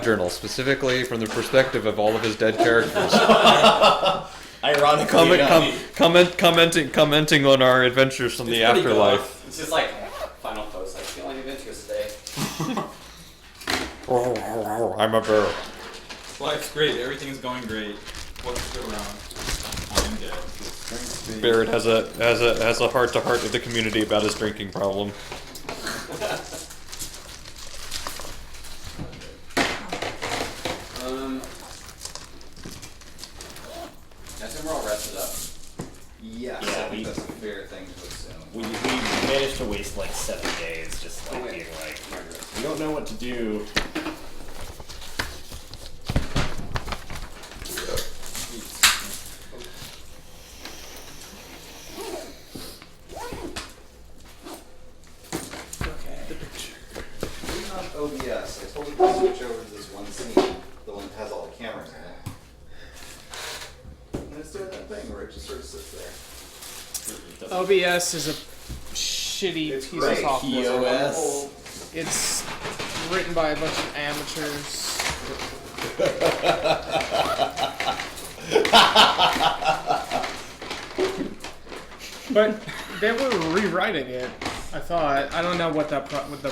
journal, specifically from the perspective of all of his dead characters. Ironically, commenting on our adventures from the afterlife. It's just like final post, like feeling adventurous today. I'm a bear. Life's great. Everything is going great. What's go wrong? I'm dead. Barrett has a heart-to-heart with the community about his drinking problem. I think we're all rested up. Yes, Yeah, I think that's a fair thing to assume. We managed to waste like 7 days just like being like, we don't know what to do. OBS, I told you to switch over to this one scene, the one that has all the cameras in it. And it's doing that thing where it just sort of sits there. OBS is a shitty It's piece great. of software. POS. It's written by a bunch of amateurs. But they were rewriting it. I thought. I don't know what that what They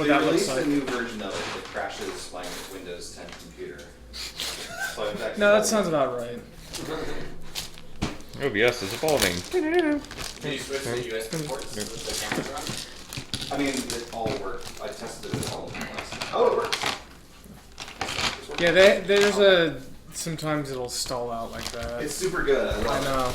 that looks released like. a new version of it that crashes my Windows 10 computer. So I've actually No, that sounds about right. OBS is evolving. Did you switch to USB ports with the cameras on? I mean, it all worked. I tested it all last time. Oh, it works. Yeah, there's a. Sometimes it'll stall out like that. It's super good. I I love know.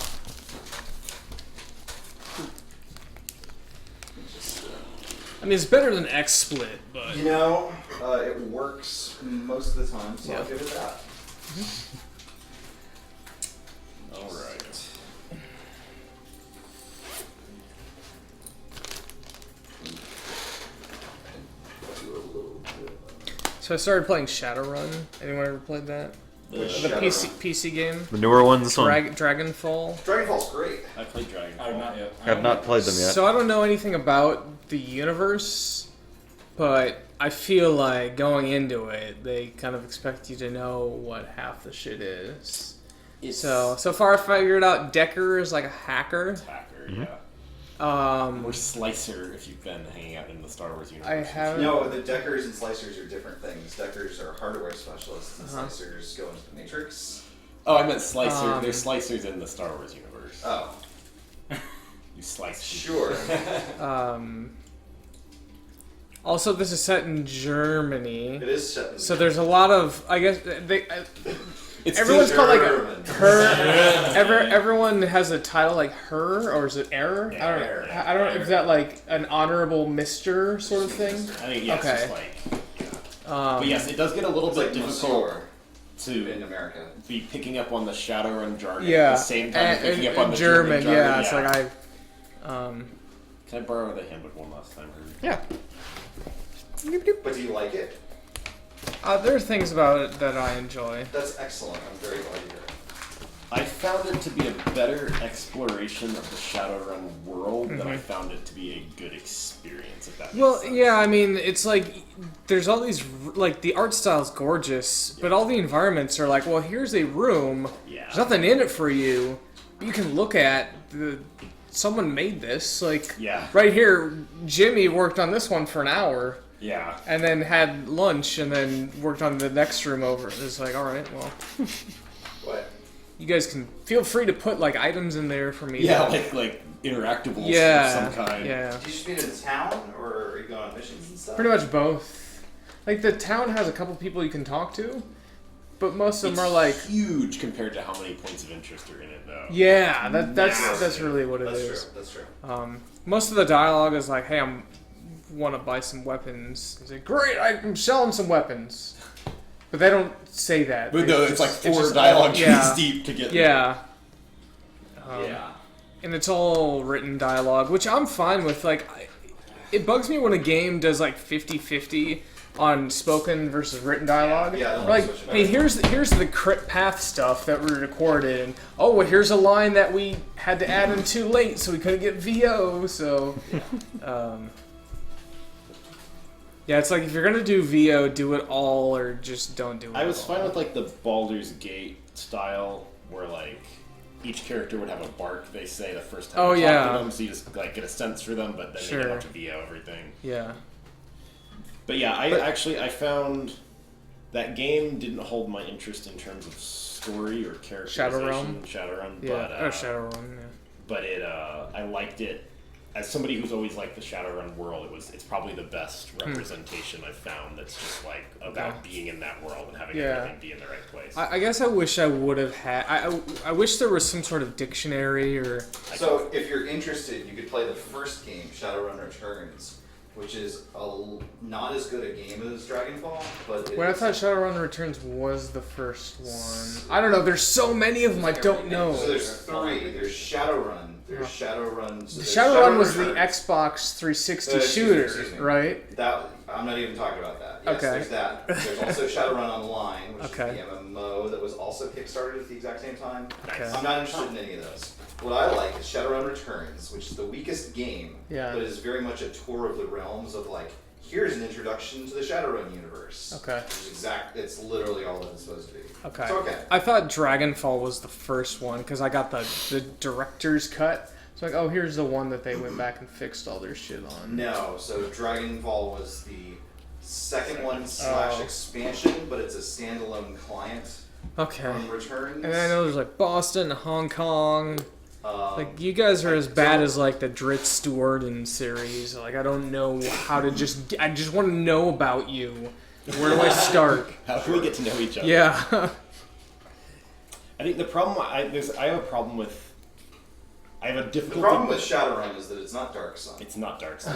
I mean, it's better than XSplit, it. but You know, it works most of the time, so Yeah. I'll give it that. Alright. so I started playing Shadowrun. Anyone ever played that? The PC game. The newer ones on. Dragonfall. Dragonfall's great. I played Dragon. Oh, not yet. I have not played them yet. So I don't know anything about the universe, but I feel like going into it, they kind of expect you to know what half the shit is. So far I figured out Decker is like a hacker. Hacker, Mm-hmm. yeah. Or Slicer if you've been hanging out in the Star Wars universe. I have. No, the Deckers and Slicers are different things. Deckers are hardware specialists, and Uh-huh. Slicers go into the Matrix. Oh, I meant Slicer. There's Slicers in the Star Wars universe. Oh, You slice sure. Also, this is set in Germany, It is set in so there's a lot of. I guess It's everyone's still called like German. her. Everyone has a title like her, or is it error? Yeah, I don't know. error. I don't know if that like an honorable Mister sort of thing. I think yeah, Okay. it's just like. Yeah. But yes, it does get a little It's bit like difficult Monsieur in to America. be picking up on the Shadowrun jargon Yeah, at the same time as picking up on the German. jargon. Yeah, it's like I. Can I borrow the handbook one last time? Yeah. But do you like it? There are things about it that I enjoy. That's excellent. I'm very glad you hear it. I found it to be a better exploration of the Shadowrun world than I found it to be a good experience. If that makes Well, sense. yeah, I mean, it's like there's all these like the art style's gorgeous, but all the environments are like, well, here's a room. Yeah. There's nothing in it for you. But you can look at someone made this. Like Yeah. right here, Jimmy worked on this one for an hour. Yeah. And then had lunch, and then worked on the next room over. It's like, all right, well, What? you guys can feel free to put like items in there for me. Yeah, to- like interactables yeah, of some kind. yeah. Do you just mean in town, or are you going on missions and stuff? Pretty much both. Like the town has a couple people you can talk to, but most of them are like, huge compared to how many points of interest are in it, though. yeah, that's really what it That's is. true. That's true. Most of the dialogue is like, hey, want to buy some weapons. He's like, great, I'm selling some weapons. But they don't say that. But They no, just- it's like four just dialogue all- trees yeah, deep to get. Yeah. Yeah. And it's all written dialogue, which I'm fine with. Like, it bugs me when a game does like 50-50 on spoken versus written dialogue. Yeah, I don't like, switch it hey, back. here's the crit path stuff that we recorded, and oh, well, here's a line that we had to add in too late, so we couldn't get VO. So, Yeah, it's like if you're gonna do VO, do it all or just don't do it. I was at all. fine with like the Baldur's Gate style, where like each character would have a bark. They say the first time you talk to them, so you just like get a sense for them, but then they don't have to VO everything. Yeah. But yeah, I found that game didn't hold my interest in terms of story or characterization. Shadowrun. Yeah. But, Shadowrun. Yeah. But I liked it. As somebody who's always liked the Shadowrun world, it's probably the best representation I've found. That's just like about being in that world and having everything be in the right place. I guess I wish I would have had. I wish there was some sort of dictionary or. So if you're interested, you could play the first game, Shadowrun Returns, which is not as good a game as Dragonfall, but I thought Shadowrun Returns was the first one. I don't know. There's so many of them. I don't know. So there's three. There's Shadowrun. There's Shadowrun. So Shadowrun was the Xbox 360 shooter, right? That I'm not even talking about that. Yes, there's that. There's also Shadowrun Online, which is the MMO that was also kickstarted at the exact same time. Okay. I'm not interested in any of those. What I like is Shadowrun Returns, which is the weakest game, but is very much a tour of the realms of like, here's an introduction to the Shadowrun universe. Okay. It's literally all that it's supposed to be. Okay. It's okay. I thought Dragonfall was the first one because I got the director's cut. It's like, oh, here's the one that they went back and fixed all their shit on. No, so Dragonfall was the second one / expansion, but it's a standalone client. Okay. On Returns. And I know there's like Boston, Hong Kong. Like you guys are as bad as like the Dritz Stewarden series. Like I don't know how to I just want to know about you. Where do I start? How do we get to know each other? Yeah. I think the problem I have a problem with. I have a difficulty. The problem with Shadowrun is that it's not Dark Sun. It's not Dark Sun.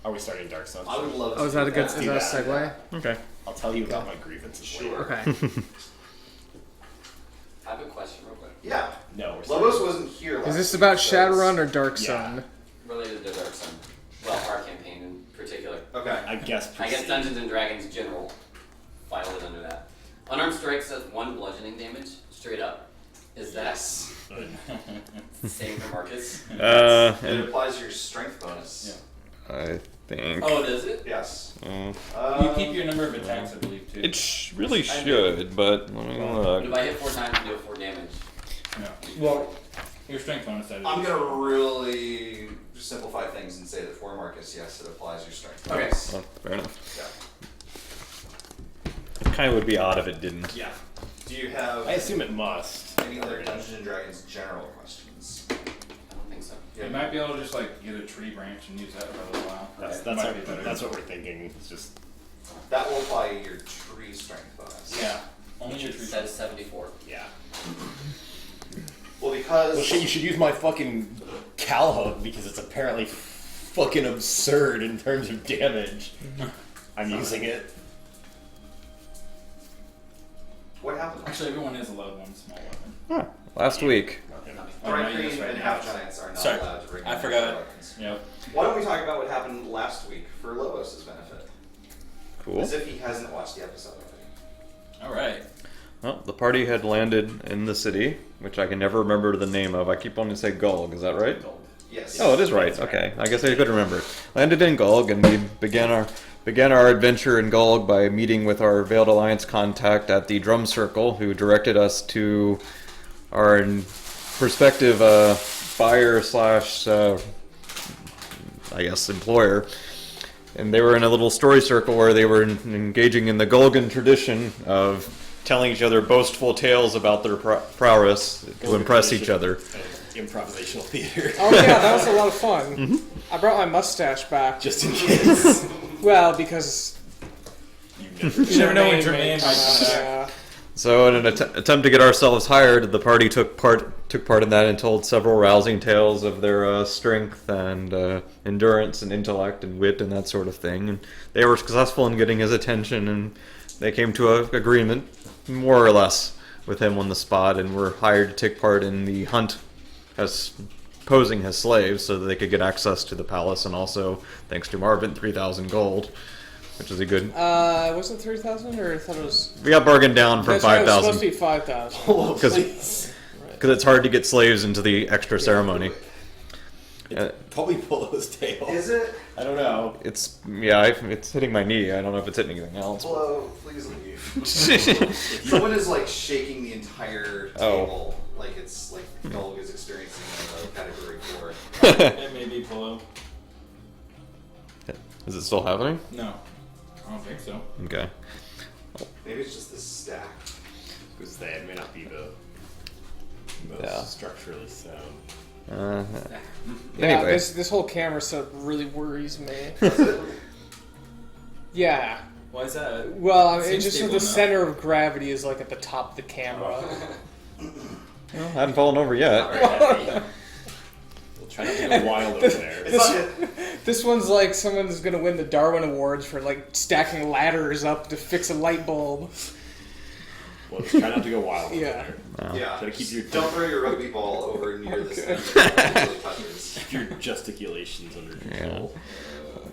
Are we starting Dark Sun? I would love to. Oh, is that a good segue? Okay. I'll tell you about my grievances. Sure. Okay. I have a question real quick. Yeah. No. Lobos wasn't here last Is this week, about so Shadowrun or Dark Sun? Related to Dark Sun. Well, our campaign in particular. Okay. I guess Dungeons and Dragons General filed it under that. Unarmed strike says 1 bludgeoning damage, straight up. Is that same for Marcus? It applies your strength bonus. I think. Oh, does it? Yes. You keep your number of attacks, I believe, too. It really should, but let me But look. if I hit 4 times, you do 4 damage. No. Well, your strength bonus. I'm gonna really simplify things and say that for Marcus, yes, it applies your strength Okay. bonus. Oh, fair enough. Yeah. It kind of would be odd if it didn't. Yeah. Do you have I assume it must. any other Dungeons and Dragons general questions? I don't think so. You might be able to just like get a tree branch and use that for a little while. That's what we're thinking. It's just That will apply your tree strength bonus. Yeah. Only Which your it tree. says 74. yeah. Well, because Well, shit, you should use my fucking Calhook because it's apparently fucking absurd in terms of damage. I'm using it. what happened? Actually, everyone is allowed one small weapon. Last week. Bright Green and Half Giants are not Sorry, allowed to bring I in forgot. weapons. Yep. Why don't we talk about what happened last week for Lobos' benefit? Cool. As if he hasn't watched the episode already. All right. Well, the party had landed in the city, which I can never remember the name of. I keep wanting to say Gulg, is that right? Yes. Oh, it is right. Okay, I guess I could remember. Landed in Gulg, and we began our adventure in Gulg by meeting with our Veiled Alliance contact at the Drum Circle, who directed us to our prospective buyer slash, I guess, employer. And they were in a little story circle where they were engaging in the Gulgan tradition of telling each other boastful tales about their prowess to impress each other. Improvisational theater. Oh yeah, that was a lot of fun. I brought my mustache back. Just in case. Well, because You never You never know when Jermaine Jermaine may might come come out, back. yeah. So, in an attempt to get ourselves hired, the party took part in that and told several rousing tales of their strength and endurance and intellect and wit and that sort of thing. And they were successful in getting his attention, and they came to an agreement, more or less, with him on the spot, and were hired to take part in the hunt as posing as slaves so that they could get access to the palace, and also, thanks to Marvin, 3,000 gold, which is a good... Was it 3,000 or I thought it was? We got bargained down from That's right, it was 5,000. supposed to be 5,000. Oh, Because it's hard to get slaves into the extra ceremony. Probably Polo's tail. Is it? I don't know. It's it's hitting my knee. I don't know if it's hitting anything else. Polo, please leave. Someone is like shaking the entire table, like it's like Golg is experiencing a category 4. It may be Polo. Is it still happening? No, I don't think so. Okay. Maybe it's just this stack. Because that may not be the most structurally sound. Yeah, Anyway. this whole camera setup really worries me. Yeah. Why is that? Well, I mean, Seems just so stable the enough. center of gravity is like at the top of the camera. Well, I haven't fallen over yet. We'll try not to go wild over there. This one's like someone's gonna win the Darwin Awards for like stacking ladders up to fix a light bulb. Well, just try not to go wild over Yeah. there. Yeah. Try to keep your Don't throw your rugby ball over near this thing. It really touches. Keep your gesticulations under control.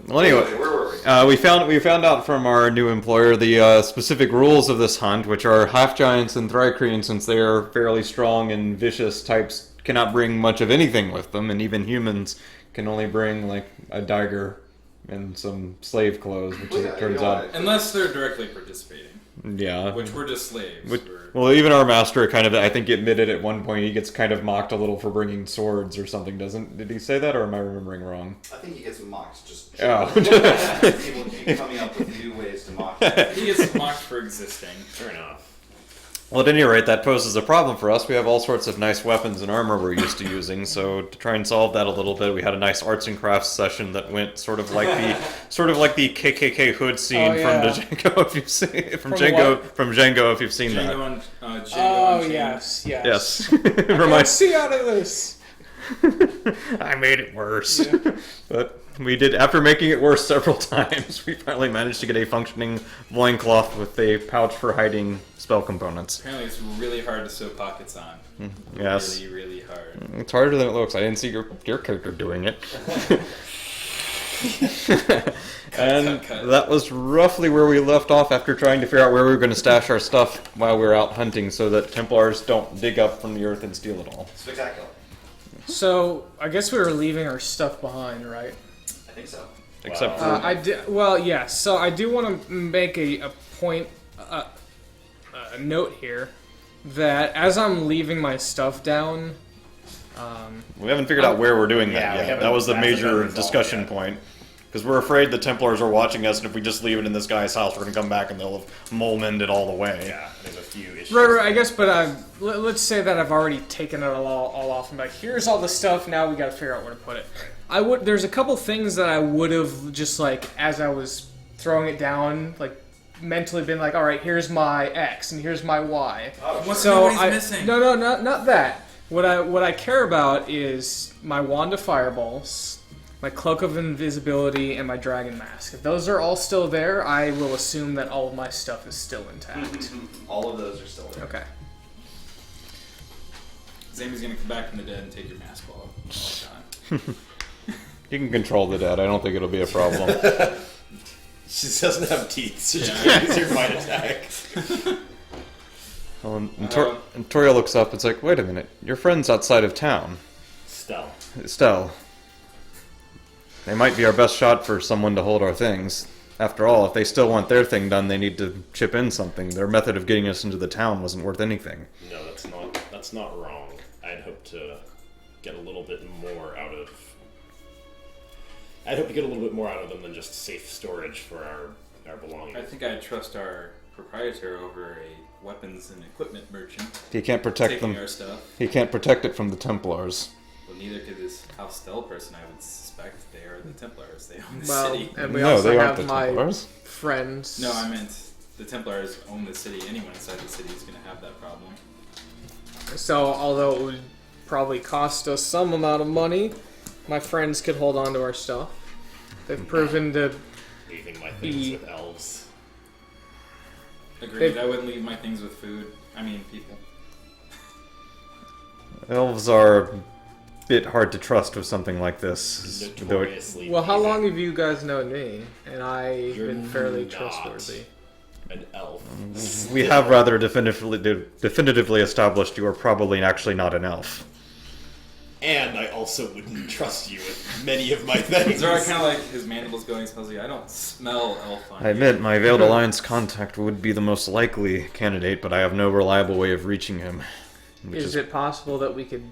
Well, anyway, Where were we? we found out from our new employer the specific rules of this hunt, which are half giants and thrycreen, since they are fairly strong and vicious types, cannot bring much of anything with them, and even humans can only bring like a dagger and some slave clothes, which Well, yeah, it turns you know out. what? Unless they're directly participating, Yeah. which we're just slaves. Which, We're- well, even our master kind of, I think, admitted at one point he gets kind of mocked a little for bringing swords or something. Did he say that, or am I remembering wrong? I think he gets mocked just. Oh. People keep coming up with new ways to mock him. He gets mocked for existing. Fair enough. Well, at any rate, that poses a problem for us. We have all sorts of nice weapons and armor we're used to using, so to try and solve that a little bit, we had a nice arts and crafts session that went sort of like the KKK hood scene from the Django, if you've seen from Django, if you've seen that. Django and Oh Unchained. yes. Yes. Let's see out of this. I made it worse. But we did, after making it worse several times, we finally managed to get a functioning loincloth with a pouch for hiding spell components. Apparently, it's really hard to sew pockets on. Yes. Really, really hard. It's harder than it looks. I didn't see your character doing it. And cut. that was roughly where we left off after trying to figure out where we were going to stash our stuff while we were out hunting so that Templars don't dig up from the earth and steal it all. Spectacular. So I guess we were leaving our stuff behind, right? I think so. Except for... I did. Well, yeah. So I do want to make a point, a note here, that as I'm leaving my stuff down, we haven't figured out where we're doing Yeah, that we yet. haven't- That was the that's major not resolved discussion yet. point. Because we're afraid the Templars are watching us, and if we just leave it in this guy's house, we're going to come back and they'll have mole-mended all the way. Yeah, there's a few issues. right. I guess, but let's say that I've already taken it all off and like, here's all the stuff. Now we got to figure out where to put it. There's a couple things that I would have just like as I was throwing it down, like mentally been like, all right, here's my X and here's my Y. What's So nobody's missing? No, not that. What I care about is my wand of fireballs, my cloak of invisibility, and my dragon mask. If those are all still there, I will assume that all of my stuff is still intact. All of those are still there. Okay. Zamie's gonna come back from the dead and take your mask all the time. You can control the dead. I don't think it'll be a problem. She doesn't have teeth, so she Yeah. can use her bite attack. Well, and Toria looks up. It's like, wait a minute. Your friend's outside of town. Estelle. They might be our best shot for someone to hold our things. After all, if they still want their thing done, they need to chip in something. Their method of getting us into the town wasn't worth anything. No, that's not wrong. I'd hope to get a little bit more out of. I'd hope to get a little bit more out of them than just safe storage for our belongings. I think I'd trust our proprietor over a weapons and equipment merchant He can't protect taking them. our stuff. He can't protect it from the Templars. Well, neither could this House Stell person, I would suspect. They are the Templars. They own the Well, city. and we No, also they aren't have the my Templars. friends. No, I meant the Templars own the city. Anyone inside the city is going to have that problem. So, although it would probably cost us some amount of money, my friends could hold on to our stuff. They've proven to. Leaving my things with elves. Agreed. I wouldn't leave my things with food. I mean, people. Elves are a bit hard to trust with something like this. Notoriously. Well, how leaving long have you guys known me? And I've You're been fairly not trustworthy. an elf. We have rather definitively established you are probably actually not an elf. And I also wouldn't trust you with many of my things. Zora kind of like his mandibles going, smells like, I don't smell elf on I admit my Veiled Alliance contact would be the most likely candidate, but I have no reliable way of reaching him. Is it possible that we could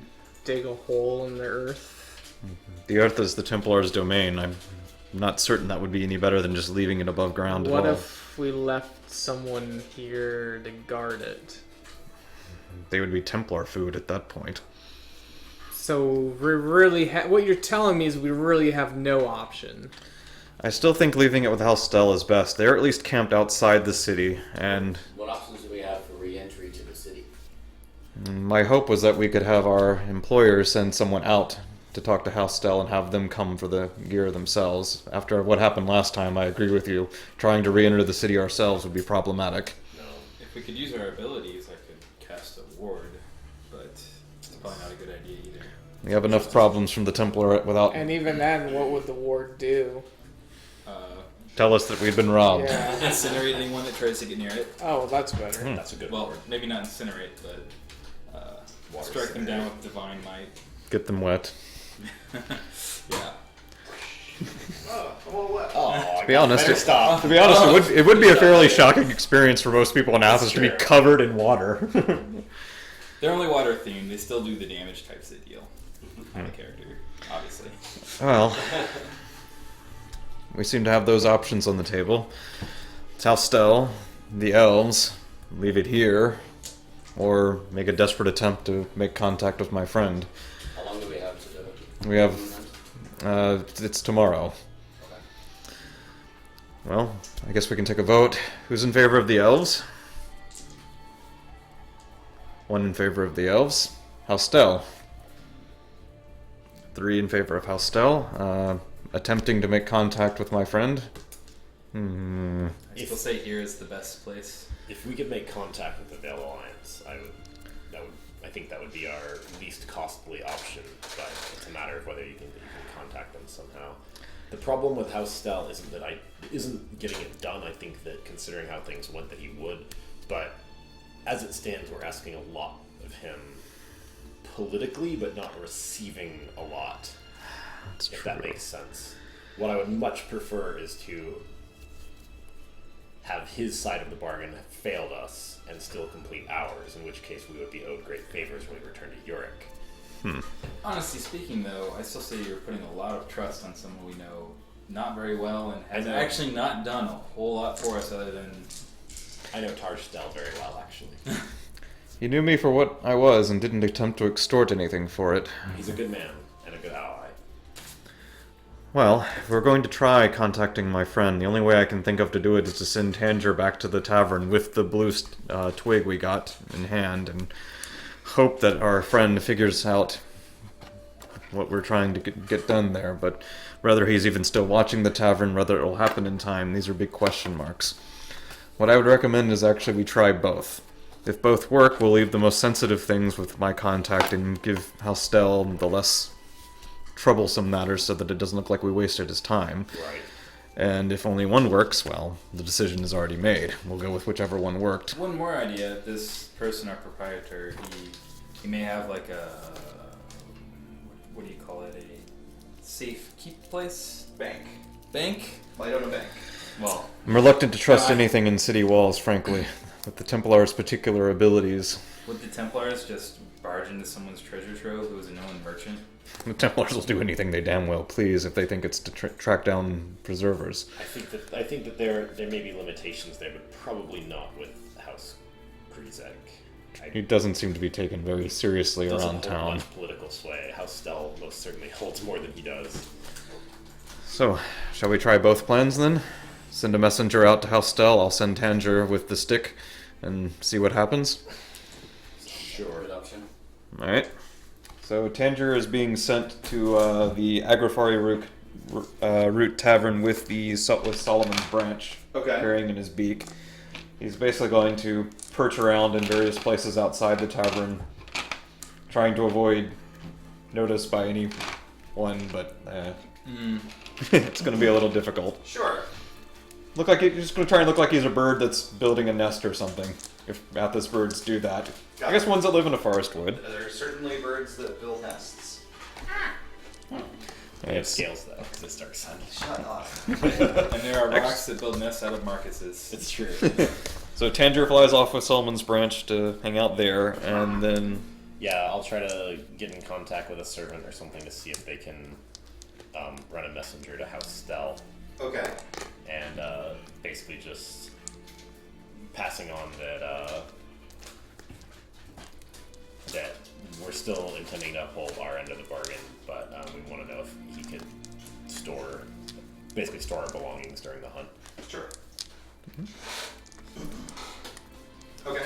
dig a hole in the earth? The earth is the Templar's domain. I'm not certain that would be any better than just leaving it above ground at all. What if we left someone here to guard it? They would be Templar food at that point. So we really what you're telling me is we really have no option. I still think leaving it with Halstel is best. They're at least camped outside the city, and What options do we have for re-entry to the city? my hope was that we could have our employers send someone out to talk to Halstel and have them come for the gear themselves. After what happened last time, I agree with you. Trying to re-enter the city ourselves would be problematic. No. If we could use our abilities, I could cast a ward, but it's probably not a good idea either. We have enough problems from the Templar without... And even then, what would the ward do? Tell us that we've been robbed. Yeah. Incinerate anyone that tries to get near it. Oh, that's better. That's a good Well, word. maybe not incinerate, but Water strike them incinerate. down with divine might. Get them wet. Yeah. Oh, I'm all wet. Oh, To be honest, stop. to be honest, it would be a fairly shocking experience for most people in Athens to be true. covered in water. They're only water themed. They still do the damage types of deal. On the character, obviously. Well, we seem to have those options on the table. Halstel, the elves, leave it here, or make a desperate attempt to make contact with my friend. How long do we have to do it? We have, it's tomorrow. Okay. Well, I guess we can take a vote. Who's in favor of the elves? One in favor of the elves. Halstel. 3 in favor of Halstel. Attempting to make contact with my friend. I still say here is the best place. If we could make contact with the Veiled Alliance, I think that would be our least costly option, but it's a matter of whether you can contact them somehow. The problem with House Stell isn't getting it done. I think that considering how things went that he would, but as it stands, we're asking a lot of him politically, but not receiving a lot. That's if true. that makes sense. What I would much prefer is to have his side of the bargain have failed us and still complete ours, in which case we would be owed great favors when we return to Yorick. Honestly speaking, though, I still say you're putting a lot of trust on someone we know not very well and has I know. actually not done a whole lot for us other than... I know Tarstell very well, actually. He knew me for what I was and didn't attempt to extort anything for it. He's a good man and a good ally. Well, if we're going to try contacting my friend, the only way I can think of to do it is to send Tanger back to the tavern with the blue twig we got in hand and hope that our friend figures out what we're trying to get done there. But whether he's even still watching the tavern, whether it will happen in time, these are big question marks. What I would recommend is actually we try both. If both work, we'll leave the most sensitive things with my contact and give Halstel the less troublesome matters so that it doesn't look like we wasted his time. Right. And if only one works, well, the decision is already made. We'll go with whichever one worked. One more idea. This person, our proprietor, he may have like a... What do you call it? A safe keep place? Bank. Bank? Light on a bank. Well, I'm reluctant to trust I- anything in city walls, frankly, with the Templar's particular abilities. would the Templars just barge into someone's treasure trove who is a known merchant? The Templars will do anything they damn well please if they think it's to track down preservers. I think that there may be limitations there, but probably not with House Krizek. He doesn't seem to be taken very seriously Doesn't around hold town. much political sway. House Stell most certainly holds more than he does. So, shall we try both plans then? Send a messenger out to Halstel, I'll send Tanger with the stick, and see what happens? Sure. Good option. Alright. So Tanger is being sent to the Agrifari Root Tavern with Solomon's branch carrying in his beak. He's basically going to perch around in various places outside the tavern, trying to avoid notice by anyone, but it's going to be a little difficult. Sure. Look like you're just going to try and look like he's a bird that's building a nest or something. If Athos birds do that, I guess ones that live in a forest would. There are certainly birds that build nests. They have scales though, because it's Dark Sun. Shut up. And there are rocks that build nests out of Marcus's. It's true. So Tangier flies off with Solomon's Branch to hang out there, and then Yeah, I'll try to get in contact with a servant or something to see if they can run a messenger to House Stell, Okay. and basically just passing on that that we're still intending to uphold our end of the bargain, but we want to know if he could basically store our belongings during the hunt. Sure. Okay.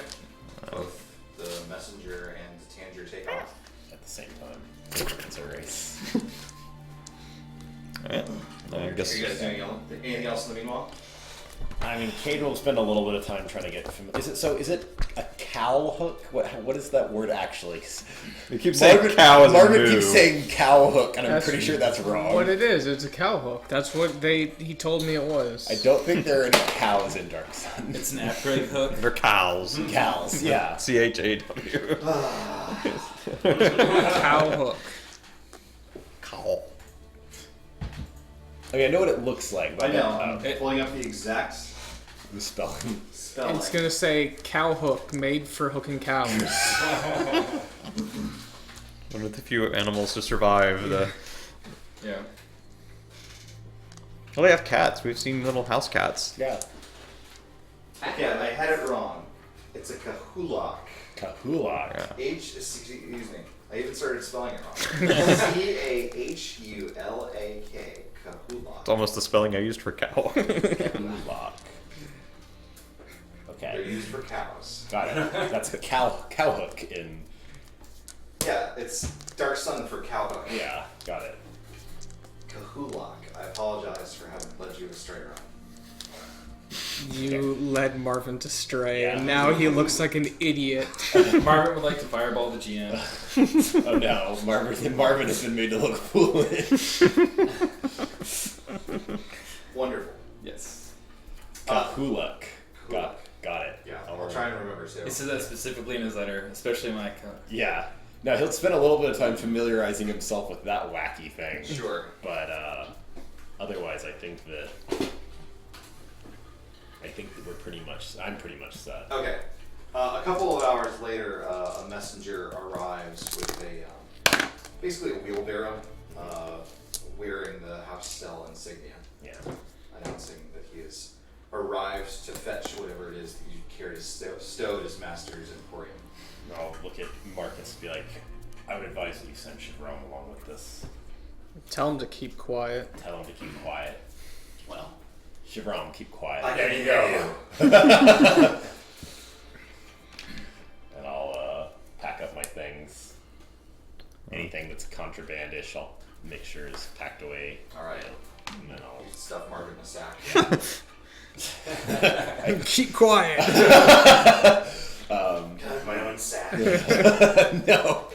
Both the messenger and the Tangier take off. At the same time, it's a race. alright, I guess Are you guys doing anything else in the meanwhile? I mean, Cade will spend a little bit of time trying to get familiar. Is it a cow hook? What is that word actually? you keep saying cow as a Margaret moo. keeps saying cow hook, and I'm That's pretty sure that's wrong. What it is, it's a cow hook. That's what he told me it was. I don't think there are any cows in Dark Sun. It's an at-break hook. They're cows. Cows, yeah. CHAW. Cow hook. Cow. Okay, I know what it looks like. I But know. I'm pulling up the exact the spelling. spelling. It's gonna say cow hook, made for hooking cows. One of the few animals to survive the. Yeah. Well, they have cats. We've seen little house cats. Yeah. Yeah, I had it wrong. It's a kahulak. Kahulak. Yeah. Excuse me. I even started spelling it wrong. CAHULAK. Kahulak. It's almost the spelling I used for cow. Kahulak. They're Okay. used for cows. Got it. That's a cow hook in. Yeah, it's Dark Sun for cowhook. Yeah, got it. Kahulak. I apologize for having led you astray, Ron. You led Marvin to stray, Yeah. and now he looks like an idiot. Margaret would like to fireball the GM. Oh no, Marvin has been made to look foolish. Wonderful. Yes. Kahulak. Got it. Yeah, I'll try and remember too. He says that specifically in his letter, especially in like. Yeah. Now he'll spend a little bit of time familiarizing himself with that wacky thing. Sure. But otherwise, I think that I'm pretty much set. Okay. A couple of hours later, a messenger arrives with basically a wheelbarrow, wearing the House Stell insignia, Yeah. announcing that he has arrived to fetch whatever it is that you carry stowed his master's emporium. I'll look at Marcus and be like, I would advise that you send Chevron along with this. Tell him to keep quiet. Tell him to keep quiet. Well, Chevron, keep quiet. There you go. And I'll pack up my things. Anything that's contrabandish, I'll make sure is packed away. All right. And then I'll. Stuff Marvin in a sack. Keep quiet. Can I have my own sack? No.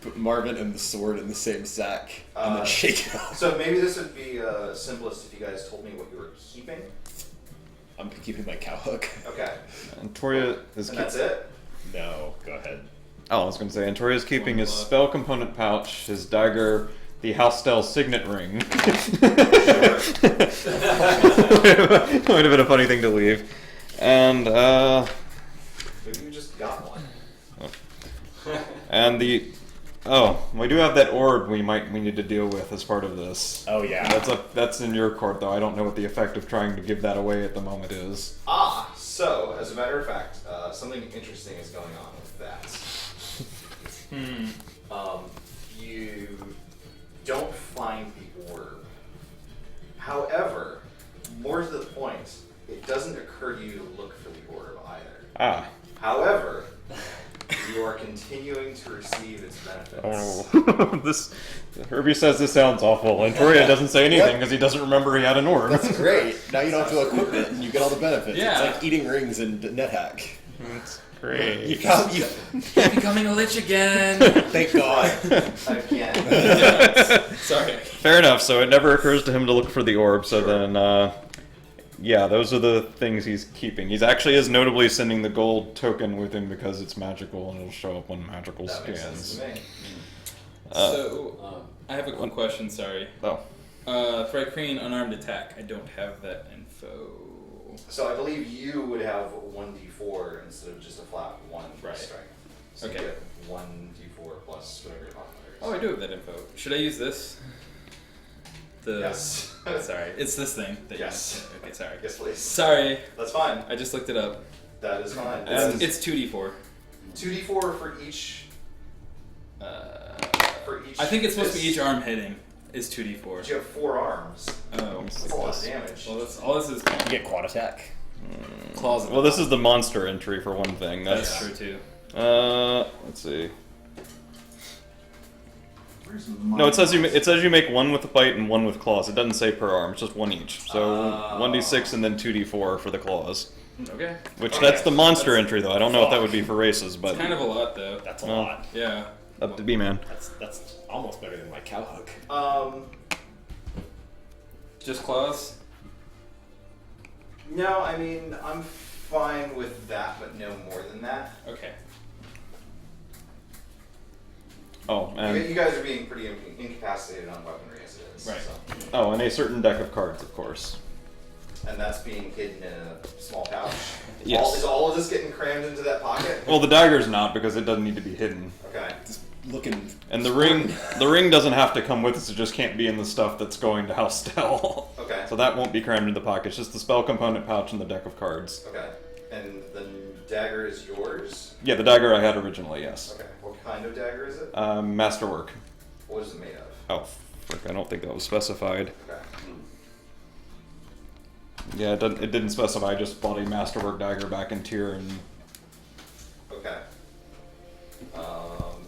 Put Marvin and the sword in the same sack and then shake it off. So maybe this would be simplest if you guys told me what you were keeping. I'm keeping my cow hook. Okay. And Toria is. And that's it? No, go ahead. Oh, I was going to say, and Toria's keeping his spell component pouch, his dagger, the House Stell signet ring. Might have been a funny thing to leave. And, Maybe you just got one. and the... Oh, we do have that orb we need to deal with as part of this. Oh yeah. That's in your court, though. I don't know what the effect of trying to give that away at the moment is. So, as a matter of fact, something interesting is going on with that. You don't find the orb. However, more to the point, it doesn't occur to you to look for the orb either. Ah. However, you are continuing to receive its benefits. Oh. This... Herbie says this sounds awful, and Toria doesn't say anything because he doesn't remember he had an orb. That's great. Now you don't have to equip it and you get all the benefits. Yeah. It's like eating rings in NetHack. It's great. You Becoming a lich again. Thank God. Again. Sorry. Fair enough, so it never occurs to him to look for the orb, so then, yeah, those are the things he's keeping. He's actually is notably sending the gold token with him because it's magical and it'll show up on magical That makes sense scans. to me. I have a quick question. Sorry. Oh. Thrycreen unarmed attack. I don't have that info. So I believe you would have 1d4 instead of just a flat 1 Right. strike. So Okay. you get 1d4 plus whatever your modifier is. Oh, I do have that info. Should I use this? Yes. Sorry, it's this thing. That Yes. Okay, sorry. Yes, please. Sorry, That's fine. I just looked it up. That is fine. It's 2d4. 2d4 for each. I think it's supposed to be fist. each arm hitting is 2d4. But you have 4 arms. Oh, That's a lot of damage. well, that's all this is. You get quad attack. Claws. Well, this is the monster entry for one thing. That's true too. Let's see. No, it says you make one with the bite and one with claws. It doesn't say per arm. It's just one each. So 1d6 and then 2d4 for the claws. Okay. Which Okay. that's the monster entry though. I don't know if that would be for races, but It's kind of a lot though. That's a Well. lot. Yeah. up to be man. That's almost better than my cow hook. Just claws. No, I mean, I'm fine with that, but no more than that. Okay. Oh, and You guys are being pretty incapacitated on weaponry as it is. Right. So. and a certain deck of cards, of course. And that's being hidden in a small pouch. Yes. Is all of this getting crammed into that pocket? Well, the dagger's not because it doesn't need to be hidden. Okay. Looking. And the ring doesn't have to come with us. It just can't be in the stuff that's going to House Stell. Okay. So that won't be crammed in the pocket. It's just the spell component pouch and the deck of cards. Okay. And the dagger is yours? Yeah, the dagger I had originally, yes. Okay. What kind of dagger is it? Masterwork. What is it made of? Oh, frick, I don't think that was specified. Okay. Yeah, it didn't specify. I just bought a Masterwork dagger back in tier and... Okay.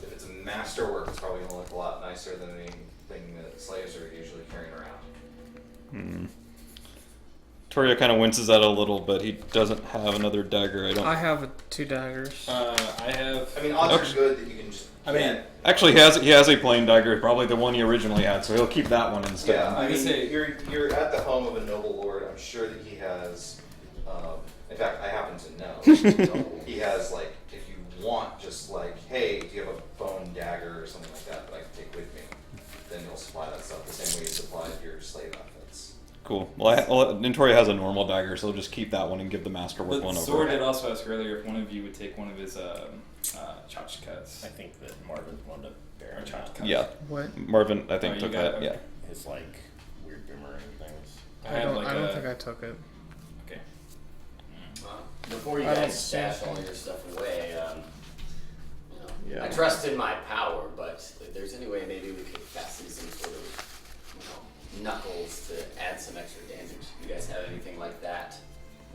If it's a masterwork, it's probably going to look a lot nicer than anything that slaves are usually carrying around. Toria kind of winces at it a little, but he doesn't have another dagger. I have 2 daggers. I have. I mean, odds Okay. are good that you can just. I mean, get- Actually, he has a plain dagger, probably the one he originally had, so he'll keep that one instead. Yeah, I I was mean, gonna say- you're at the home of a noble lord. I'm sure that he has. In fact, I happen to know he has like, if you want, just like, hey, do you have a bone dagger or something like that that I can take with me? Then he'll supply that stuff the same way you supplied your slave outfits. Cool. Well, Nintoria has a normal dagger, so he'll just keep that one and give the Masterwork But one over. Sword did also ask earlier if one of you would take one of his tchotchkes. I think that Marvin wanted to bear him out. Yeah, What? Marvin, I think, Oh, you took got that. it? Yeah. His like weird boomerang things. I have like I don't a. think I took it. Okay. Before you I don't guys stash think- all your stuff away, Yeah. I trust in my power, but if there's any way maybe we could fasten some sort of, knuckles to add some extra damage. You guys have anything like that?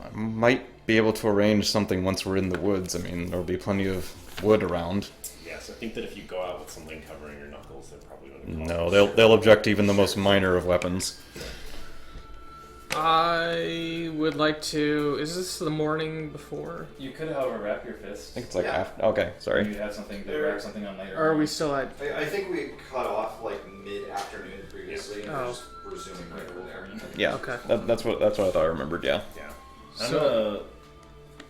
I might be able to arrange something once we're in the woods. I mean, there'll be plenty of wood around. Yes, I think that if you go out with something covering your knuckles, they probably wouldn't. No, they'll object to even the most minor of weapons. I would like to. Is this the morning before? You could, however, wrap your fist. I think it's like Yeah. okay, sorry. You have something to wrap something on later. Or are we still at? I think we cut off like mid-afternoon previously, and Oh. we're just resuming right from there. Yeah. Okay. That's what I thought I remembered. Yeah. Yeah. So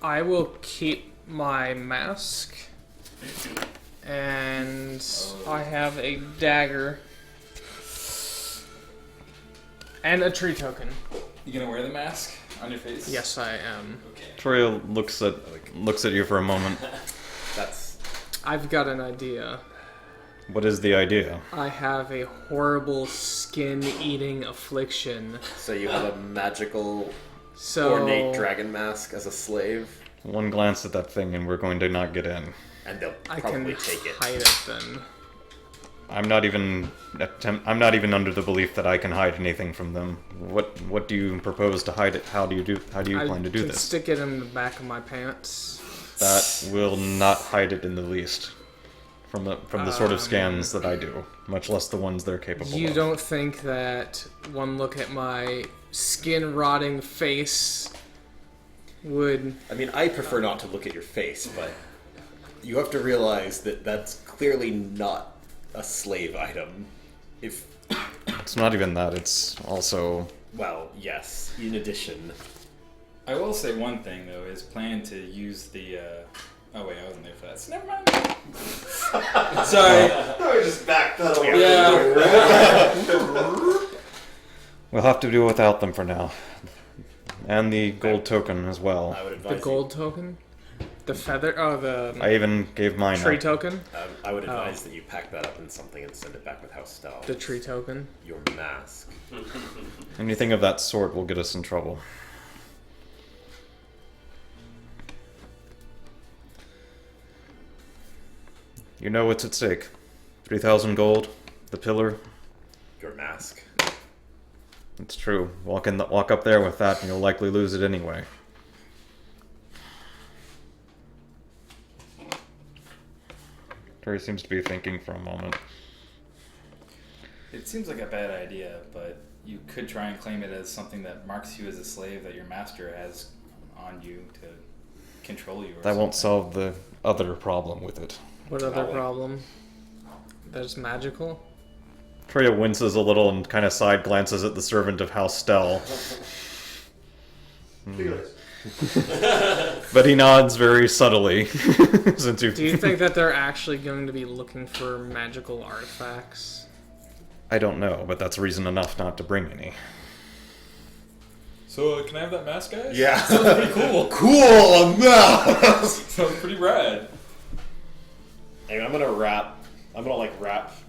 I will keep my mask, and I have a dagger and a tree token. You gonna wear the mask on your face? Yes, I am. Okay. Toria looks at you for a moment. That's I've got an idea. What is the idea? I have a horrible skin-eating affliction. so you have a magical So ornate dragon mask as a slave, One glance at that thing, and we're going to not get in. and they'll I probably can take it. hide it then. I'm not even under the belief that I can hide anything from them. What do you propose to hide it? How do you plan to do can this? stick it in the back of my pants. That will not hide it in the least from the sort of scans that I do, much less the ones they're capable You of. don't think that one look at my skin-rotting face would... I mean, I prefer not to look at your face, but you have to realize that that's clearly not a slave item. If, It's not even that. It's also well, yes, in addition. I will say one thing though, is plan to use the. Oh wait, I wasn't there for that. So never mind. Sorry. about we just backpedal? We'll have to do without them for now. And the gold token as well. I would The advise gold token? The feather? Oh, the I even gave mine tree up. token? I would advise that you pack that up in something and send it back with House Stell. The tree token? Your mask. Anything of that sort will get us in trouble. You know what's at stake. 3,000 gold, the pillar. Your mask. It's true. Walk up there with that and you'll likely lose it anyway. Terry seems to be thinking for a moment. It seems like a bad idea, but you could try and claim it as something that marks you as a slave that your master has on you to control you. Or That won't something. solve the other problem with it. What other problem? That's magical? Treya winces a little and kind of side glances at the servant of House Stell. But he nods very subtly. Since you Do you think that they're actually going to be looking for magical artifacts? I don't know, but that's reason enough not to bring any. So, can I have that mask, guys? Yeah. Sounds pretty cool. Cool mask! Sounds pretty rad. Anyway, I'm gonna wrap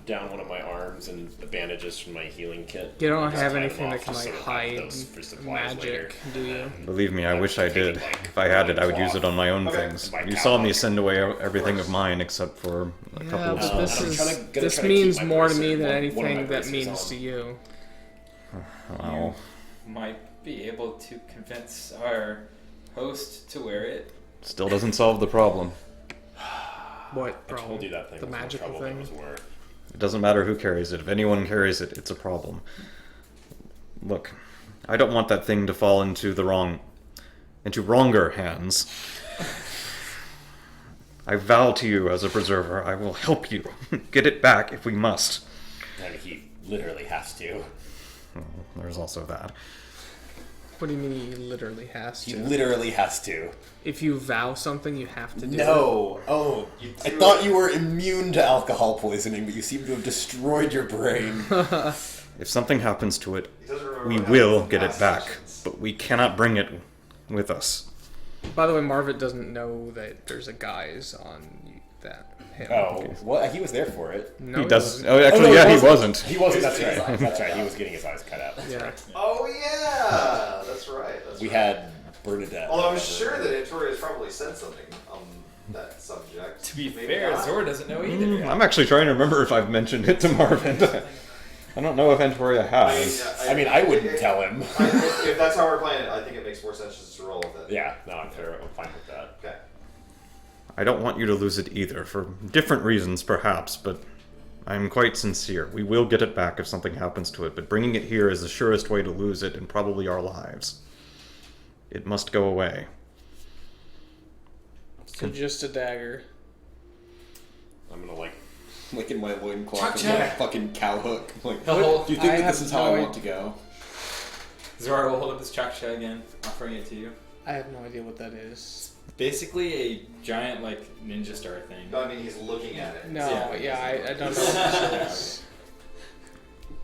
down one of my arms and the bandages from my healing kit. You don't Just have tie them anything off that can just like so we'll have hide those for supplies magic, later. do you? Believe me, I I'm wish I taking, did. like, If I had it, I would use it on my own Okay. things. My You saw me cowpox. send away everything of mine except for a couple Yeah, of but And this I'm is gonna this try to means keep my more to bracer- me than one of my anything that bracers means on. to you. Wow. Might be able to convince our host to wear it. Still doesn't solve the problem. What I problem? told you that thing The was more magical trouble than it thing? was worth. It doesn't matter who carries it. If anyone carries it, it's a problem. Look, I don't want that thing to fall into wronger hands. I vow to you as a preserver, I will help you get it back if we must. And he literally has to. Well, there's also that. What do you mean he literally has He to? literally has to. If you vow something, you have to do No. Oh, I thought you were immune to alcohol poisoning, but you seem to have destroyed your brain. If something happens to it, He doesn't remember we what will happened in get it past back. sessions. But we cannot bring it with us. it. By the way, Marvin doesn't know that there's a guise on him. Oh, well, he was there for it. No, He he does. wasn't. Oh, actually, no, yeah, he he wasn't. He wasn't. That's He was right. getting his That's eyes right. cut He out. was getting his eyes cut out. That's Yeah. right. Oh yeah, that's right. That's We right. had Bernadette. Although I'm sure that Victoria's probably said something on that subject. To be Maybe fair, not. Zora doesn't know either. I'm actually trying to remember if I've mentioned it to Marvin. I don't know if Antoria has. I mean, I wouldn't tell him. If that's how we're playing it, I think it makes more sense just to roll with it. Yeah, no, I'm fair. I'm fine with that. Okay. I don't want you to lose it either, for different reasons perhaps, but I'm quite sincere. We will get it back if something happens to it, but bringing it here is the surest way to lose it and probably our lives. It must go away. So just a dagger. I'm gonna like in my loincloth and Cha-cha. get a fucking cow hook. I'm like, What? do you think I that this have is how no I want to go? Zora will hold up his chaksha again, offering it to you. I have no idea what that is. Basically a giant, like, ninja star thing. No, I mean he's looking at it. No, Yeah. I don't know what this is.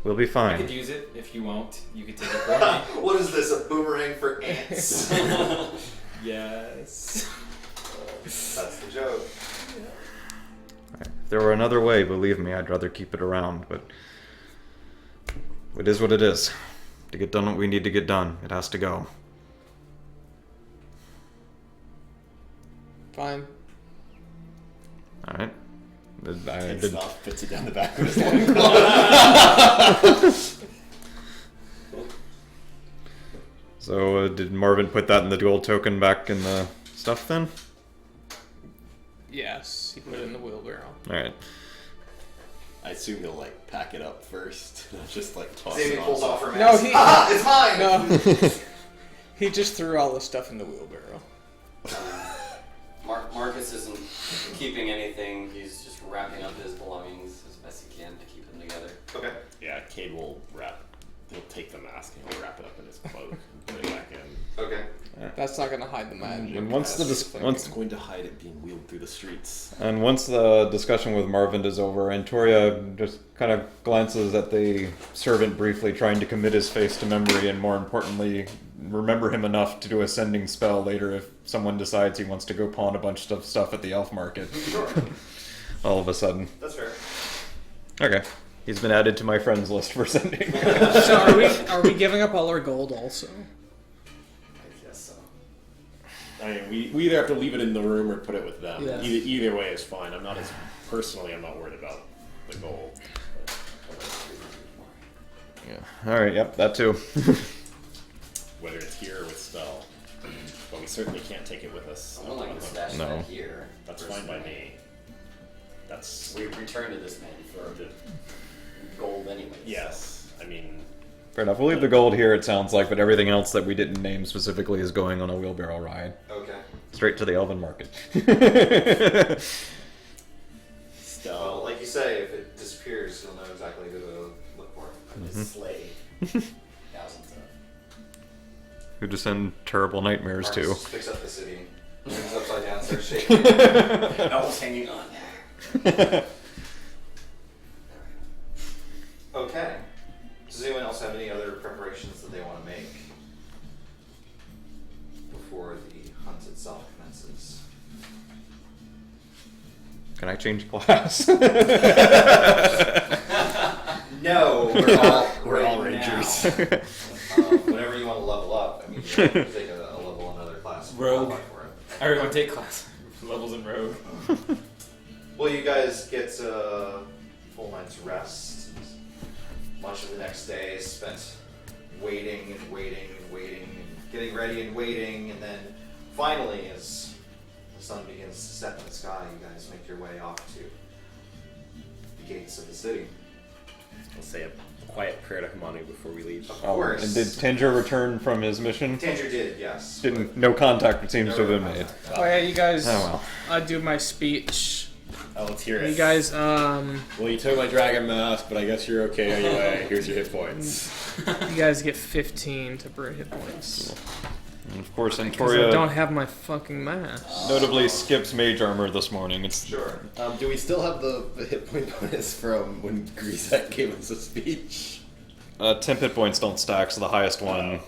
We'll be I could fine. use it if you won't. You could take it for me. What is this? A boomerang for ants? Yes. That's the joke. If there were another way, believe me, I'd rather keep it around, but it is what it is. To get done what we need to get done, it has to go. Fine. Alright? I Takes did. it off, fits it down the back of his loincloth. So, did Marvin put that in the gold token back in the stuff then? Yes, he put it in the wheelbarrow. Alright. I assume he'll like pack it up first, not just like toss Davey it pulls on. off her No, mask. he- Ah, it's mine. No. He just threw all the stuff in the wheelbarrow. Marcus isn't keeping anything. He's just wrapping up his belongings as best he can to keep them together. Okay. Yeah, Cade will wrap. He'll take the mask and he'll wrap it up in his cloak and put it back in. Okay. That's not gonna hide the magic. And once the It's going to hide it being wheeled through the streets. And once the discussion with Marvin is over, Antoria just kind of glances at the servant briefly, trying to commit his face to memory, and more importantly, remember him enough to do a sending spell later if someone decides he wants to go pawn a bunch of stuff at the elf market. Sure. All of a sudden. That's fair. Okay. He's been added to my friends list for sending. So are we giving up all our gold also? I guess so. I mean, we either have to leave it in the room or put it with them. Yeah. Either way is fine. I'm not worried about the gold. Yeah. Alright, yep, that too. Whether it's here or with Stell. But we certainly can't take it with us. I don't like to stash No. that here. That's fine by me. That's... We return to this man for the gold anyways. Yes. I mean... Fair enough. We'll leave the gold here, it sounds like, but everything else that we didn't name specifically is going on a wheelbarrow ride. Okay. Straight to the Elven Market. Stell... Well, like you say, if it disappears, you'll know exactly who to look for. Slay thousands of. Who to send terrible nightmares to. Marcus picks up the city, turns upside down, starts shaking. Elves hanging on. Okay. Does anyone else have any other preparations that they want to make before the hunt itself commences? Can I change class? No, We're all right rangers. now. Whenever you want to level up, I mean, you can take a level in another class. if you Rogue. qualify for it. Everyone take class. Levels in Rogue. Well, you guys get a full night's rest. Much of the next day is spent waiting and waiting and waiting and getting ready and waiting, and then finally, as the sun begins to set in the sky, you guys make your way off to the gates of the city. I'll say a quiet prayer to Hamanu before we leave. Of course. And did Tanger return from his mission? Tanger did, yes. Didn't. No contact seems to have been made. Oh yeah, you guys. Oh well. I do my speech. Oh, let's hear it. You guys, Well, you took my dragon mask, but I guess you're okay anyway. Here's your hit points. you guys get 15 temporary hit points. And of course, Because I Antoria don't have my fucking mask. notably skips mage armor this morning. It's Sure. Do we still have the hit point bonus from when Grisette gave us a speech? 10 hit points don't stack, so the highest one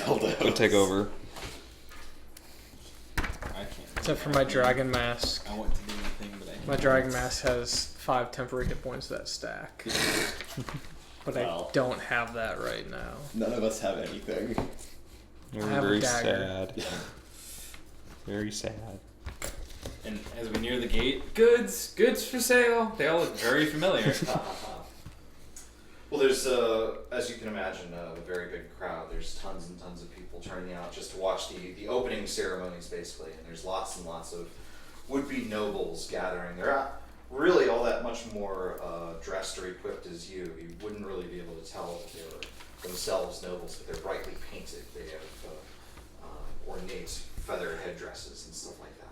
would take over. I can't. Except for my dragon mask. I want to do anything, but I My dragon mask has 5 temporary hit points that stack. But Well. I don't have that right now. None of us have anything. Very, I have a very dagger. sad. Very sad. And as we near the gate, goods for sale. They all look very familiar. Well, there's, as you can imagine, a very big crowd. There's tons and tons of people turning out just to watch the opening ceremonies, basically. And there's lots and lots of would-be nobles gathering. They're not really all that much more dressed or equipped as you. You wouldn't really be able to tell that they were themselves nobles, but they're brightly painted. They have ornate feather headdresses and stuff like that.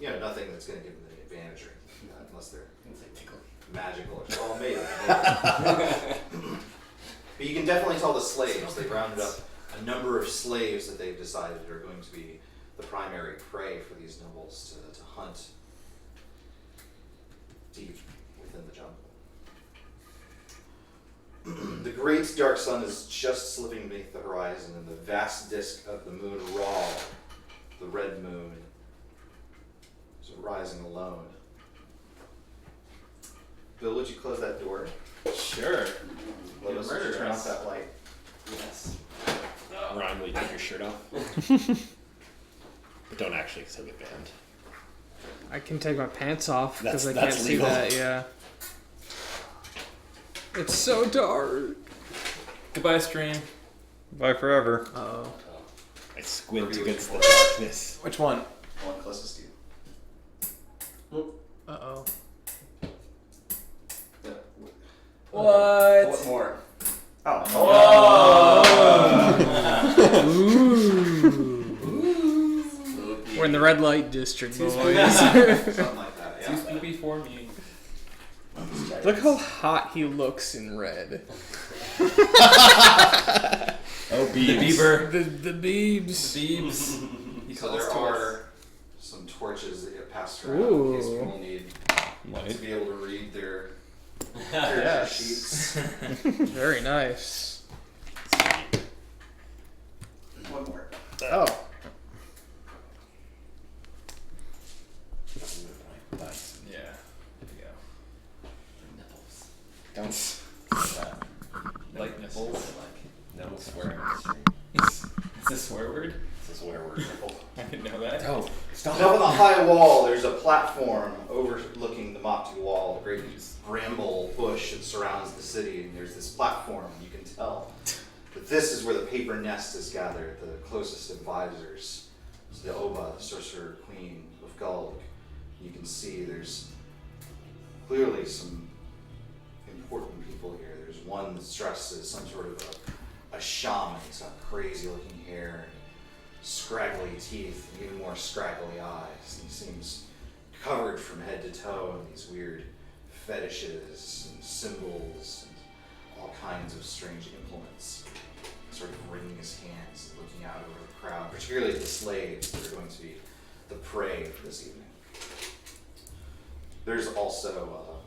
You know, nothing that's going to give them any advantage or anything like that, unless they're magical or well, maybe. But you can definitely tell the slaves. They've rounded up a number of slaves that they've decided are going to be the primary prey for these nobles to hunt deep within the jungle. The great dark sun is just slipping beneath the horizon, and the vast disk of the moon Ra, the red moon, is rising alone. Bill, would you close that door? Sure. Let us turn off that light. Yes. Ryan, will you take your shirt off? But don't actually, because he'll get banned. I can take my pants off because I That's can't see legal. that, yeah. It's so dark. Goodbye, stream. Bye forever. Uh-oh. I squint against the darkness. Which one? The one closest to you. Uh-oh. What more? We're in the red light district, boys. Something like that, Too yeah. spooky for me. Look how hot he looks in red. Oh, Bieber. The Beebs. Beebs. He So calls there to us. are some torches that get passed around in case Ooh. people need Light. to be able to read their Yes. sheets. Very nice. One more. Oh. Yeah. There you Nipples. Don't say that. go. Like nipples. No swearing on the stream. Is this a swear word? It's a swear word. Nipple. I didn't know that. Oh, stop. Up on the high wall, there's a platform overlooking the Mopti wall, a great bramble bush that surrounds the city, and there's this platform, and you can tell that this is where the paper nest is gathered, the closest advisors to the Oba, the sorcerer queen of Gulg. You can see there's clearly some important people here. There's one that's dressed as some sort of a shaman. He's got crazy looking hair, scraggly teeth, and even more scraggly eyes. He seems covered from head to toe in these weird fetishes and symbols and all kinds of strange implements. Sort of wringing his hands and looking out over the crowd, particularly the slaves that are going to be the prey for this evening. There's also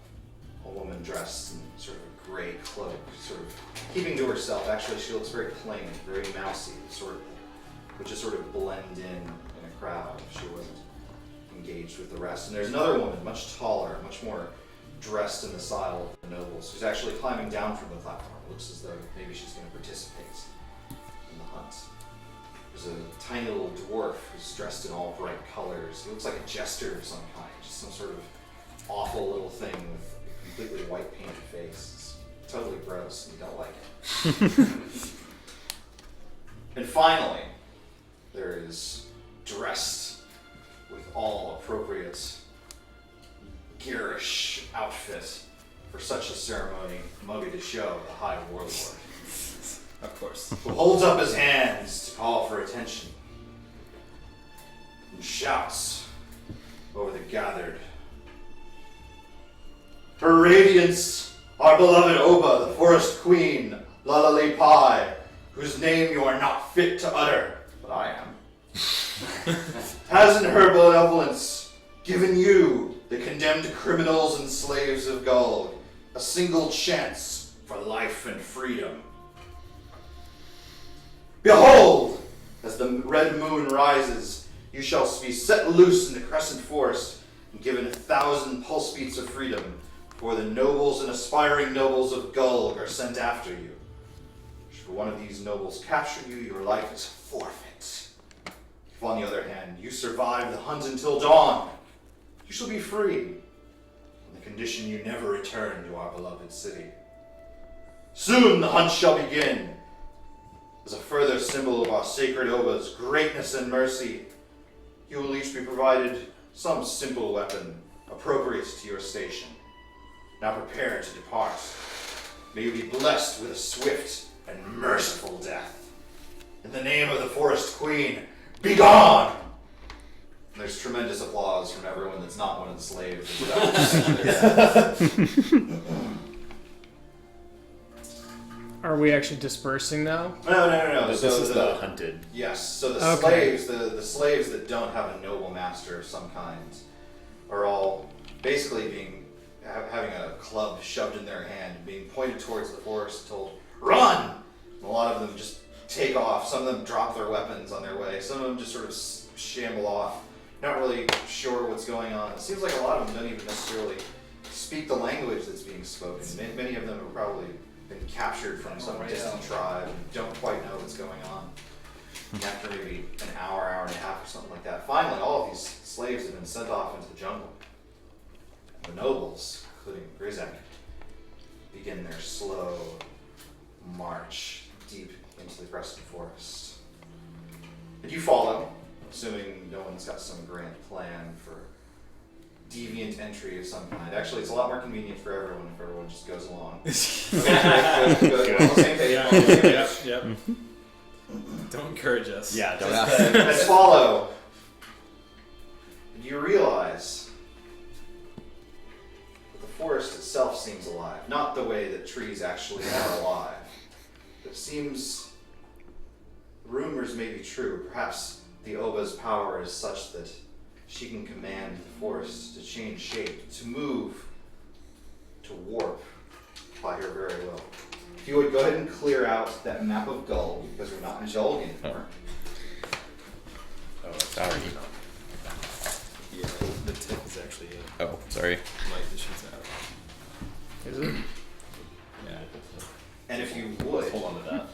a woman dressed in sort of a gray cloak, sort of keeping to herself. Actually, she looks very plain, very mousy, sort of, would just sort of blend in a crowd if she wasn't engaged with the rest. And there's another woman, much taller, much more dressed in the style of the nobles, who's actually climbing down from the platform. It looks as though maybe she's going to participate in the hunt. There's a tiny little dwarf who's dressed in all bright colors. He looks like a jester of some kind, just some sort of awful little thing with a completely white painted face. It's totally gross and you don't like it. And finally, there is dressed with all appropriate garish outfit for such a ceremony, Muggy to Show, the High Warlord, Of course. who holds up his hands to call for attention and shouts over the gathered. Her Radiance, our beloved Oba, the Forest Queen, Lalali Pai, whose name you are not fit to utter, but I am, has in her benevolence given you, the condemned criminals and slaves of Gulg, a single chance for life and freedom. Behold, as the red moon rises, you shall be set loose in the Crescent Forest and given 1,000 pulse beats of freedom, for the nobles and aspiring nobles of Gulg are sent after you. Should one of these nobles capture you, your life is forfeit. If, on the other hand, you survive the hunt until dawn, you shall be free, on the condition you never return to our beloved city. Soon the hunt shall begin. As a further symbol of our sacred Oba's greatness and mercy, you will each be provided some simple weapon appropriate to your station. Now prepare to depart. May you be blessed with a swift and merciful death. In the name of the Forest Queen, be gone! And there's tremendous applause from everyone that's not one of the slaves. Are we actually dispersing now? No. This So is the hunted. Yes, so the Okay. slaves, the slaves that don't have a noble master of some kind, are all basically having a club shoved in their hand, being pointed towards the forest, told, "Run!" And a lot of them just take off. Some of them drop their weapons on their way. Some of them just sort of shamble off, not really sure what's going on. It seems like a lot of them don't even necessarily speak the language that's being spoken. Many of them have probably been captured from some distant tribe and don't quite know what's going on. And after maybe an hour and a half or something like that, finally all of these slaves have been sent off into the jungle. And the nobles, including Grizek, begin their slow march deep into the Crescent Forest. And you follow, assuming no one's got some grand plan for deviant entry of some kind. Actually, it's a lot more convenient for everyone if everyone just goes along. Okay, good. We're on the same page. We're on the same page. Yep. Don't encourage us. Yeah, don't. Let's follow. You realize that the forest itself seems alive. Not the way that trees actually are alive. It seems rumors may be true. Perhaps the Oba's power is such that she can command the forest to change shape, to move, to warp by her very will. If you would go ahead and clear out that map of Gull, because we're not in Gull anymore. Oh, Sorry. Yeah, the tip is actually a Oh, sorry. light that shoots out. Is it? Yeah. And if you would, hold on to that.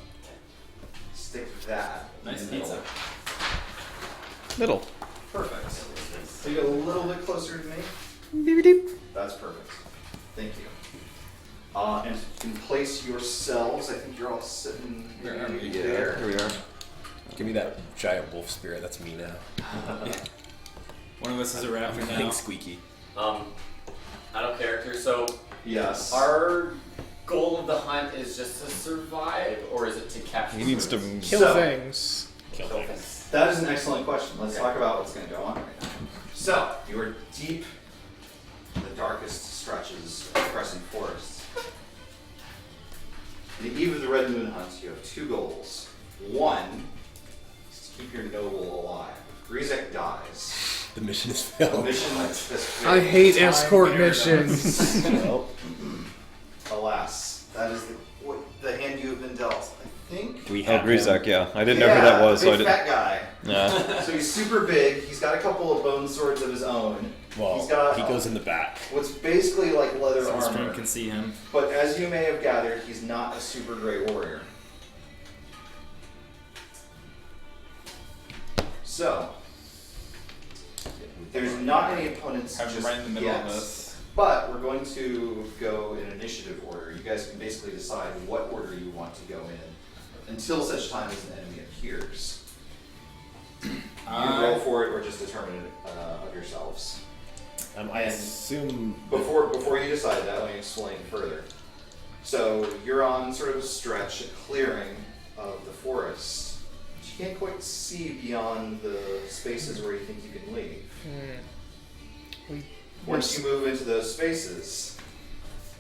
stick that Nice in the middle. pizza. Middle. Perfect. So you get a little bit closer to me. That's perfect. Thank you. And you can place yourselves. I think you're all sitting Where are we? there. Here we are. Give me that giant wolf spirit. That's me now. One of us is a raptor now. Think squeaky. Out of character. So Yes. our goal of the hunt is just to survive, or is it to capture? He needs to. birds? Kill So- things. Kill things. That is an excellent question. Let's Okay. talk about what's going to go on right now. So, you are deep in the darkest stretches of Crescent Forest. The eve of the Red Moon Hunt, you have two goals. One is to keep your noble alive. If Grizek dies, The mission is the failed. mission has failed. I hate Time escort paradox. missions. Well, Alas, that is the hand you have been dealt. I think. do we Oh, have Grizek, him? yeah. I didn't know who that was, so I big didn't. fat guy. Yeah. So he's super big. He's got a couple of bone swords of his own. Well, he's got he goes in the back. what's basically like leather Sunstream armor. can see him. But as you may have gathered, he's not a super great warrior. So, there's not any opponents Have him just right in the middle yet. of us. But we're going to go in initiative order. You guys can basically decide what order you want to go in until such time as an enemy appears. You can roll for it or just determine it of yourselves. I assume. Before you decide that, let me explain further. So you're on sort of a stretch, a clearing of the forest. But you can't quite see beyond the spaces where you think you can leave. Once you move into those spaces,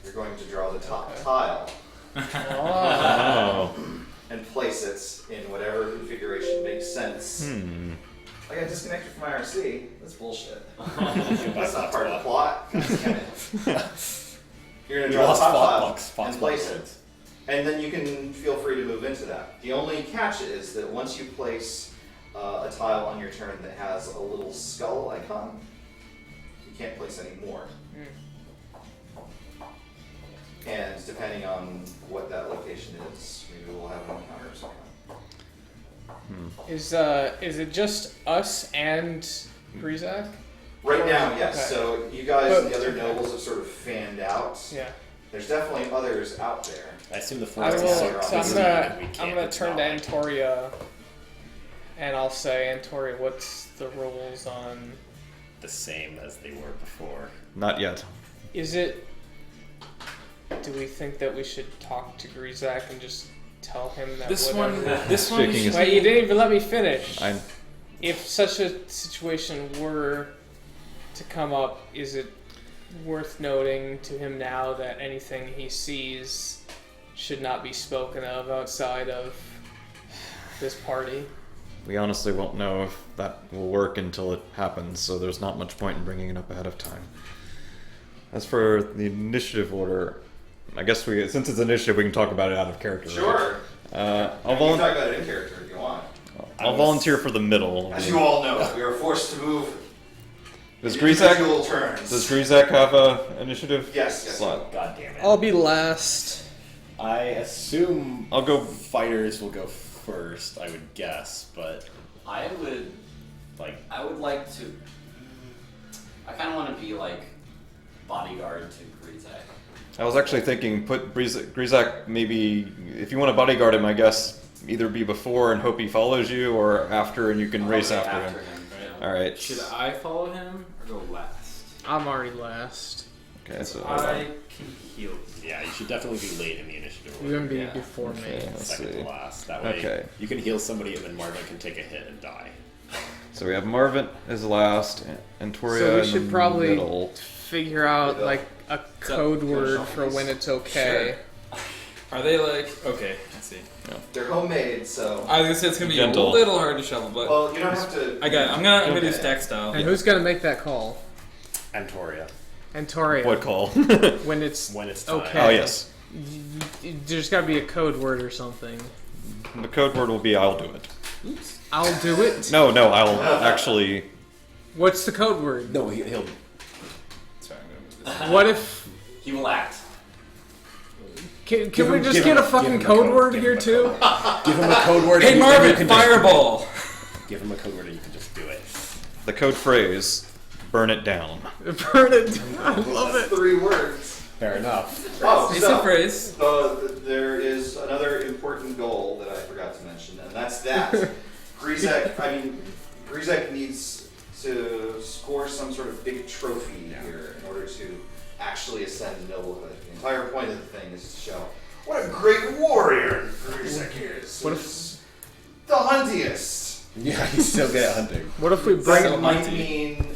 you're going to draw the top tile Oh. and place it in whatever configuration makes sense. I got disconnected from IRC. That's bullshit. That's not part of the plot. God damn it. You're going to draw the top tile and place it. And then you can feel free to move into that. The only catch is that once you place a tile on your turn that has a little skull icon, you can't place any more. And depending on what that location is, maybe we'll have an encounter of some kind. Is it just us and Grizak? Right now, yes. Okay. So you guys and the But- other nobles have sort of fanned out. Yeah. There's definitely others out there. I assume the I forest will. is So so I'm gonna turn to Antoria, and I'll say, Antoria, what's the rules on? the same as they were before. Not yet. Is it? Do we think that we should talk to Grizak and just tell him that This whatever? one, this one. Shaking his- Wait, you didn't even let me finish. I'm. If such a situation were to come up, is it worth noting to him now that anything he sees should not be spoken of outside of this party? We honestly won't know if that will work until it happens, so there's not much point in bringing it up ahead of time. As for the initiative order, I guess since it's initiative, we can talk about it out of character. right? Sure. I'll, You can volun- talk about it in character if you want. I'll volunteer for the middle. As you all know, we are forced to move Does individual Grizak turns. does Grizak have a initiative Yes. slot? God damn it. I'll be last. I assume I'll go. fighters will go first, I would guess, but I would like to. I kind of want to be like bodyguard to Grizak. I was actually thinking put Grizak maybe if you want to bodyguard him, I guess either be before and hope he follows you, or after and you can race Okay, after him. yeah. All right. Should I follow him or go last? I'm already last. Okay, so I can heal. yeah, you should definitely be late in the initiative You're order. gonna be Yeah. before me. Okay. Let's Second see. to last. That way Okay. you can heal somebody and then Marvin can take a hit and die. So we have Marvin as last, and Toria So we in should the probably middle. figure out like a code word for when it's okay. Are they like okay? I see. They're homemade, so. I was gonna say it's gonna be Gentle. a little hard to shovel, but Well, you don't have to. I got it. I'm gonna do Okay. stack style. And who's gonna make that call? Antoria. Antoria. What call? When it's When it's time. okay. Oh, yes. There's got to be a code word or something. The code word will be I'll do it. Oops. I'll do it. No, I'll actually. What's the code word? No, he'll. Sorry, I'm gonna move this. What if? He will act. Can Give we him- just give get him- a fucking give him a code code- word give here him a too? Give him a code word. Hey and you Marvin, can just- fireball! Give him a code word and you can just do it. The code phrase, burn it down. Burn it. I love That's it. 3 words. Fair enough. Oh, It's a phrase. there is another important goal that I forgot to mention, and that's that. Grizek needs to score some sort of big trophy here in order to actually ascend to noblehood. The entire point of the thing is to show what a great warrior Grizek is. What if- He's the huntiest. Yeah, he's still good at hunting. What if we bring It him? might hunty. mean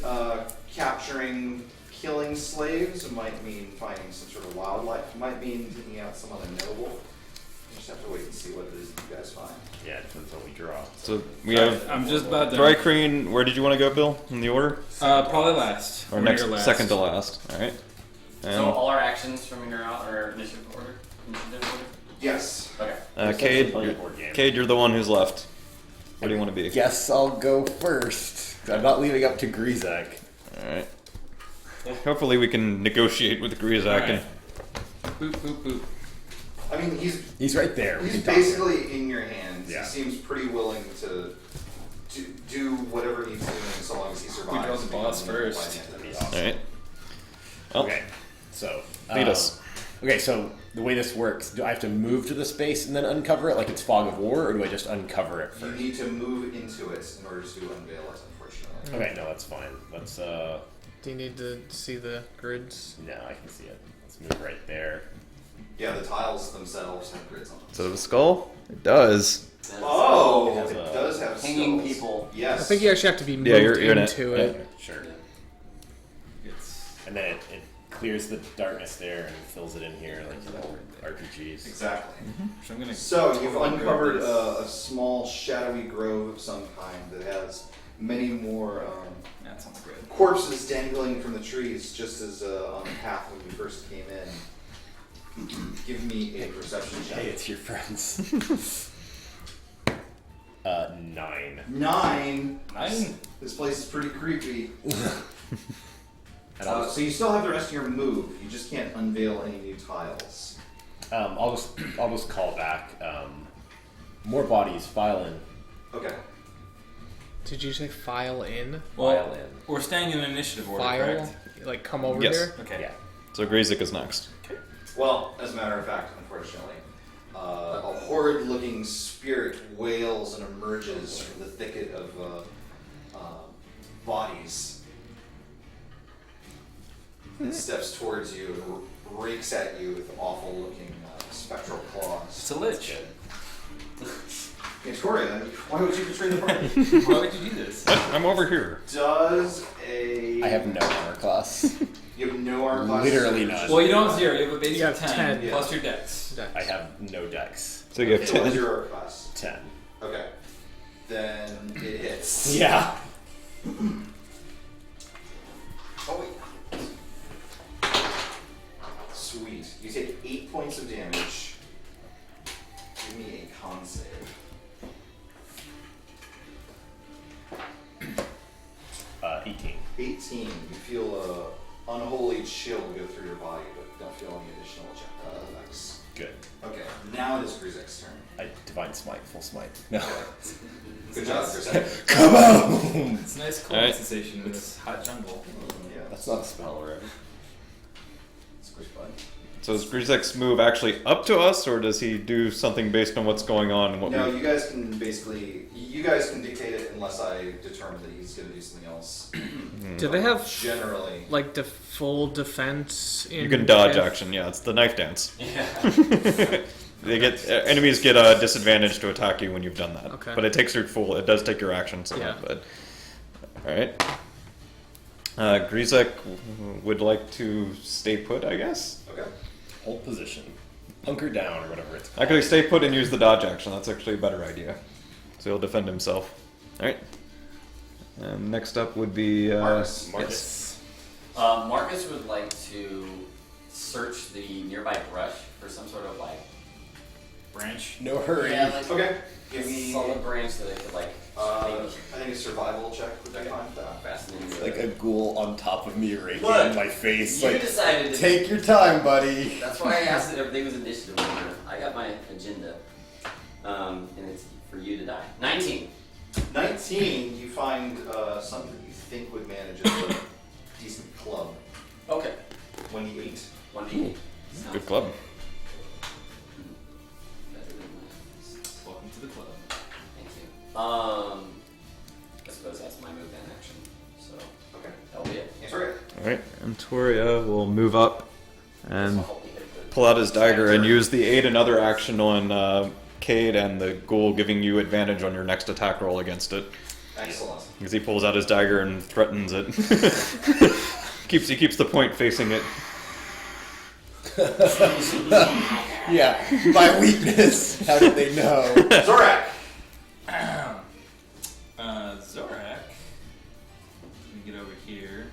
capturing, killing slaves. It might mean finding some sort of wildlife. It might mean taking out some other noble. You just have to wait and see what it is that you guys find. Yeah, it depends what we draw. So we have I'm just about done. Dry Crane. Where did you want to go, Bill? In the order? Probably last. Or Or next, near last. second to last. All right. And So all our actions from here out are initiative order? Initiative order? Yes. Okay. Cade, Playing a board game. Cade, you're the one who's left. What do you want to be? Guess I'll go first. I'm not leaving up to Grizek. All right. Hopefully we can negotiate with Grizak Alright. and Boop, boop, boop. I mean, He's right there. We he's can talk to him. basically in your hands. Yeah. He seems pretty willing to do whatever he's doing so long as he survives. draw the and boss becomes a noble first. by the end of That'd be this. awesome. all right. Well, Okay, so lead us. Okay, so the way this works, do I have to move to the space and then uncover it like it's fog of war, or do I just uncover it You first? need to move into it in order to unveil it, unfortunately. Okay, no, that's fine. Let's Do you need to see the grids? no, I can see it. Let's move right there. Yeah, the tiles themselves have grids on them. So the skull? It does. Oh, It has it a does have hanging skulls. people. Yes. I think you actually have to be moved Yeah, you're in it. into Yeah. it. Sure. It's And then it clears the darkness there and fills it in here like RPGs. Exactly. I'm gonna So you've totally uncovered grab this. a small shadowy grove of some kind that has many more That sounds good. corpses dangling from the trees, just as on the path when we first came in. Give me a perception check. Hey, it's your friends. 9. 9. 9? This place is pretty creepy. And I'll So you still have the rest of your move. You just can't unveil any new tiles. I'll just call back. More bodies, file in. Okay. Did you say file in? Well, File in. we're staying in initiative order, File? correct? Like come over Yes. here? Okay. Yeah. So Grizak is next. Well, as a matter of fact, unfortunately, a horrid-looking spirit wails and emerges from the thicket of bodies. It steps towards you and rakes at you with awful-looking spectral claws. It's a lich. Victoria, why would you betray the party? Why would you do this? What? I'm over here. Does a... I have no armor class. You have no armor class. Literally none. Well, you don't have 0. You have a base You of have 10, 10, plus your dex. Dex. I have no dex. So you have So what is 10. your armor class? 10. Okay. Then it hits. Yeah. Oh, wait. Sweet. You take 8 points of damage. Give me a con save. 18. 18. You feel a unholy chill go through your body, but don't feel any additional effects. Good. Okay. Now it is Grizek's turn. I divine smite, full smite. No. Good job, Grizek. Come on! It's a nice cold Alright. sensation in this hot jungle. Yeah. That's not a spell, right? Squish button. So is Grizak's move actually up to us, or does he do something based on what's going on and what No, we... you guys can basically, you guys can dictate it unless I determine that he's going to do something else. Do they have Generally. like the full defense in You can dodge F? action. Yeah, it's the knife dance. Yeah. They get enemies get a disadvantage to attack you when you've done that. Okay. But it takes your full. It does take your action. So, Yeah. But all right. Grizak would like to stay put, I guess. Okay. Hold position. hunker down or whatever it's called. Actually, stay put and use the dodge action. That's actually a better idea. So he'll defend himself. All right. And next up would be Marcus. Marcus. Marcus would like to search the nearby brush for some sort of like Branch. No hurry. yeah, like Okay. Give me. solid branch that I could like I think a survival check would be fine. fascinating. Like a ghoul on top of me right Look, in my face. You Like, decided to take your time, buddy. That's why I asked that everything was initiative order. I got my agenda. And it's for you to die. 19. 19, you find something you think would manage as a decent club. Okay. 1d8. 1d8. good club. Welcome to the club. Thank you. I suppose that's my move and action. So Okay. that'll be it. Answer it. All right. And Toria will move up and I'll help you hit the- pull out his dagger and use the aid another action on Cade and the ghoul, giving you advantage on your next attack roll against it. Excellent. Because he pulls out his dagger and threatens it. He keeps the point facing it. Yeah, my weakness. How did they know? Zorak! Zorak. Let me get over here.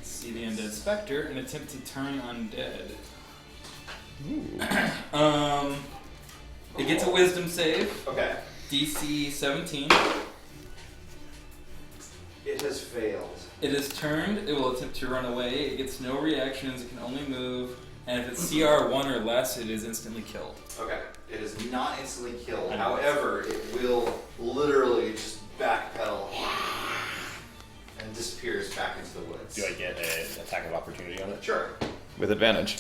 See the undead specter and attempt to turn undead. It gets a wisdom save. Okay. DC 17. It has failed. It is turned. It will attempt to run away. It gets no reactions. It can only move. And if it's CR 1 or less, it is instantly killed. Okay. It is not instantly killed. However, it will literally just backpedal and disappears back into the woods. Do I get an attack of opportunity on it? Sure. With advantage.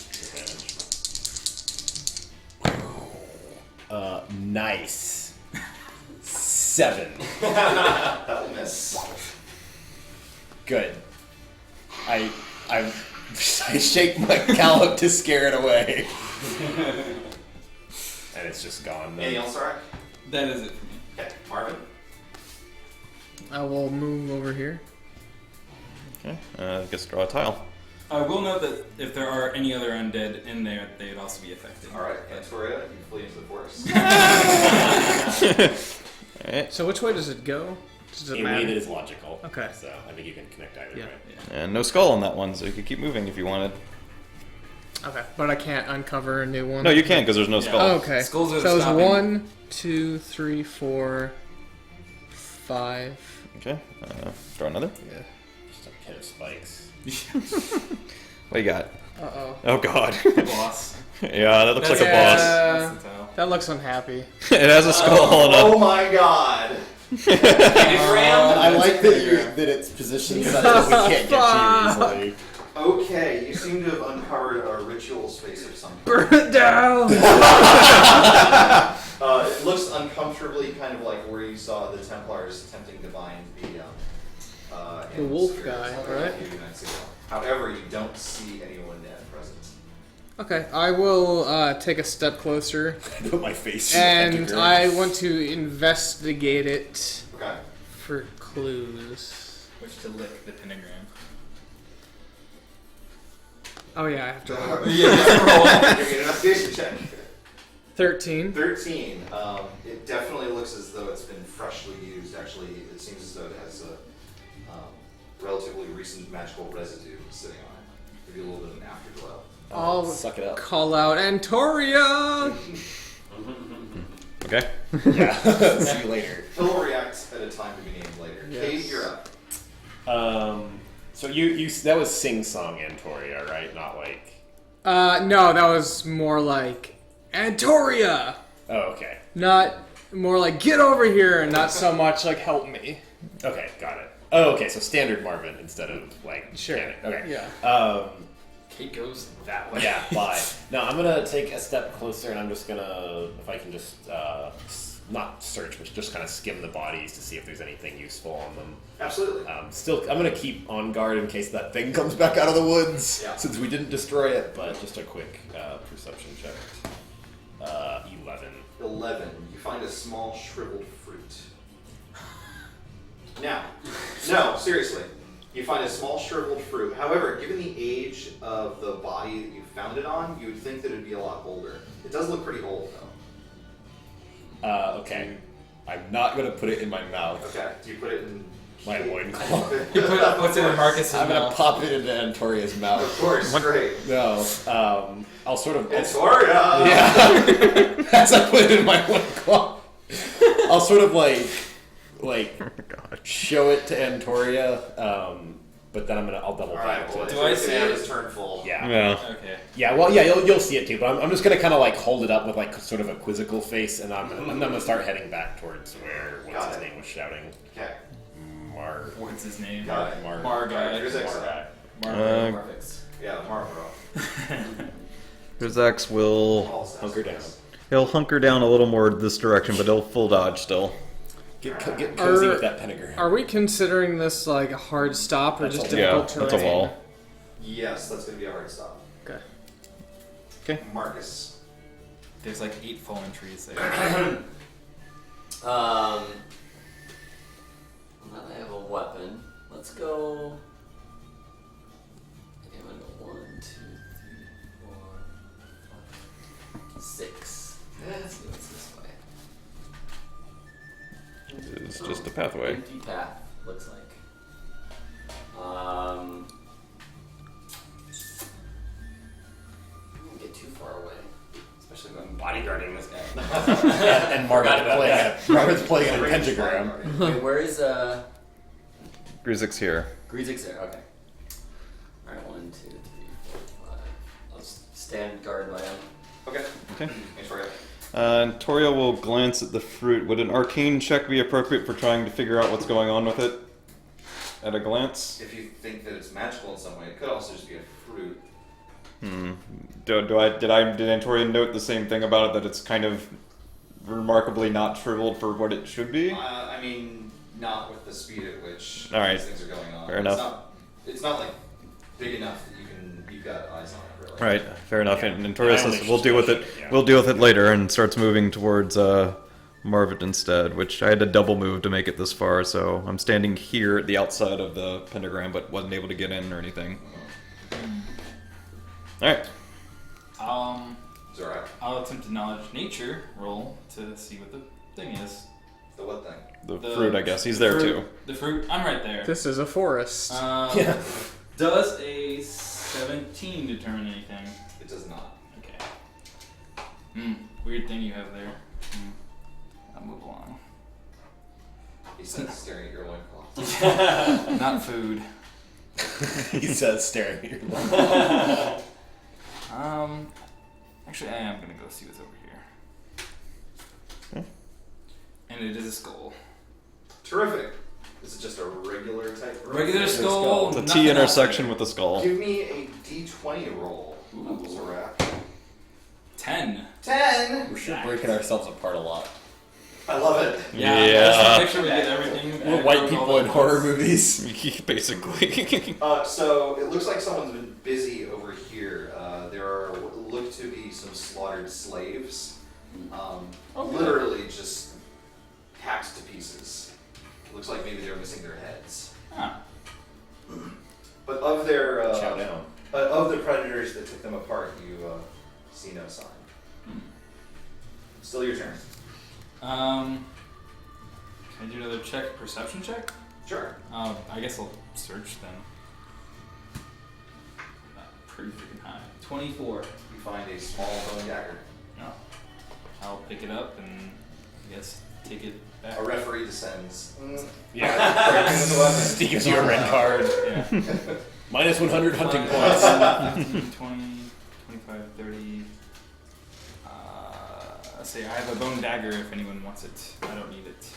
Nice. 7. That will miss. Good. I shake my gallop to scare it away. And it's just gone. Anything else, Zorak? That is it for me. Okay. Marvin? I will move over here. Okay. Gets to draw a tile. I will note that if there are any other undead in there, they would also be affected. Alright, Antoria, you flee into the forest. All right. So which way does it go? Does it I mean, it matter? is logical. Okay. So I think you can connect either Yeah. way. And no skull on that one, so you could keep moving if you wanted. Okay, but I can't uncover a new one. No, you can because there's no Yeah. skull. Oh, okay. Skulls are so it's stopping. 1, 2, 3, 4, 5. Okay. Draw another. Yeah. Just a hit of spikes. What you got? Uh-oh. Oh God. Boss. Yeah, that looks like a Yeah. boss. That's the tile. That looks unhappy. It has a skull on Oh my god! I like that it's positioned such that we can't get you easily. Okay, you seem to have uncovered a ritual space of some kind. Burn it down! It looks uncomfortably kind of like where you saw the Templars attempting to bind The wolf guy, right? A few nights ago. However, you don't see anyone dead present. Okay, I will take a step closer, I put my face and in the I want to investigate it Okay. for clues. Which to lick the pentagram. Oh yeah, I have to roll. Give me an investigation check. 13. 13. It definitely looks as though it's been freshly used. Actually, it seems as though it has a relatively recent magical residue sitting on it. Give you a little bit of an afterglow. I'll Suck it up. call out Antoria! Okay. Yeah. See you later. He'll react at a time to be named later. Yes. Kate, you're up. So you that was sing song Antoria, right? Not like. No, that was more like Antoria! Oh, okay. Not more like get over here, and not so much like help me. Okay, got it. Oh, okay. So standard Marvin instead of like. Sure. Janet. Okay. Yeah. Kate goes that way. Yeah, bye. No, I'm gonna take a step closer, and I'm just gonna, if I can just not search, but just kind of skim the bodies to see if there's anything useful on them. Absolutely. Still, I'm gonna keep on guard in case that thing comes back out of the woods, Yeah. since we didn't destroy it. But just a quick perception check. 11. 11. You find a small shriveled fruit. Now, no, seriously. You find a small shriveled fruit. However, given the age of the body that you found it on, you would think that it'd be a lot older. It does look pretty old, though. Okay. I'm not gonna put it in my mouth. Okay, do you put it in My loincloth. He puts it in Marcus's I'm gonna mouth. pop it into Antoria's mouth. Of course, great. No. I'll sort of. Antoria! Yeah. As I put it in my loincloth, I'll sort of like show it to Antoria, but then I'll double back to it. Do I see have it? his turn full? Yeah. Yeah. Okay. Yeah, well, yeah, you'll see it too, but I'm just gonna kind of like hold it up with like sort of a quizzical face, and I'm gonna start heading back towards where what's his name was shouting. Okay. What's his name? Got it. Mar guy. Here's X. Marfix. Yeah, the Marlboro. Grizax will All stats. Hunker down. he'll hunker down a little more this direction, but he'll full dodge still. Get cozy with that pentagram. Are we considering this like a hard stop or That's just a- difficult Yeah, terrain? that's a wall. Yes, that's going to be a hard stop. Okay. Okay. Marcus. There's like 8 fallen trees there. Now that I have a weapon, let's go. Okay, I'm gonna go 1, 2, 3, 4, 5, 6. Let's see what's this way. It's just a pathway. Empty path, looks like. I don't get too far away, especially when I'm bodyguarding this guy. And Margaret's playing a pentagram. Wait, where is Grizax here. Greasix there? Okay. Alright, 1, 2, 3, 4, 5. I'll just stand guard by him. Okay. Okay. Thanks for it. Toria will glance at the fruit. Would an arcane check be appropriate for trying to figure out what's going on with it? At a glance? If you think that it's magical in some way, it could also just be a fruit. Did Antoria note the same thing about it, that it's kind of remarkably not shriveled for what it should be? I mean, not with the speed at which All right. these things are going on. Fair enough. It's not like big enough that you've got eyes on it, really. Right, fair enough. Yeah. And Toria I only says, we'll deal with it. just- yeah. We'll deal with it later, and starts moving towards Marvin instead, which I had to double move to make it this far, so I'm standing here at the outside of the pentagram, but wasn't able to get in or anything. Alright. It's alright. I'll attempt a knowledge nature roll to see what the thing is. The what thing? The fruit, I guess. He's there fruit, too. The fruit. I'm right there. This is a forest. Yeah. Does a 17 determine anything? It does not. Okay. Weird thing you have there. I'll move along. He said, staring at your loincloth. Not food. He says, staring at your Actually, I am gonna go see what's over here. And it is a skull. Terrific. This is just a regular type roll. Regular skull. The nothing T else intersection there. with the skull. Give me a d20 roll. Ooh. Zorak. 10. 10! We're sure breaking ourselves apart a lot. I love it. Yeah. Yeah. That's the picture we get everything. We're white people in horror movies. Basically. So it looks like someone's been busy over here. There are what look to be some slaughtered slaves. Literally just hacked to pieces. Looks like maybe they're missing their heads. Huh. But of their Chow down. of the predators that took them apart, you see no sign. Still your turn. Can I do another check? Perception check? Sure. I guess I'll search then. Not pretty freaking high. 24. You find a small bone dagger. No. I'll pick it up and I guess take it back. A referee descends. Yeah. Breaks the weapon. He gives you a red card. Yeah. Minus 100 hunting 5, points. 15, 20, 25, 30. Let's see, I have a bone dagger if anyone wants it. I don't need it.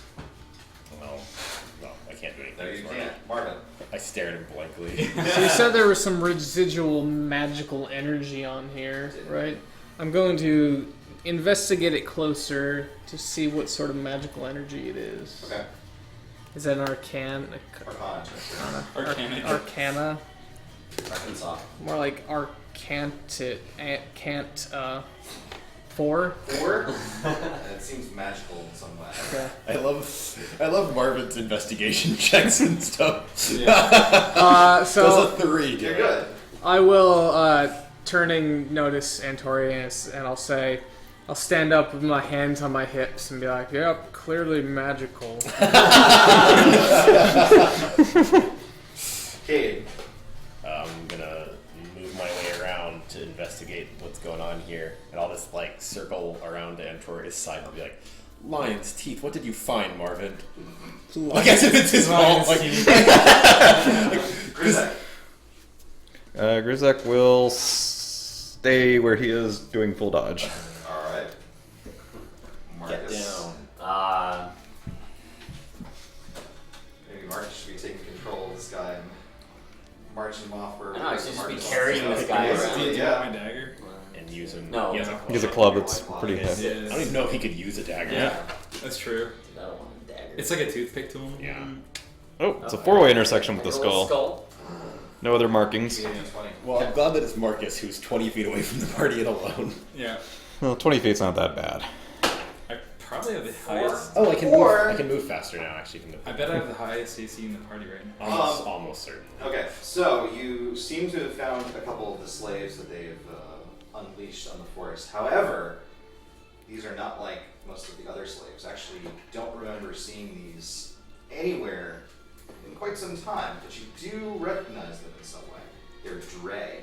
No, I can't do anything. No, you Sorry. can't. Marvin. I stared at him blankly. So you said there was some residual magical energy on here, right? I'm going to investigate it closer to see what sort of magical energy it is. Okay. Is that an arcana? Arcana? Arkansas. More like arcantic. Can't. 4. 4? It seems magical in some way. Okay. I love Marvin's investigation checks and stuff. So Does a 3. You're good. I will turning notice Antorius, and I'll stand up with my hands on my hips and be like, "Yep, clearly magical." Cade. I'm gonna move my way around to investigate what's going on here, and I'll just like circle around to Antorius' side and be like, "Lion's teeth. What did you find, Marvin?" I guess if it's his fault. Like, Grizek. Grizek will stay where he is, doing full dodge. Alright. get Marcus. down. Maybe Marcus should be taking control of this guy and marching him off where I know, I should just be Marcus carrying wants this to go. guy Do around. you Yeah. want my dagger? And use him. No. He has a club. He has a club that's pretty heavy. I don't even know if he could use a dagger. Yeah, that's true. I don't want a dagger. It's like a toothpick tool. Yeah. Oh, it's a 4-way intersection with the Like a little skull. No other markings. 20. Well, I'm glad that it's Marcus who's 20 feet away from the party and alone. Yeah. Well, 20 feet's not that bad. I probably have the highest. Oh, I can Or- move. I can move faster now, actually. From the I bet I have the highest AC in the party right now. almost certain. Okay, so you seem to have found a couple of the slaves that they've unleashed on the forest. However, these are not like most of the other slaves. Actually, you don't remember seeing these anywhere in quite some time, but you do recognize them in some way. They're Dre.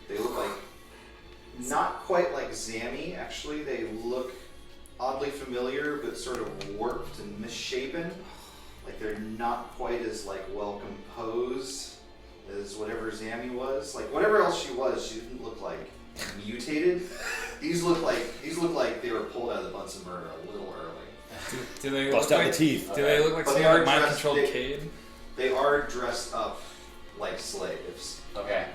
They look like, not quite like Zammy, actually. They look oddly familiar, but sort of warped and misshapen. Like they're not quite as like well composed as whatever Zammy was. Like whatever else she was, she didn't look like mutated. These look like they were pulled out of the Bunsen burner a little early. Do they Bust look out like, the teeth. Do they look like But some they are like mind dressed- controlled they- Cade? They are dressed up like slaves. Okay.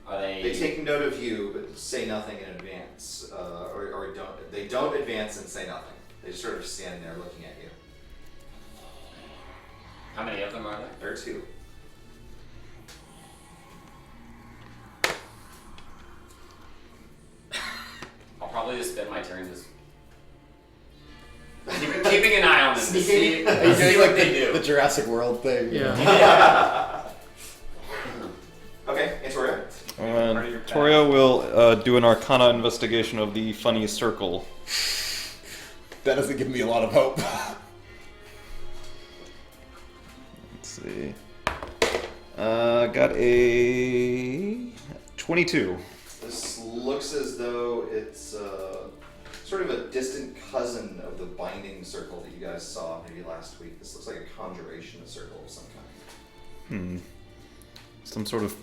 Are they? They take note of you, but say nothing in advance, or don't. They don't advance and say nothing. They just sort of stand there looking at you. How many of them are there? There are 2. I'll probably just spend my turn just keeping an eye on them to see, what they do. the Jurassic World thing. Yeah. Okay, Antoria. Toria will do an Arcana investigation of the funny circle. That doesn't give me a lot of hope. Let's see. Got a 22. This looks as though it's sort of a distant cousin of the binding circle that you guys saw maybe last week. This looks like a conjuration circle of some kind. Some sort of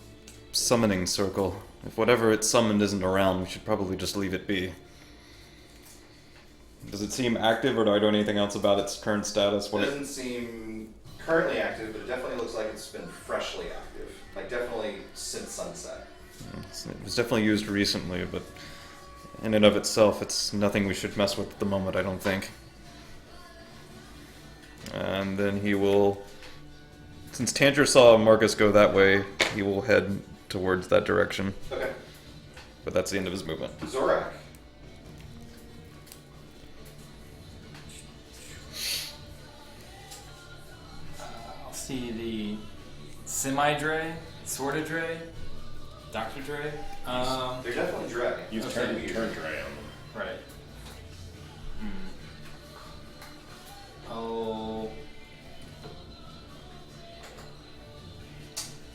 summoning circle. If whatever it summoned isn't around, we should probably just leave it be. Does it seem active, or do I know anything else about its current status? It doesn't seem currently active, but it definitely looks like it's been freshly active. Like definitely since sunset. It was definitely used recently, but in and of itself, it's nothing we should mess with at the moment, I don't think. And then he will, since Tanger saw Marcus go that way, he will head towards that direction. Okay. But that's the end of his movement. Zorak. I'll see the semi-Dre, sorta Dre, Dr. Dre. They're definitely Dre. You've Okay. turned dry on them. Right. Oh.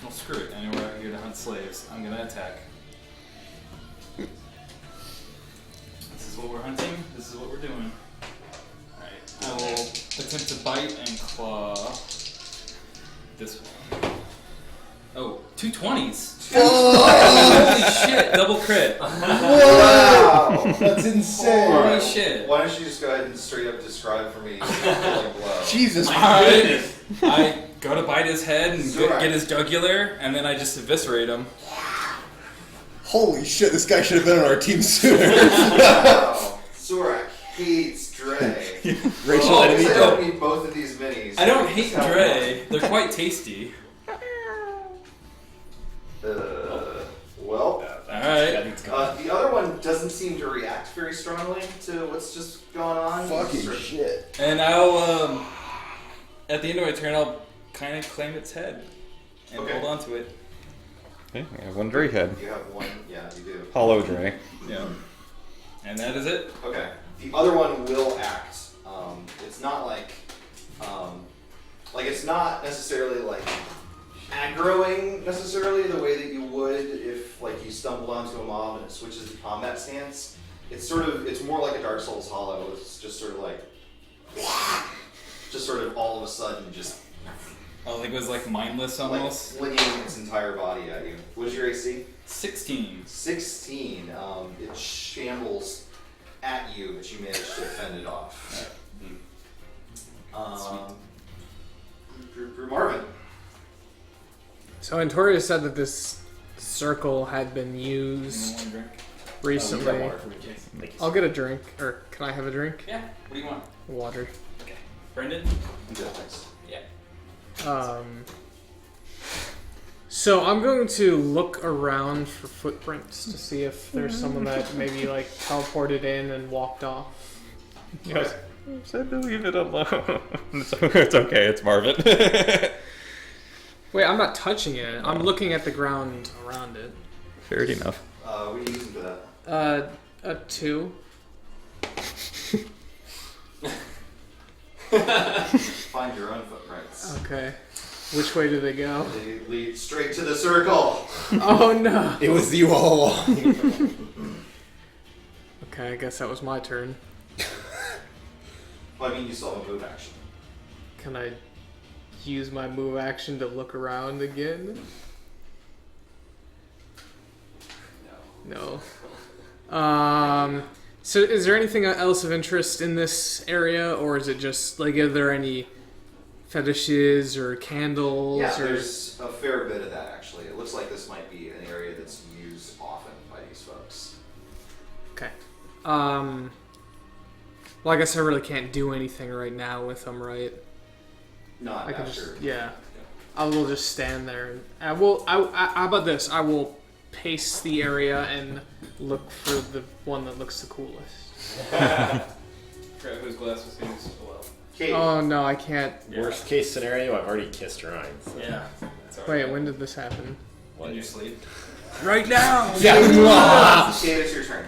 Well, screw it. I know we're out here to hunt slaves. I'm gonna attack. This is what we're hunting. This is what we're doing. Alright. I will attempt to bite and claw this one. Oh, 2 20s. Holy shit! Double crit. Wow! That's insane. Holy shit. Why don't you just go ahead and straight up describe for me the blow? Jesus Alright. I go to bite his head and Zorak. get his jugular, and then I just eviscerate him. Holy shit, this guy should have been on our team sooner. Wow. Zorak hates Dre. Racial Well, enemy. I don't need both of these minis. I don't Just hate have Dre. They're quite tasty. one. Well, Alright. the other one doesn't doesn't seem to react very strongly to what's just going on. shit. And I'll, at the end of my turn, I'll kind of claim its head and Okay. hold on to it. Okay, I have one Dre head. You have one, yeah, you do. Hollow Dre. Yeah. And that is it. Okay. The other one will act. It's not like it's not necessarily like aggroing necessarily the way that you would if like you stumbled onto a mob and it switches the combat stance. It's more like a Dark Souls Hollow. It's just sort of like, just sort of all of a sudden just Oh, like it was like mindless almost. like flinging its entire body at you. What's your AC? 16. 16. It shambles at you, but you manage to fend it off. Marvin. So Antoria said that this circle had been You used want a drink? recently. Thank you. I'll get a drink, or can I have a drink? Yeah. What do you want? Water. Brendan? Yeah, thanks. Yeah. So I'm going to look around for footprints to see if there's someone that maybe like teleported in and walked off. Yes. I said to leave it alone. It's okay, it's Marvin. Wait, I'm not touching it. I'm looking at the ground around it. Fair enough. What are you using for that? A 2. Find your own footprints. Okay. Which way do they go? They lead straight to the circle. Oh no. It was you all along. Okay, I guess that was my turn. Well, I mean, you still have a move action. Can I use my move action to look around again? No. So is there anything else of interest in this area, or is it just like, are there any fetishes or candles? Yeah, or... there's a fair bit of that actually. It looks like this might be an area that's used often by these folks. Okay. Well, I guess I really can't do anything right now with them, right? Not I can after. just, yeah. I will just stand there. And I will. How about this? I will pace the area and look for the one that looks the coolest. Grab whose glass was used as well. Kate, Oh no, I can't. Worst case scenario, I've already kissed Ryan. So. Yeah. That's all Wait, right. when did this happen? What? In your sleep. Right now. Kate, it's your turn.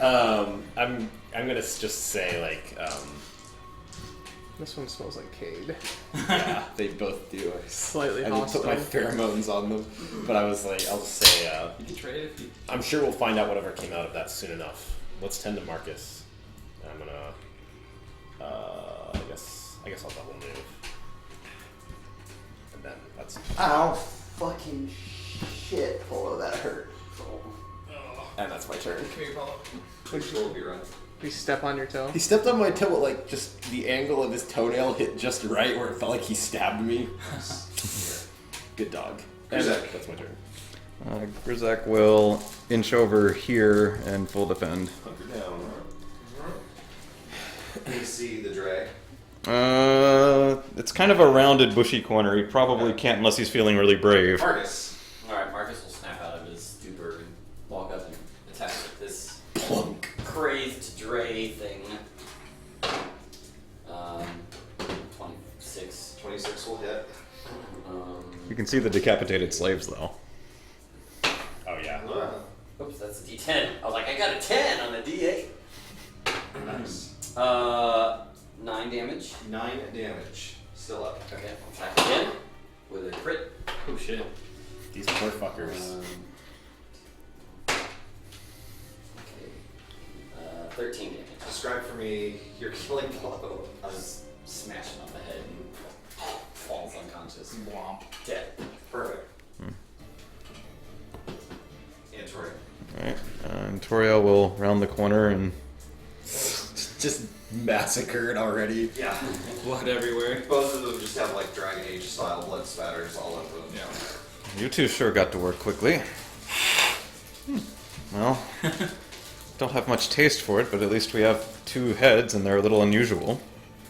I'm gonna just say like This one smells like Cade. Yeah, they both do. Slightly I didn't put my hostile. pheromones on them. but I was like I'll just say You can trade if you. I'm sure we'll find out whatever came out of that soon enough. Let's tend to Marcus. I'm gonna I guess I'll double move. And then that's Ow, fucking shit. Oh, that hurt. And that's my turn. Come here, Paulo. Which will be run. You step on your toe. He stepped on my toe, but like just the angle of his toenail hit just right where it felt like he stabbed me. Good dog. and Grizak. that's my turn. Grizak will inch over here and full defend. Hunker down. You see the drag. It's kind of a rounded, bushy corner. He probably can't unless he's feeling really brave. Marcus. Alright, Marcus will snap out of his stupor and walk up and attack with this Plunk. crazed Dre thing. 26. 26 will hit. You can see the decapitated slaves, though. Oh yeah. Oops, that's a D10. I was like, I got a 10 on the D8. Nice. 9 damage. 9 damage. Still up. Okay, I'll attack again with a crit. Oh shit. These poor fuckers. Okay. 13 damage. Describe for me your killing blow. I was smashing on the head and falls unconscious. Womp. Dead. Perfect. And Tori. Alright, and Toriel will round the corner and Just massacred already. Yeah. Blood everywhere. Both of them just have like Dragon Age style blood spatters all over them. Yeah. you two sure got to work quickly. Well, don't have much taste for it, but at least we have 2 heads and they're a little unusual.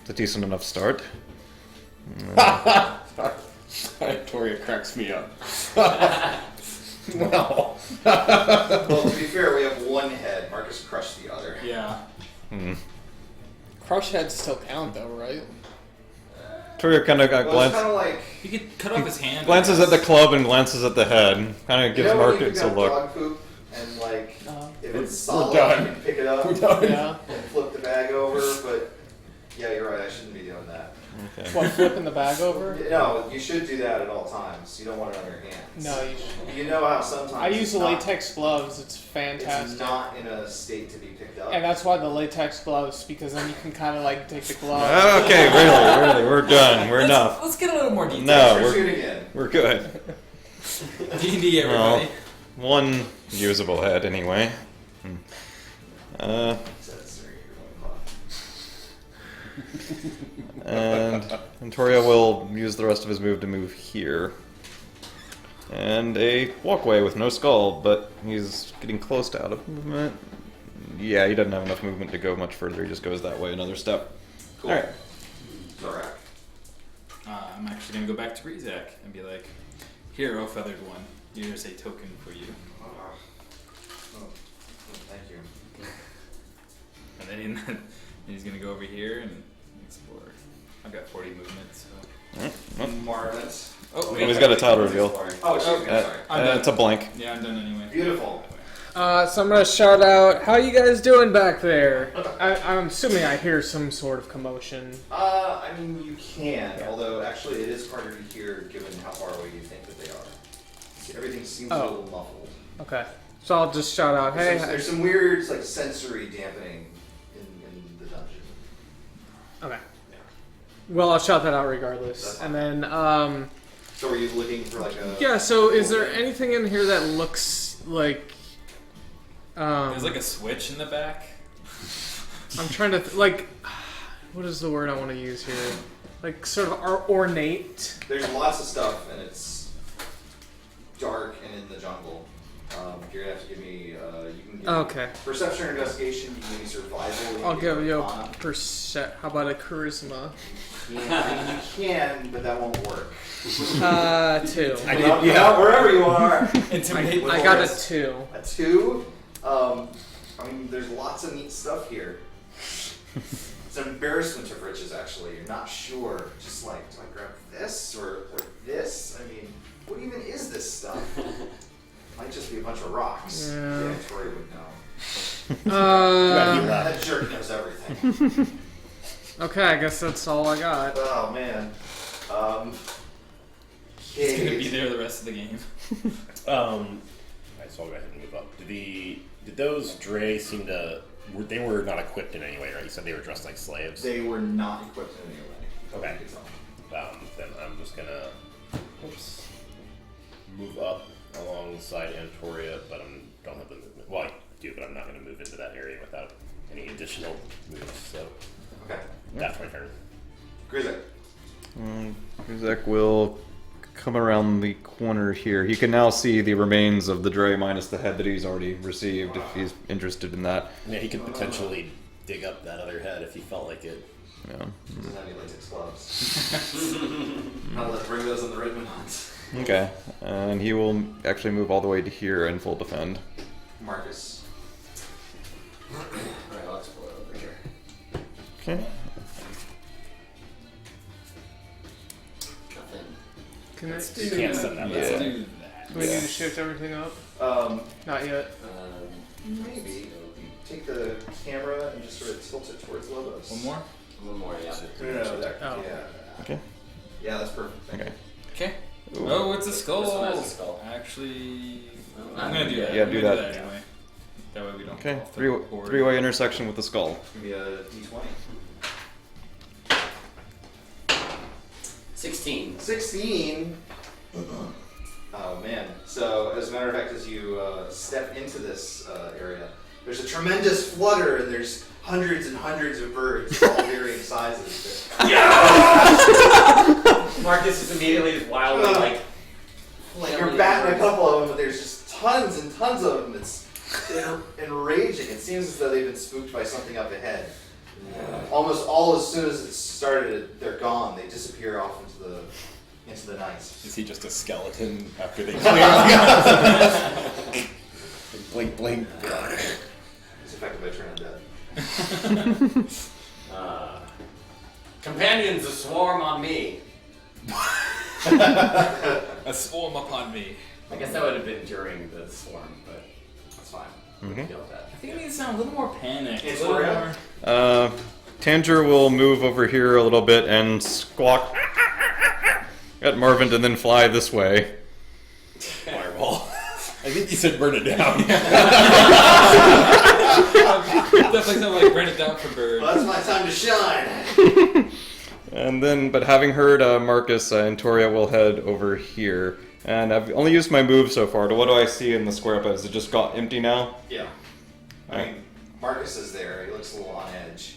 It's a decent enough start. Victoria cracks me up. Well, Well, to be fair, we have one head. Marcus crushed the other. Yeah. Crush heads still count though, right? Victoria kind of Well, it's glance, kind of like You could cut off his hand. glances at the club and glances at the head. Kind of gives when you Marcus a got look. dog poop and like if We're it's solid, done. you can pick it up We're done. Yeah. and flip the bag over. But yeah, you're right. I shouldn't be doing that. Okay. What, flipping the bag over? No, you should do that at all times. You don't want it on your hands. No, you should. You know how sometimes I use it's the not- latex gloves. It's It's fantastic. not in a state to be picked up. And that's why the latex gloves, because then you can kind of like take the glove. Okay, really, we're done. We're enough. Let's get a little more detail. No, We're we're, shooting in. we're good. D&D, everybody. Well, one usable head anyway. And Ventoria will use the rest of his move to move here. And a walkway with no skull, but he's getting close to out of movement. Yeah, he doesn't have enough movement to go much further. He just goes that way another step. Cool. Alright. Zorak. I'm actually gonna go back to Rizak and be like, "Here, oh feathered one, here's a token for you." Oh, thank you. And then he's gonna go over here and explore. I've got 40 movement, so. Alright, well, Marvelous. Oh, and he's got a tile reveal. Oh, excuse me. I'm sorry. I'm done. It's a blank. Yeah, I'm done anyway. Beautiful. So I'm gonna shout out, "How you guys doing back there?" I'm assuming I hear some sort of commotion. I mean, you can, although actually it is harder to hear given how far away you think that they are. Everything seems a Oh. little muffled. Okay, so I'll just shout out, "Hey." There's some weird, like, sensory dampening in the dungeon. Okay. Well, I'll shout that out regardless. That's And then, So are you looking for, like, a... yeah. So is there anything in here that looks like? There's like a switch in the back. I'm trying to like, what is the word I want to use here? Like sort of ornate. There's lots of stuff, and it's dark and in the jungle. You're gonna have to give me, you can give me Okay. perception or investigation, you can give me survival. I'll give you a Arcana. How about a charisma? Yeah, you can, but that won't work. 2. Yeah, wherever you are. Intimidate. I got a 2. A 2? I mean, there's lots of neat stuff here. It's an embarrassment of riches, actually. You're not sure. Just like, do I grab this or this? I mean, what even is this stuff? Might just be a bunch of rocks. Yeah. Tori would know. He That jerk knows everything. Okay, I guess that's all I got. Oh, man. He's gonna be there the rest of the game. Alright, so I'll go ahead and move up. Did those Dre seem to... They were not equipped in any way, right? You said they were dressed like slaves? They were not equipped in any way. Okay. Then I'm just gonna move up alongside Antoria, but I don't have the movement. Well, I do, but I'm not gonna move into that area without any additional moves. So Okay. that's my turn. Grizek. Guzek will come around the corner here. He can now see the remains of the Dre minus the head that he's already received if he's interested in that. Yeah, he could potentially dig up that other head if he felt like it. Yeah. Doesn't have any latex gloves. I'll let's bring those on the Redmond hunt. Okay. And he will actually move all the way to here and full defend. Marcus. Alright, I'll explore over here. Okay. Nothing. Can I Let's do? can't send that. Let's Yeah. do that. Do we need to shift everything up? Not yet. Maybe. Take the camera and just sort of tilt it towards Lobos. One more? One more, yeah. No, that, Oh. yeah. Okay. Yeah, that's perfect. Thank Okay. Okay. Ooh. Oh, it's a skull. This one has a skull. Actually, Oh, I'm gonna do that. Yeah, I'm do gonna that. anyway. That way we don't. Okay. fall through the board. Three-way intersection with the skull. Give me a d20. 16. 16. Oh man. So, as a matter of fact, as you step into this area, there's a tremendous flutter and there's hundreds and hundreds of birds, all varying sizes. Marcus is immediately just wildly like. Like you're batting a couple of them, but there's just tons and tons of them. It's enraging. It seems as though they've been spooked by something up ahead. Almost all as soon as it started, they're gone. They disappear off into the night. Is he just a skeleton after they clear? Blink, blink. It's effective by turn undead. Companions, a swarm on me. A swarm upon me. I guess that would have been during the swarm, but That's fine. we can deal with that. I think it needs to sound a little more panicked. It's a little real. more. Tanger will move over here a little bit and squawk at Marvin and then fly this way. Fireball. I think you said burn it down. Definitely sound like burn it down for birds. Well, that's my time to shine. And then, but having heard Marcus, Antoria will head over here. And I've only used my move so far. What do I see in the square? But has it just got empty now? Yeah. I mean, Marcus is there. He looks a little on edge.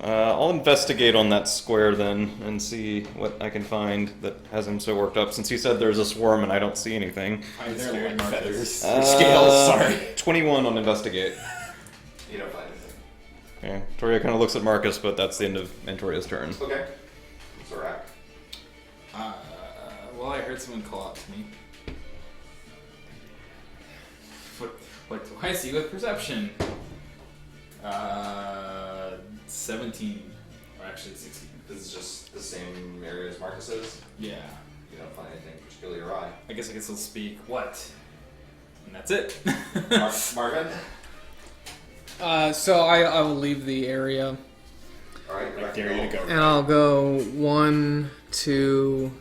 I'll investigate on that square then and see what I can find that has him so worked up. Since he said there's a swarm and I don't see anything. I'm They're staring like Marcus. feathers. Scales, sorry. 21 on investigate. You don't find anything. Okay. Toria kind of looks at Marcus, but that's the end of Antoria's turn. Okay. Zorak. Well, I heard someone call out to me. What do I see with perception? 17. Or actually 16. This is just the same area as Marcus is. Yeah. You don't find anything particularly awry. I guess I can still speak. What? And that's it. Marvin? So I will leave the area, All right, I dare you to go. and I'll go 1, 2.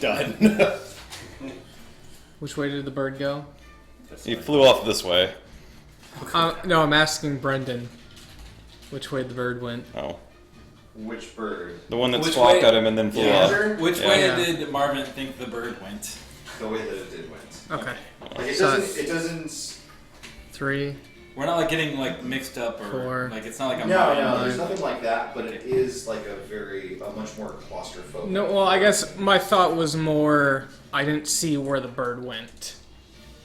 Done. Which way did the bird go? He flew off this way. No, I'm asking Brendan which way the bird went. Oh. Which bird? The one that Which squawked way? at him and then flew off. Which Yeah. way Yeah. did Marvin think the bird went? The way that it did went. Okay. Like it So doesn't. It doesn't. 3. We're not like getting like mixed up or 4. like it's not like a No, there's nothing like that. But it is like a much more claustrophobic. No, well, I guess my thought was more I didn't see where the bird went.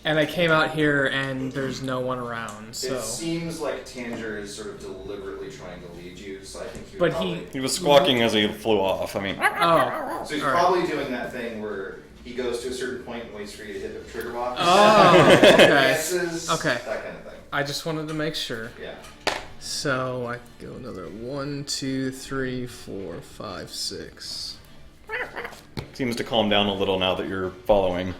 And I came out here and there's no one around, so. It seems like Tanger is sort of deliberately trying to lead you, so I think he would But probably... He was squawking as he flew off. I mean, Oh. So he's All right. probably doing that thing where he goes to a certain point and waits for you to hit the trigger box. Oh, okay. Guesses, Okay. that kind of thing. I just wanted to make sure. Yeah. So I go another 1, 2, 3, 4, 5, 6. seems to calm down a little now that you're following.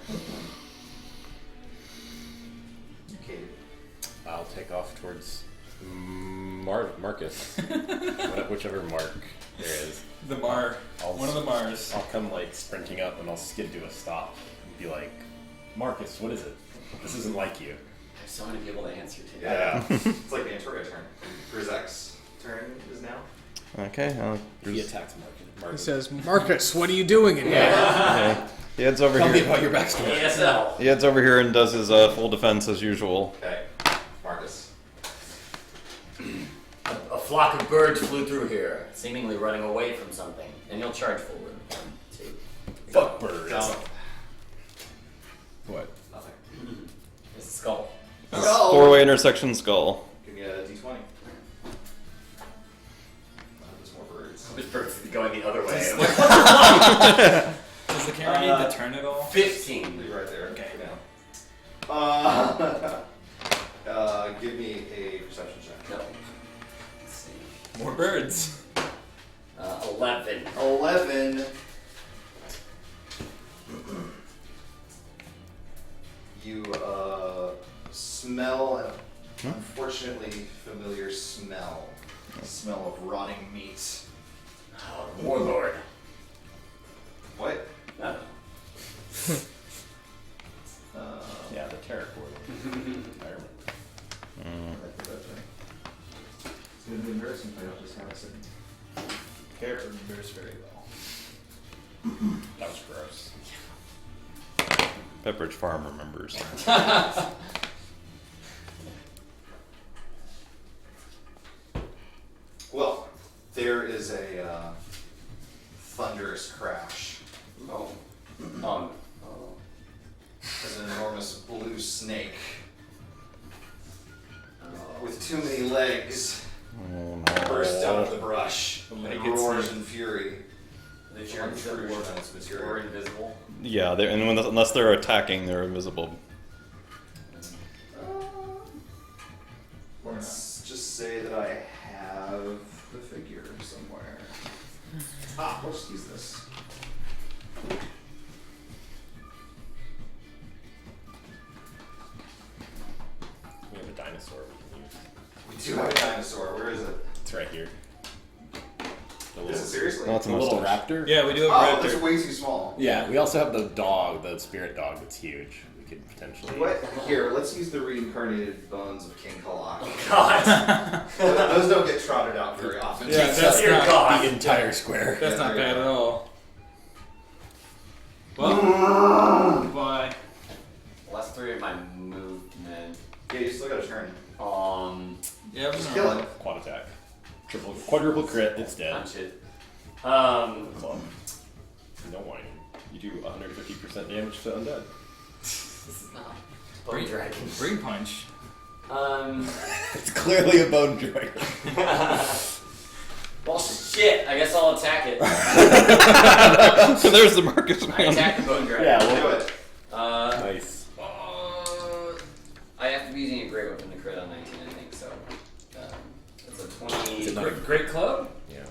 Okay. I'll take off towards Marcus. Whichever Mark there is. The Mar. One of the Mars. I'll come like sprinting up and I'll skid to a stop and be like, Marcus, what is it? This isn't like you. There's so many people to answer to. Yeah. It's like the Antoria turn. Grizek's turn is now. Okay. He attacks He Marcus. says, Marcus, what are you doing in here? Okay. He heads over Tell me here. about your backstory. ASL. He heads over here and does his full defense as usual. Okay. Marcus. A flock of birds flew through here, seemingly running away from something. And you'll charge forward. 1, 2. Fuck birds. Down. What? Nothing. It's a skull. Skull. Four-way intersection skull. Give me a d20. There's more birds. This bird's going the other way. Does the camera need to turn it all? 15. You're right there. Okay. Now. Give me a perception check. No. Let's see. More birds. 11. 11. You smell an unfortunately familiar smell. The smell of rotting meat. Oh, Warlord. What? No. Yeah, the terror cord. Environment. It's going to be embarrassing if I don't just have a second. Hair remembers very well. That was gross. Pepperidge Farm remembers. Well, there is a thunderous crash. Oh. There's an enormous blue snake with too many legs Oh, bursts out no. of the brush and Legged roars snake. in fury. The germs that Intrusion on its were material. invisible. Yeah, unless they're attacking, they're invisible. say that I have the figure somewhere. We'll just use this. We have a dinosaur we can use. We do have a dinosaur. Where is it? It's right here. The Is it seriously? No, it's a the little mustache. raptor. Yeah, we do have Oh, red that's dirt. way too small. Yeah, we also have the dog, the spirit dog that's huge. We could potentially. What? Here, let's use the reincarnated bones of King Kalak. God. Those don't get trotted out very often. Yeah, that's Dear not, God. The entire square. that's Yeah, not there you bad go. at all. Well, bye. Last 3 of my movement. Yeah, you still got a turn. Yeah, Just kill it. Quad attack. Quadruple crit. It's dead. Punch it. Club. No whining. You do 150% damage to undead. This is not Bone Dragon. Ring punch. It's clearly a bone dragon. Well, shit. I guess I'll attack it. So there's the Marcus I man. attack the Bone Dragon. Yeah, Do well, it. nice. I have to be using a great weapon to crit on 19, I think, so. That's a 20. Is it not- Great club? Yeah.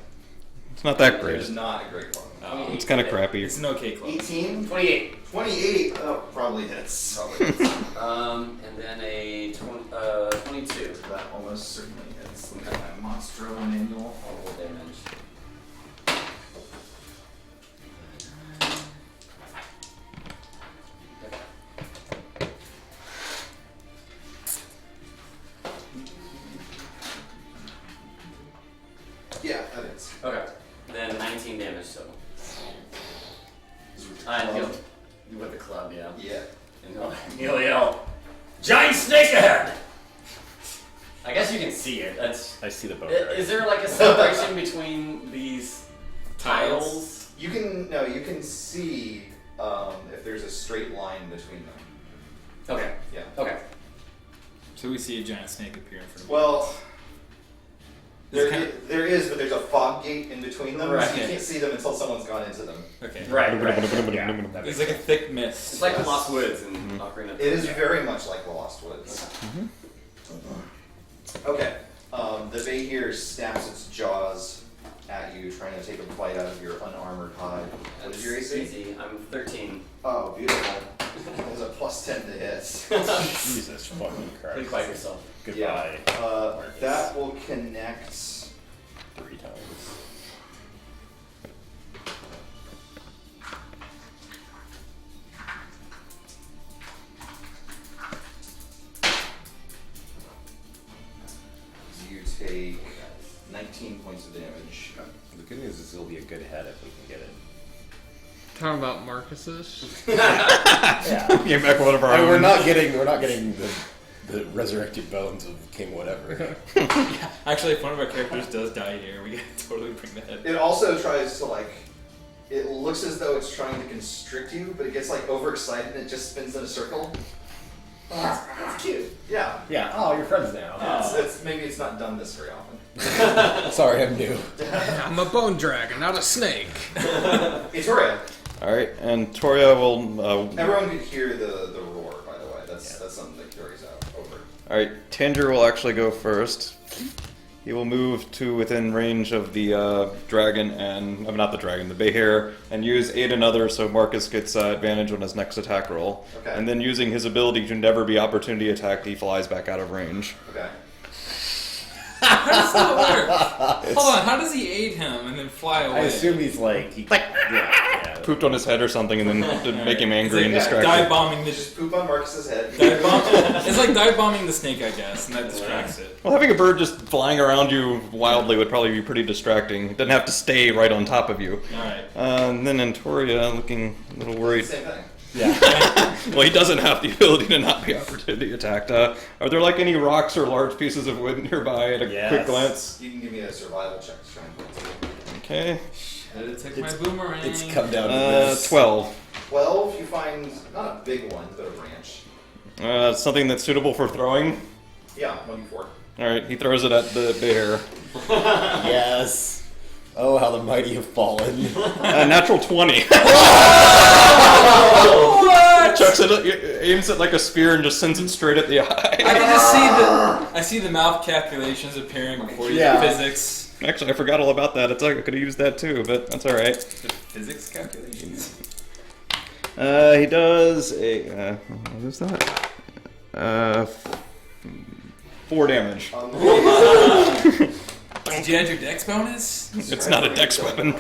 It's not that It great. is not a great club. Oh. It's kind of crappy. It's an okay club. 18? 28. 28. Oh, probably hits. And then a 22. That almost certainly hits. Look at my Monstro manual. All damage. Yeah, that hits. Okay. Then 19 damage total. This was And club. he'll. With the club, yeah. Yeah. And he'll yell, Giant snake ahead! I guess you can see it. That's. I see the bone Is dragon. there like a separation between these tiles? You can see if there's a straight line between them. Okay. Yeah. Okay. So we see a giant snake appear in front of Well, It's there is, but there's a fog gate in between them, so Right. you can't see them until someone's gone into them. me. Okay. Right. It's like a thick mist. It's like the Lost Woods in Ocarina of It is Time. very much like the Lost Woods. Okay. The Behir snaps its jaws at you, trying to take a bite out of your unarmored hide. What is your AC? Easy. I'm 13. Oh, beautiful. It was a +10 to hit. Jesus fucking Christ. Please bite yourself. Goodbye. Marcus. That will connect. 3 times. You take 19 points of damage. The good news is it'll be a good head if we can get it. Talking about Marcus's. Yeah. Came back one of our I mean, own. we're not getting the resurrected bones of King whatever. Actually, if one of our characters does die here, we can totally bring the head. It also tries to it looks as though it's trying to constrict you, but it gets overexcited and it just spins in a circle. That's cute. Yeah. Yeah. Oh, you're friends now. Maybe it's not done this very often. Sorry, I'm new. I'm a bone dragon, not a snake. Itoria. All right, and Toria will. Everyone could hear the roar, by the way. That's something that carries out over. All right, Tanger will actually go first. He will move to within range of the dragon and not the dragon, the Behir, and use Aid Another, so Marcus gets advantage on his next attack roll. Okay. And then using his ability to never be opportunity attacked, he flies back out of range. Okay. How does that work? Hold on, how does he aid him and then fly away? I assume he's yeah. Pooped on his head or something, and then to make him angry and It's like distracted. dive bombing the Just poop on Marcus's head. dive bomb. It's like dive bombing the snake, I guess, and that distracts it. Well, having a bird just flying around you wildly would probably be pretty distracting. It doesn't have to stay right on top of you. All right. And then Antoria, looking a little worried. Same thing. Yeah. Well, he doesn't have the ability to not be opportunity attacked. Are there any rocks or large pieces of wood nearby at a Yes. quick glance? You can give me a survival check to try and pull it through. Okay. Should have took my boomerang. It's come down to this. 12. 12, you find not a big one, but a branch. Something that's suitable for throwing. Yeah, 1d4. Alright, he throws it at the bear. Yes. Oh, how the mighty have fallen. Natural 20. What? chucks it, aims it like a spear, and just sends it straight at the I eye. can just see I see the mouth calculations appearing before you Yeah. do physics. Actually, I forgot all about that. It's like I could have used that too, but that's all right. The physics calculations. He does a. What is that? 4 damage. Did you add your dex bonus? It's not a dex weapon.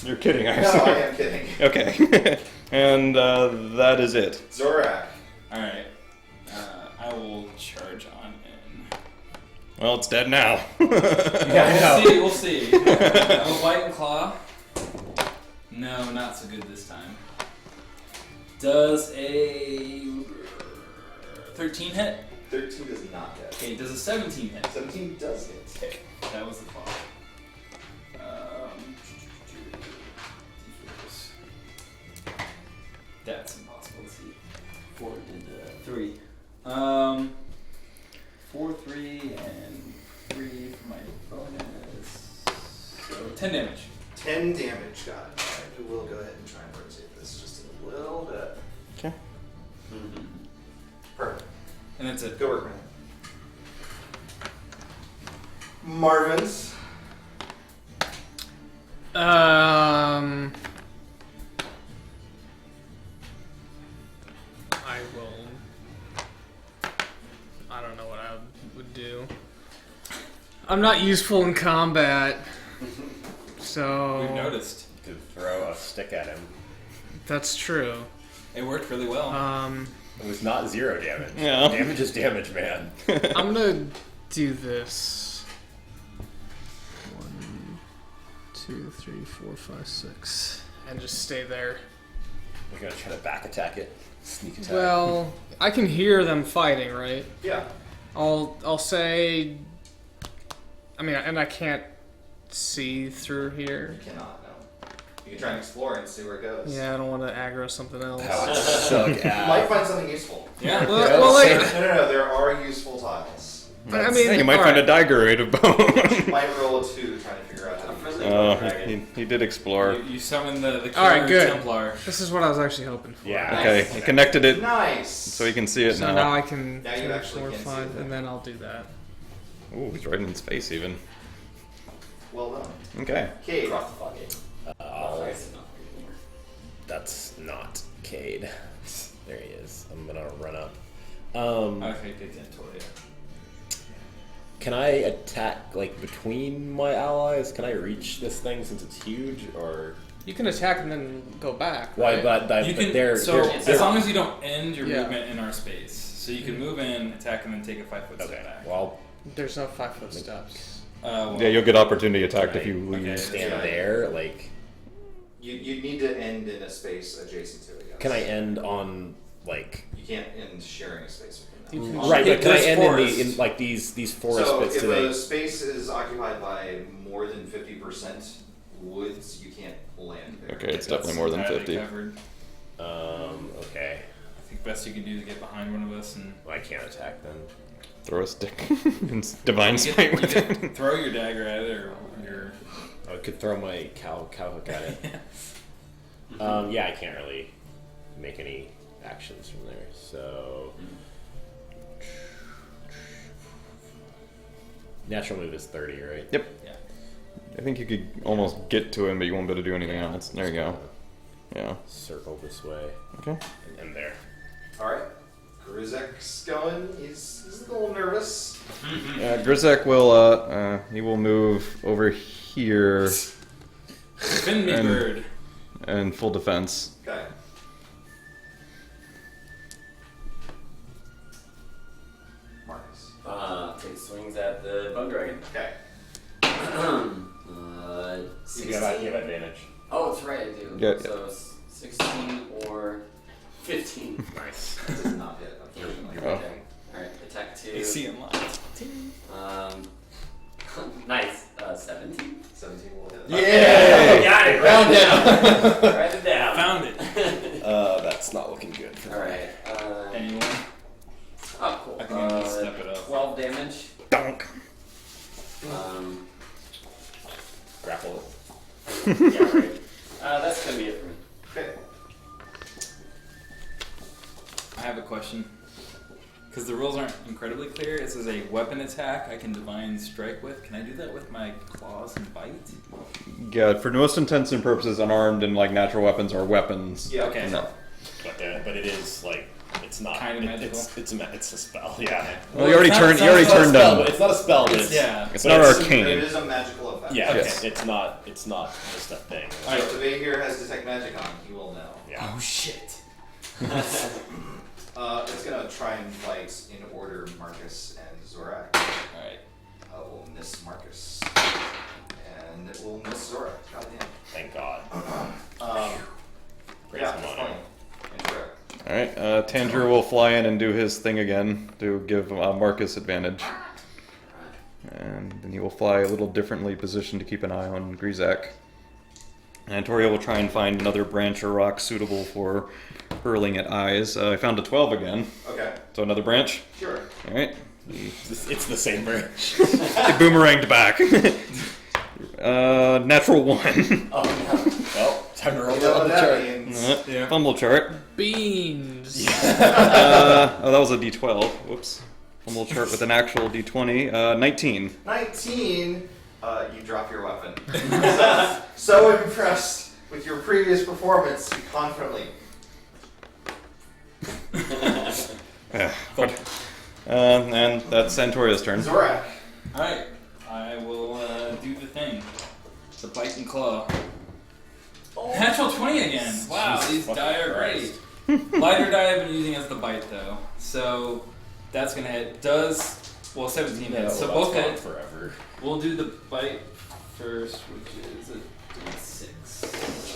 You're kidding, I No, I assume. am kidding. Okay. And that is it. Zorak. Alright. I will charge on in. Well, it's dead now. Yeah, We'll see. I will bite and claw. No, not so good this time. Does a 13 hit? 13 does not hit. Okay, does a 17 hit? 17 does hit. That was the claw. That's impossible to see. 4 did 3. 4, 3, and 3 for my bonus. So 10 damage. 10 damage, got it. Alright, we will go ahead and try and rotate this just a little bit. Okay. Perfect. And that's it. Go work, man. Marvin's. I will. I don't know what I would do. I'm not useful in combat, so We've noticed. You could throw a stick at him. that's true. It worked really well. It was not 0 damage. Yeah. Damage is damage, man. I'm gonna do this. 1, 2, 3, 4, 5, 6, and just stay there. We're gonna try to back attack it. Sneak attack. Well, I can hear them fighting, right? Yeah. I'll say. I mean, and I can't see through here. You cannot, no. You can try and explore and see where it goes. Yeah, I don't want to aggro something else. That would suck You might find something useful. yeah. Well, like, No, there are useful tiles. I mean, Yeah, you might find a Digerate of bone. You might roll a 2 trying to figure out how to use it. Oh, he did explore. You summon the killer Alright, good. Templar. This is what I was actually hoping for. Yeah. Okay, he connected it Nice. so he can see it So now. now I can Now you 3, actually 4, can see 5, it. and then I'll do that. Ooh, he's right in his face even. Well done. Okay. Cade. Cross the fucking. That's not Cade. There he is. I'm gonna run up. Okay, good Tentoria. Can I attack like between my allies? Can I reach this thing since it's huge, or You can attack and then go back. why? Right? But You but can, they're, so they're, as long as you don't end your Yeah. movement in our space, so you can move in, attack, and then take a 5-foot step okay. back. Well, There's no 5-foot steps. Well, Yeah, you'll get opportunity attacked if Right. you leave. Okay. stand Yeah. there. Like, You need to end in a space adjacent to it, yes. can I end on like? You can't end sharing a space with You them. can Right, but can I There's end forests. in like these forest So bits if today? a space is occupied by more than 50% woods, you can't land there. Okay, it's that's definitely more than entirely 50. Covered. Okay. I think best you can do is get behind one of us and Well, I can't attack then. Throw a stick. It's divine you smite get, with you it. get, throw your dagger at it or your. I could throw my cow hook at it. Yeah, I can't really make any actions from there. So natural move is 30, right? Yep. Yeah. I think you could almost get to him, but you won't be able to do anything else. There you go. Yeah. Circle this way Okay. and there. Alright. Gruzek's going. He's a little nervous. Grizek will he will move over here Defend me, And- bird. in full defense. Okay. Marcus. Take swings at the bone dragon. Okay. 16. You have advantage. Oh, that's right, I do. Yeah, So 16 or 15. Nice. That does not hit, unfortunately. Oh. Okay. Alright, attack 2. AC unlocked. Nice. 17. 17 will hit. Yeah! Got it. Round down. Write it down. Found it. That's not looking good. Alright. Anyone? Oh, cool. I think I need to step it up. 12 damage. Donk. Grapple it. Yeah, right. That's gonna be it for me. Okay. question. Because the rules aren't incredibly clear. It says a weapon attack I can divine strike with. Can I do that with my claws and bite? Yeah, for most intents and purposes, unarmed and like natural weapons are weapons. Yeah. Okay. No. But it is like it's not Kind of magical? It's a spell. Yeah. Well, you already it's not- turned. it's You not already a spell, turned Spell, on. but it's not a spell. But it's Yeah. It's but not it's- arcane. It is a magical effect. Yeah. Yes. It's not just a thing. So if the here has detect magic on, he will know. Yeah. Oh shit. It's gonna try and fight in order Marcus and Zorak. Alright. Will miss Marcus. And it will miss Zorak. Goddamn. Thank God. Praise Yeah, him it's on funny. it. Incorrect. All right, Tangier will fly in and do his thing again to give Marcus advantage. And then he will fly a little differently positioned to keep an eye on Grizak. And Toria will try and find another branch or rock suitable for hurling at eyes. I found a 12 again, Okay. so another branch. Sure. All right. It's the same branch. It boomeranged back. Natural 1. Oh no. Well, time to roll You know what the that chart. means. Yeah. Fumble chart. Beans. That was a D12. Whoops. Fumble chart with an actual D20. 19. 19, you drop your weapon. so impressed with your previous performance, you confidently. And that's Santoria's turn. Zorak. Alright. I will do the thing. The bite and claw. Natural 20 again. Wow, Jesus these fucking die are Christ. great. Lighter die I've been using as the bite though. So that's gonna hit. 17 hits. So both that's gone hit. forever. We'll do the bite first, which is a 6.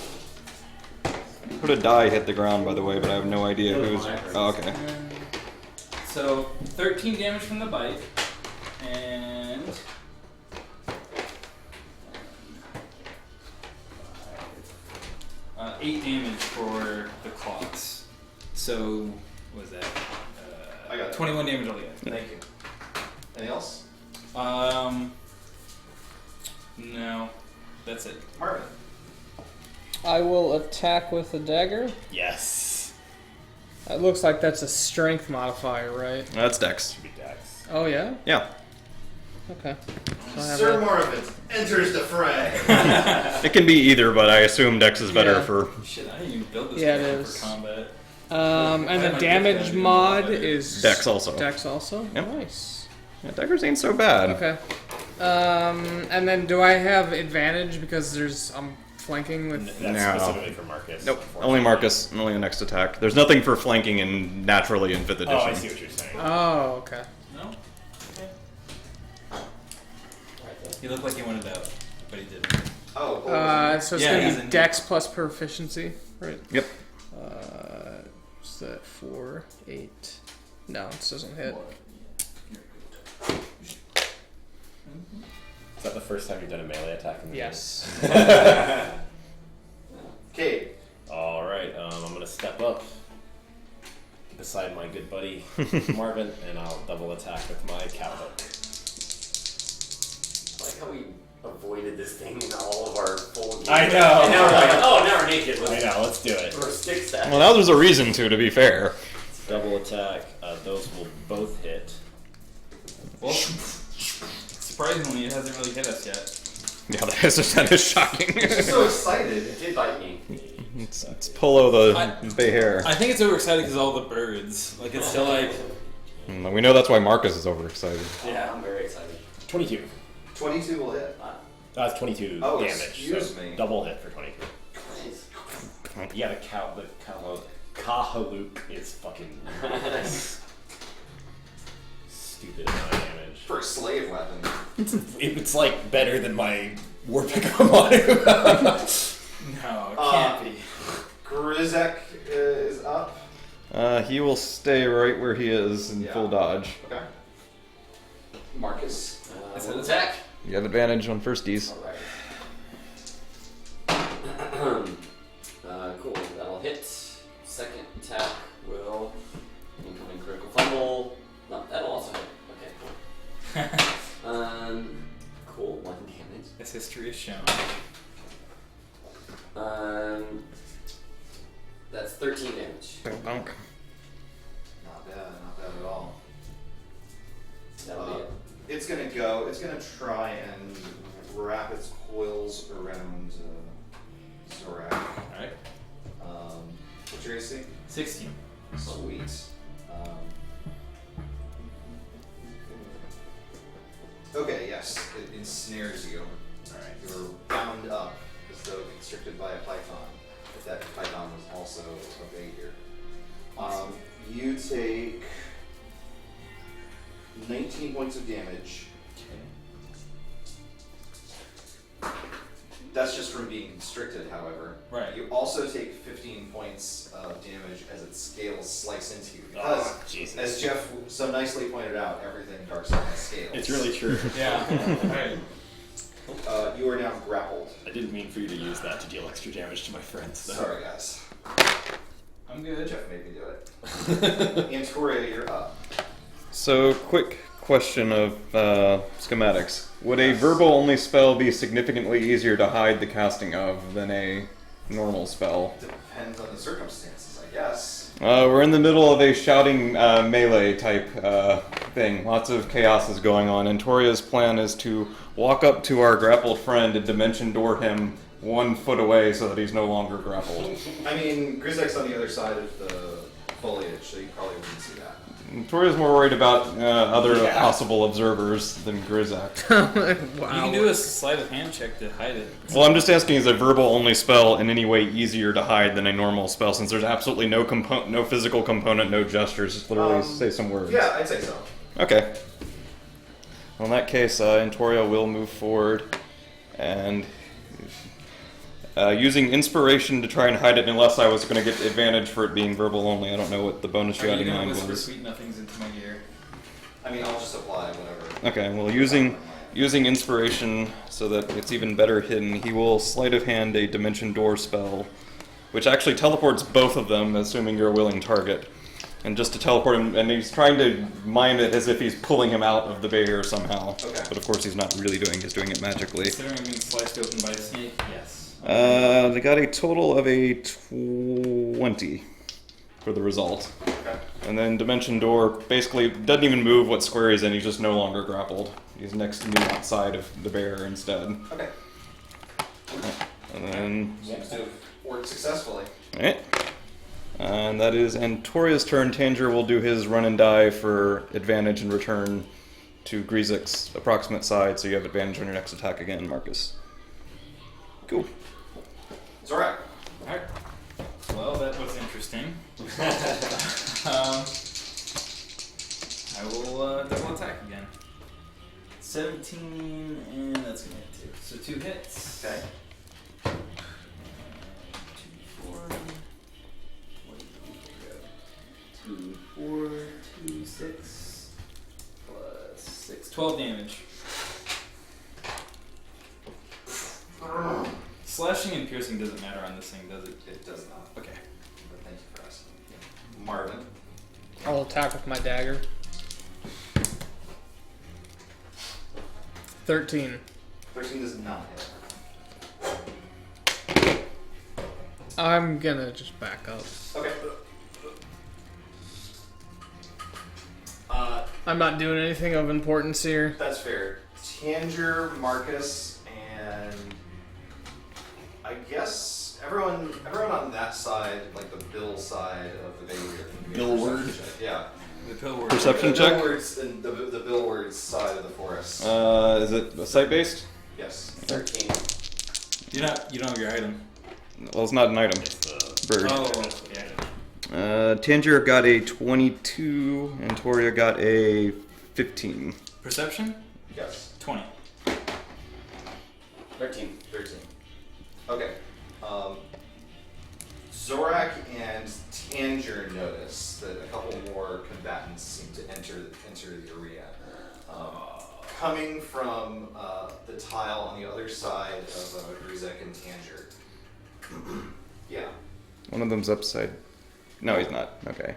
Put a die hit the ground, by the way, but I have no idea who's. Oh, okay. So 13 damage from the bite, and 8 damage for the claws. So what was that? I got it. 21 damage altogether. Thank you. Anything else? No, that's it. Marvin. I will attack with a dagger. Yes. It looks like that's a strength modifier, right? That's Dex. Should be Dex. Oh yeah. Yeah. Okay. So I have Sir a- Marvin enters the fray. It can be either, but I assume Dex is better Yeah. for. Shit, I didn't even build this Yeah, it character is. for combat. and the damage mod is Dex also. Dex also. Yep. Nice. Yeah, daggers ain't so bad. Okay. And then do I have advantage because I'm flanking with? That's No. specifically for Marcus. Nope. unfortunately. Only Marcus. Only the next attack. There's nothing for flanking in naturally in 5th edition. Oh, I see what you're saying. Oh, okay. No? Okay. He looked like he wanted out, but he didn't. Oh, cool. So it's Yeah, he's gonna be in- Dex plus proficiency, right? Yep. What's that? 4, 8. No, this doesn't hit. Is that the first time you've done a melee attack in the Yes. Kate. game? All right. I'm gonna step up beside my good buddy Marvin, and I'll double attack with my cowhook. I like how we avoided this thing in all of our full games. I know. And now we're like, oh, now we're naked. I know. Let's do it. We're stick stack. Well, now there's a reason to be fair. Double attack. Those will both hit. Well, surprisingly, it hasn't really hit us yet. Yeah, that is shocking. I'm so excited. It did bite me. It's Polo the bay hair. I think it's overexcited because all the birds. Like, it's still like. We know that's why Marcus is overexcited. Yeah, I'm very excited. 22. 22 will hit. That's 22 Oh, damage. excuse so me. Double hit for 22. Nice. Yeah, the Kahalook is fucking stupid amount of damage. For a slave weapon. It's like better than my war Pickamanu. No, it can't be. Grizek is up. He will stay right where he is in Yeah. full dodge. Okay. Marcus. Is it attack? You have advantage on firsties. Alright. Cool, that'll hit. Second attack will incoming critical fumble. No, that'll also hit. Okay, cool. Cool, 1 damage. As history has shown. That's 13 damage. It's gonna try and wrap its coils around Zorak. Alright. What's your AC? 16. Sweet. Okay, yes, it ensnares you. Alright, you're bound up as though constricted by a python. If that python was also a behavior. You take 19 points of damage. That's just from being constricted, however. Right. You also take 15 points of damage as its scales slice into you. Because, Oh, Jesus. as Jeff so nicely pointed out, everything Darkside has scales. It's really true. Yeah. Right. You are now grappled. I didn't mean for you to use that to deal extra damage to my friends. Though. Sorry, guys. I'm good. Jeff made me do it. Antoria, you're up. So, quick question of schematics. Would a verbal-only spell be significantly easier to hide the casting of than a normal spell? Depends on the circumstances, I guess. We're in the middle of a shouting melee type thing. Lots of chaos is going on, and Toria's plan is to walk up to our grappled friend and dimension door him 1 foot away so that he's no longer grappled. I mean, Grizzek's on the other side of the foliage, so you probably wouldn't see that. Toria's more worried about other possible observers than Grizzak. Wow. You can do a sleight of hand check to hide it. Well, I'm just asking, is a verbal-only spell in any way easier to hide than a normal spell, since there's absolutely no physical component, no gestures, just literally say some words? Yeah, I'd say so. Okay. Well, in that case, Antoria will move forward, and using inspiration to try and hide it, unless I was going to get advantage for it being verbal only. I don't know what the bonus you Are had you in gonna mind whisper was. sweet nothings into my ear? I mean, I'll just apply whatever. Okay, well, using inspiration so that it's even better hidden, he will sleight of hand a dimension door spell, which actually teleports both of them, assuming you're a willing target. And just to teleport him, and he's trying to mime it as if he's pulling him out of the barrier somehow. Okay. But of course he's not really he's doing it magically. Considering being sliced open by a snake, yes. They got a total of a 20 for the result. Okay. And then Dimension Door basically doesn't even move what square he's in, he's just no longer grappled. He's next to me outside of the barrier instead. Okay. And then... Seems to have worked successfully. Alright. And that is Antoria's turn. Tanger will do his run and die for advantage and return to Griezek's approximate side, so you have advantage on your next attack again, Marcus. Cool. It's alright. Alright. Well, that was interesting. I will double attack again. 17, and that's going to hit 2. So 2 hits. Okay. 2, 4. What did we go? 2, 4, 2, 6. Plus 6. 12 damage. Slashing and piercing doesn't matter on this thing, does it? It does not. Okay. But thank you for asking. Marvin. I'll attack with my dagger. 13. 13 does not hit. I'm gonna just back up. Okay. I'm not doing anything of importance here. That's fair. Tanger, Marcus, and I guess everyone on that side, like the Bill side of the barrier. Billward? Yeah. The pill word. Perception the check? Billwards and the Billwards side of the forest. Is it site-based? Yes. 13. You don't have your item. Well, it's not an item. Bird. Oh, yeah. Tanger got a 22, and Toria got a 15. Perception? Yes. 20. 13. 13. Okay. Zorak and Tanger notice that a couple more combatants seem to enter the arena. Coming from the tile on the other side of Griezek and Tanger. Yeah. One of them's upside. No, he's not. Okay.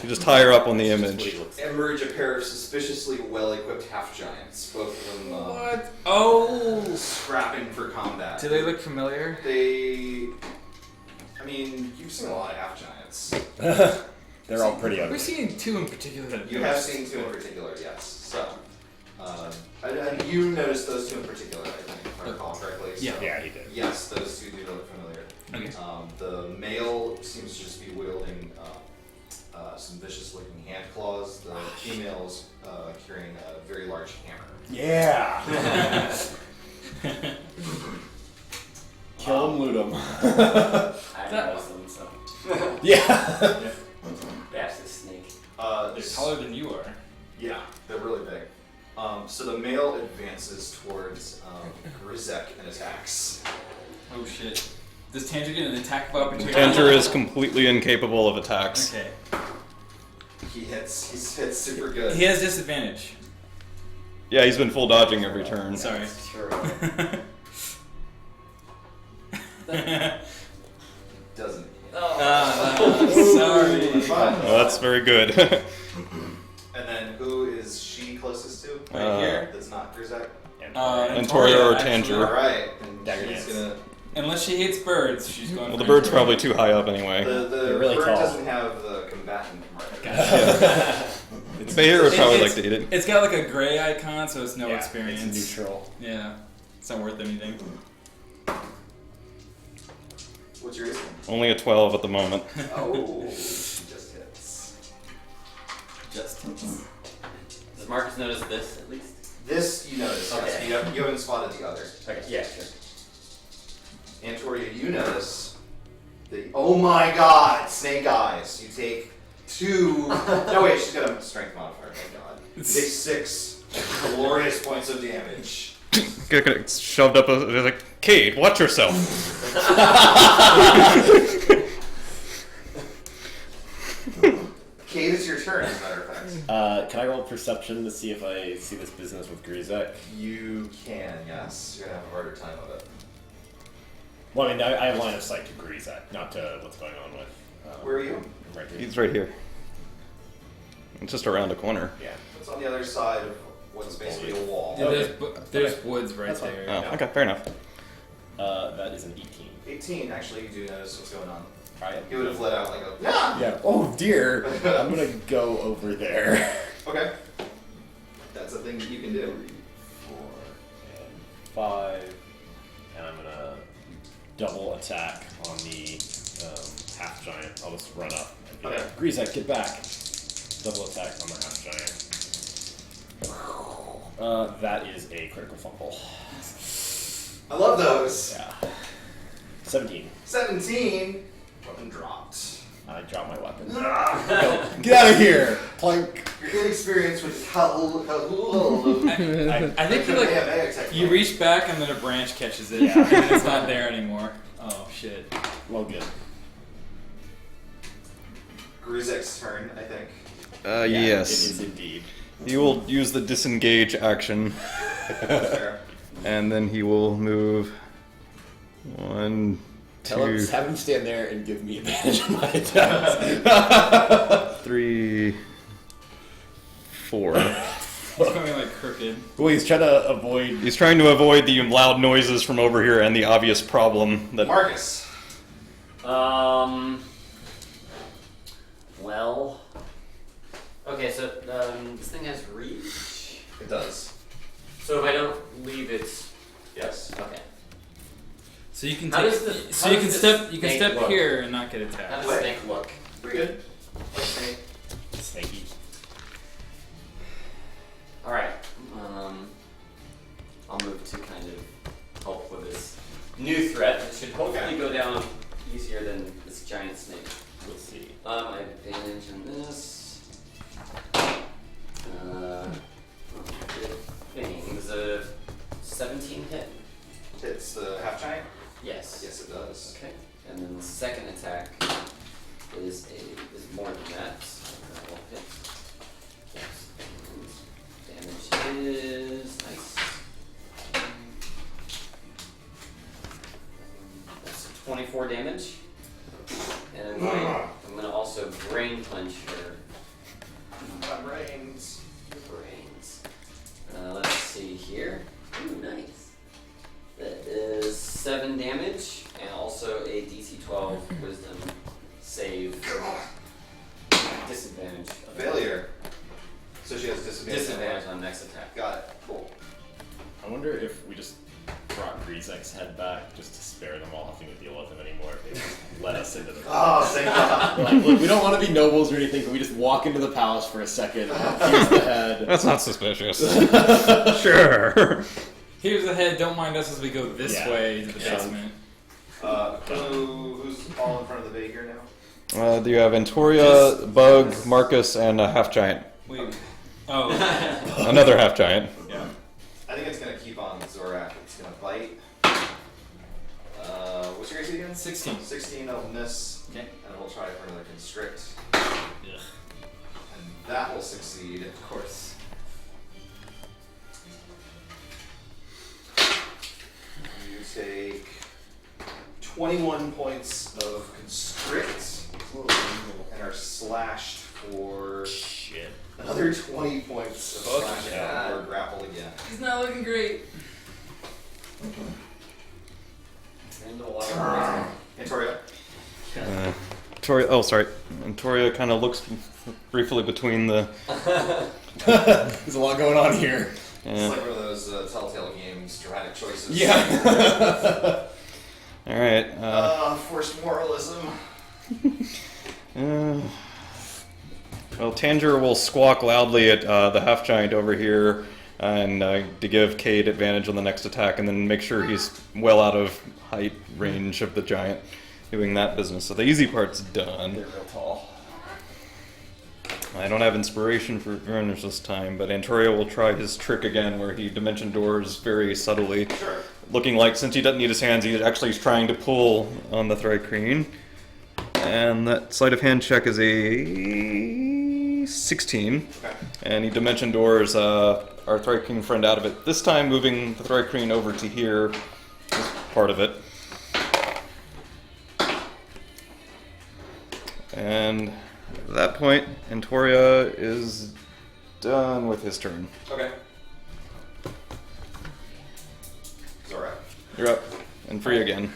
You just higher up on the image. Emerge a pair of suspiciously well-equipped half-giants, both of them What? Oh! scrapping for combat. Do they look familiar? I mean, you've seen a lot of half-giants. They're all pretty We're ugly. seeing 2 in particular. That You have seen 2 in particular, yes. So, And you noticed those two in particular, I think, if I recall correctly. So Yeah. Yeah, he did. yes, those two do look familiar. Okay. The male seems to just be wielding some vicious-looking hand claws. The female's carrying a very large hammer. Yeah. Kill him, loot him. I know them, so. Yeah. Bash this snake. They're taller than you are. Yeah, they're really big. So the male advances towards Grizek and attacks. Oh shit. Does Tanger get an attack of opportunity? Tanger is completely incapable of attacks. Okay. He hits super good. He has disadvantage. Yeah, he's been full dodging every turn. Sorry. That's true. Doesn't. Sorry. Fine. Oh, that's very good. And then who is she closest to? Right here. That's not Grizek? Antoria or actually. Tanger. Alright, and Dagger she's dance. gonna... Unless she hates birds, she's going Well, for the bird's Antoria. probably too high up anyway. The They're really bird tall. doesn't have the combatant marker. Bahir would probably It's- like to eat it. It's got like a gray icon, so it's no Yeah, experience. It's neutral. Yeah. It's not worth anything. What's your AC? Only a 12 at the moment. Oh, just hits. Just hits. Does Marcus notice this at least? This you notice, yes. Okay. You haven't spotted the other. Okay, yeah, sure. Antoria, you notice the oh my god, snake eyes. You take 2. No wait, she's got a strength modifier. Thank God. You take 6 glorious points of damage. Get shoved up. They're like, Cade, watch yourself. Kate, it's your turn, as a matter of fact. Can I roll perception to see if I see this business with Grizek? You can, yes. You're gonna have a harder time of it. Well, I mean, I have line of sight to Grizek, not to what's going on with. Where are you? I'm right here. He's right here. It's just around the corner. Yeah. It's on the other side of what's basically a wall. Yeah, Okay. there's woods right That's fine. there. Oh, okay, fair enough. That is an 18. 18, actually, you do notice what's going on. Right. He would have let out like a yeah. Yeah. Oh dear. I'm gonna go over there. Okay. That's a thing that you can do. 4 and 5, and I'm gonna double attack on the half giant. I'll just run up and be Okay. like, Grizek, get back. Double attack on the half giant. That is a critical fumble. I love those. Yeah. 17. 17. Weapon dropped. I drop my weapon. Ah! Get out of here! Plunk. You're inexperienced with how I think you reach back and then a branch catches it. Yeah. And it's not there anymore. Oh shit. Well, good. Grizek's turn, I think. Yeah, Yes. It is indeed. He will use the disengage action, Fair. and then he will move 1, Tell him, 2, have him stand there and give me advantage on my attacks. 3, 4. He's going like crooked. Well, he's trying to avoid. He's trying to avoid the loud noises from over here and the obvious problem that. Marcus. Well. Okay, so this thing has reach. It does. So if I don't leave, it's Yes. okay. So you can How take. does the- So how you can does step. this You can snake step look? here and not get How attacked. does What? snake look? Pretty good. Okay. Snaky. All right. I'll move to kind of help with this new threat. It should hopefully Okay. go down easier than this giant snake. We'll see. I have advantage on this. Things a 17 hit. Hits the half giant? Yes. Yes, it does. Okay. And then the second attack is more than that. So that will hit. Yes. And damage is nice. That's 24 damage. And I'm gonna also brain punch her. My brains. Brains. Let's see here. Ooh, nice. That is 7 damage, and also a DC 12 Wisdom save for disadvantage. Failure. So she has disadvantage. Disadvantage on next attack. Got it. wonder if we just brought Grizek's head back just to spare them all having to deal with him anymore. If they just let us into the Oh, thank God. Like, look, we don't want to be nobles or anything, but we just walk into the palace for a second. Here's the head. That's not suspicious. Sure. Here's the head. Don't mind us as we go this Yeah. way to the Yeah. basement. Who's all in front of the bay here now? You have Antoria, Bug, Marcus, and a half giant. Wait. Oh. Another half giant. Yeah. I think it's gonna keep on Zorak. It's gonna bite. What's your AC again? 16. 16, that'll miss. Okay. And we'll try for another constrict. Ugh. And that will succeed. Of course. You take 21 points of constrict and are slashed for Shit. another 20 points of Fuck slashing yeah. or grapple again. He's not looking great. And a lot of Antoria? Antoria, oh, sorry. Antoria kind of looks briefly between the. There's a lot going on here. It's like one of those Telltale Games dramatic choices. Yeah. All right. Forced moralism. Well, Tanger will squawk loudly at the half giant over here, and to give Cade advantage on the next attack, and then make sure he's well out of height range of the giant, doing that business. So the easy part's done. They're real tall. I don't have inspiration for Verners this time, but Antoria will try his trick again, where he dimension doors very subtly, Sure. looking like since he doesn't need his hands, he actually is trying to pull on the Thrycreen. And that sleight of hand check is a 16. Okay. And he dimension doors our Thrycreen friend out of it. This time moving the Thrycreen over to here is part of it. And at that point, Antoria is done with his turn. Okay. Zorak. You're up. And free again.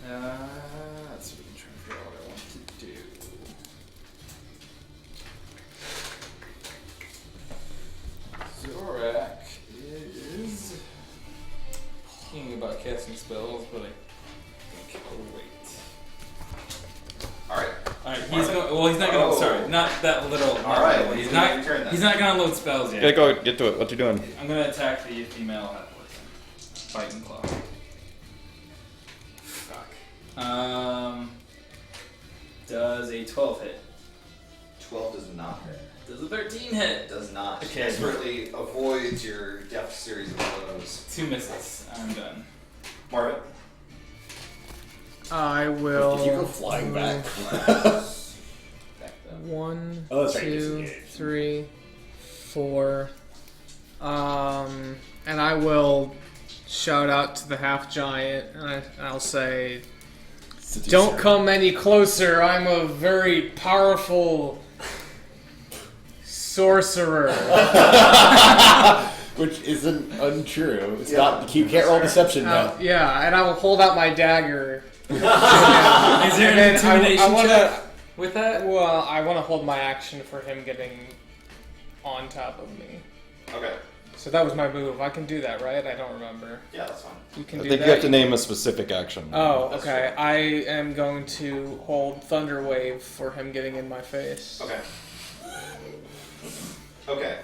Let's see if we can try and figure out what I want to do. Zorak is thinking about casting spells, but I think he'll wait. Alright. Alright, he's going. Well, he's not gonna. Oh. Sorry, not that little. Alright, He's it's not. your turn then. He's not gonna load spells yet. Okay, go get to it. What you doing? I'm gonna attack the female half-orc. Bite and claw. Fuck. Does a 12 hit? 12 does not hit. Does a 13 hit? Does not. Okay. Expertly avoids your deft series of blows. 2 misses. I'm done. Marvin? I will. Did you go flying back? Back up. 1, Oh, that's right, 2, disengage. 3, 4. And I will shout out to the half giant, and I'll say, "Don't come any closer. I'm a very powerful sorcerer." Which isn't untrue. It's not. You can't roll deception now. Yeah, and I will hold out my dagger. Is there an And intimidation I wanna, check with that? Well, I want to hold my action for him getting on top of me. Okay. So that was my move. I can do that, right? I don't remember. Yeah, that's fine. You can I do think that. you have to name a specific action. Oh, That's okay. true. I am going to hold Thunder Wave for him getting in my face. Okay. Okay.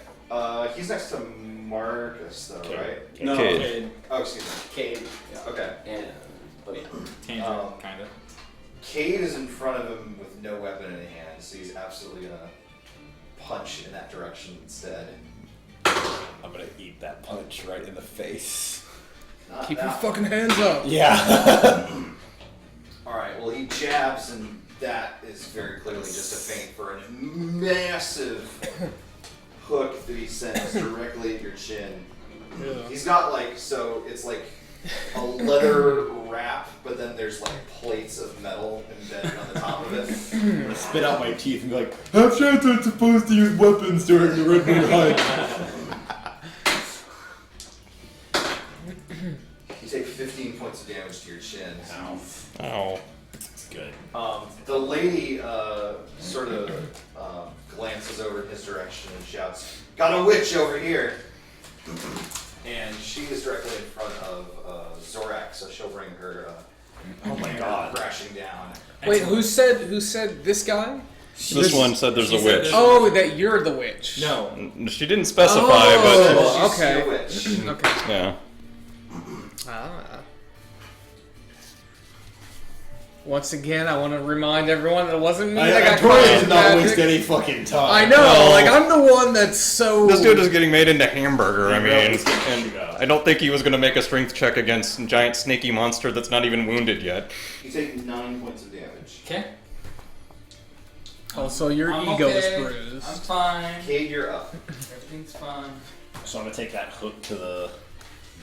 He's next to Marcus, though, Okay. right? No, Cade. Cade. Oh, excuse me. Cade. Okay. And but yeah. Tangent, kinda. Cade is in front of him with no weapon in hand, so he's absolutely gonna punch in that direction instead. I'm gonna eat that punch right in the face. Not Keep your that fucking hands up. Yeah. Alright, well, he jabs, and that is very clearly just a feint for a massive hook that he sends directly at your chin. He's got so it's like a leather wrap, but then there's plates of metal embedded on the top of it. I'm gonna spit out my teeth and be like, half giants aren't supposed to use weapons during the Red Moon Hunt. You take 15 points of damage to your chin. Ow. It's good. The lady sort of glances over in his direction and shouts, "Got a witch over here!" and she is directly in front of Zorak, so she'll bring her. Oh my god. Crashing down. Wait, who said this guy? This one said there's She a said witch. there's- Oh, that you're the witch. No. She didn't specify, Oh. She's okay. a witch. Okay. but yeah. Once again, I want to remind everyone that it wasn't me that I got Tori caught did in not magic. waste any fucking time. I know, No. like I'm the one that's so. This dude is getting made into hamburger. I mean, let's get and you go. I don't think he was going to make a strength check against a giant snaky monster that's not even wounded yet. You take 9 points of damage. Okay. Also, your I'm ego okay. is bruised. I'm fine. Cade, you're up. Everything's fine. So I'm gonna take that hook to the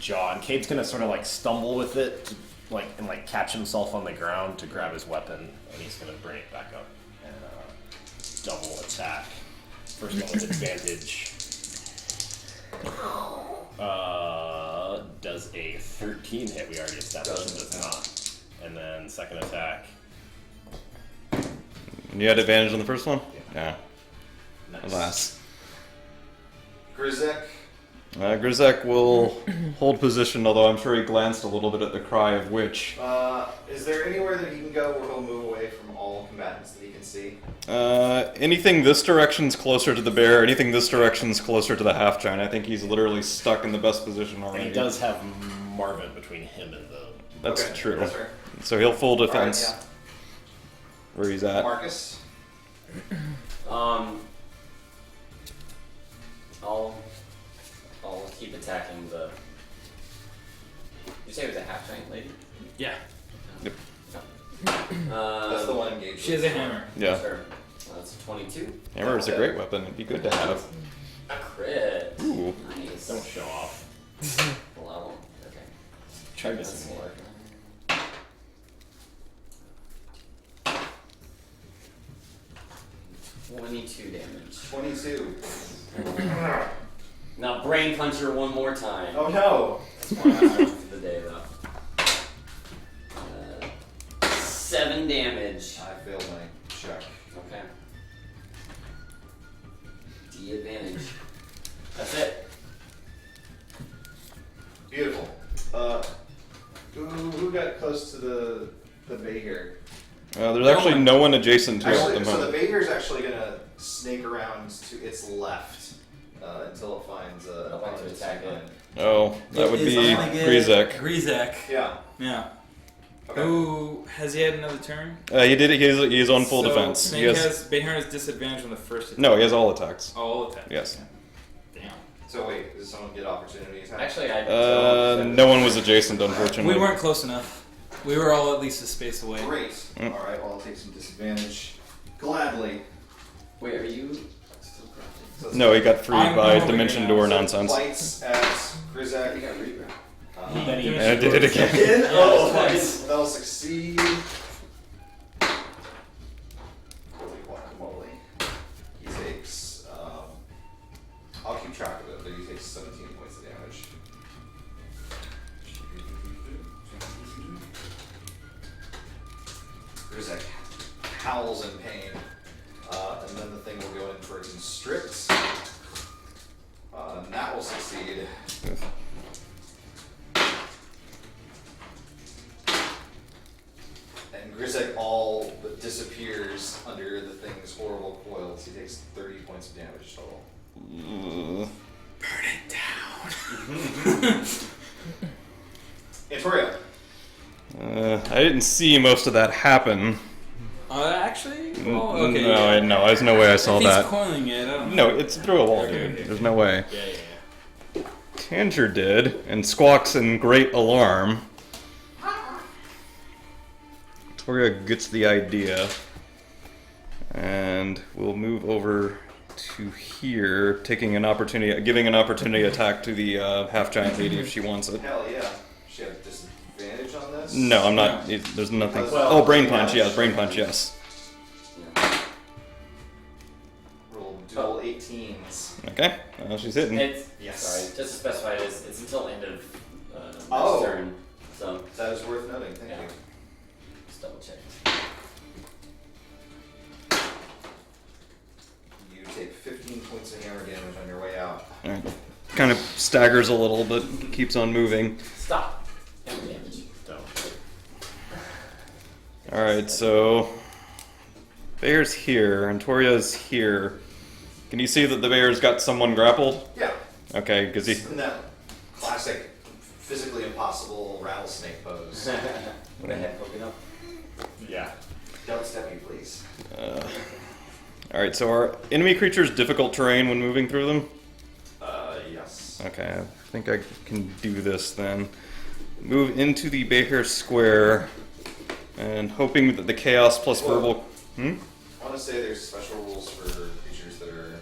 jaw, and Cade's gonna sort of like stumble with it, to, and catch himself on the ground to grab his weapon, and he's gonna bring it back up and double attack. First one with advantage. Does a 13 hit? We already established it does not. And then second attack. And you had advantage on the first one? Yeah. Nice. Alas. Grizek, Grzek will hold position, although I'm sure he glanced a little bit at the cry of witch. is there anywhere that he can go where he'll move away from all combatants that he can see? Anything this direction's closer to the bear, anything this direction's closer to the half giant. I think he's literally stuck in the best position already. And he does have Marvin between him and the. That's Okay, true. That's fair. So he'll full defense Alright, where he's yeah. at. Marcus, I'll keep attacking the. You say it was a half giant lady? Yeah. that's the one engaged. She has a hammer. Yeah. Sure. That's 22. Hammer is a great weapon. It'd be good to have. A crit. Ooh. Nice. Don't show off. Level. Okay. Try missing more. 22 damage. 22. Now brain puncher one more time. Oh no! That's my last one for the day though. 7 damage. I failed my check. Okay. D advantage. That's it. Beautiful. Who got close to the bay here? There's actually no one adjacent to it at Actually, the so the moment. Vader is actually gonna snake around to its left until it finds a. I'd like to attack it. Oh, that would be Grzek. Grizek. Yeah. Yeah. Okay. Who has he had another turn? He did it. He's on full So defense. Snake He has, has Bayhorn has disadvantage on the first attack. no, he has all attacks. All attacks. Yes. Damn. So wait, does someone get opportunity attack? Actually, I No one was adjacent, unfortunately. We weren't close enough. We were all at least a space away. Great. Mm. All right. Well, I'll take some disadvantage. Gladly. Wait, are you still crafting? So No, he got freed I'm by over Dimension here now. Door so nonsense. Bites at I Grizek. think I reground. Then he- And I did it again. Again? Oh, twice. that'll succeed. Holy guacamole. He takes, I'll keep track of it, but he takes 17 points of damage. Grizek howls in pain, and then the thing will go in for constrict. And that will succeed. And Grizek all but disappears under the thing's horrible coils. He takes 30 points of damage total. Antoria. I didn't see most of that happen. Actually? Oh, okay. No, there's no way I saw if he's that. coiling it, I don't know. No, it's through a wall, Okay, dude. okay. There's no way. Yeah. Tanger did, and squawks in great alarm. Toria gets the idea, and we'll move over to here, taking an opportunity, giving an opportunity attack to the half giant lady if she wants it. Hell yeah. She have disadvantage on this? No, I'm not. There's nothing. Well, Oh, brain punch. yeah, Yes, brain punch. Yes. Yeah. Roll dual 18s. Okay. She's hitting. It's Yes. sorry, just to specify, it's until end of next Oh. turn. So That is worth noting. Thank Yeah. you. just double check. You take 15 points of hammer damage on your way out. All right. kind of staggers a little, but keeps on moving. Stop. No damage. Don't. All right, so Bear's here, and Toria's here. Can you see that the Bear's got someone grappled? Yeah. Okay, because he. In that classic, physically impossible rattlesnake pose. With a head poking up. Yeah. Don't step me, please. All right, so are enemy creatures difficult terrain when moving through them? Yes. Okay, I think I can do this then. Move into the Bear Square, and hoping that the chaos plus verbal. I want to say there's special rules for creatures that are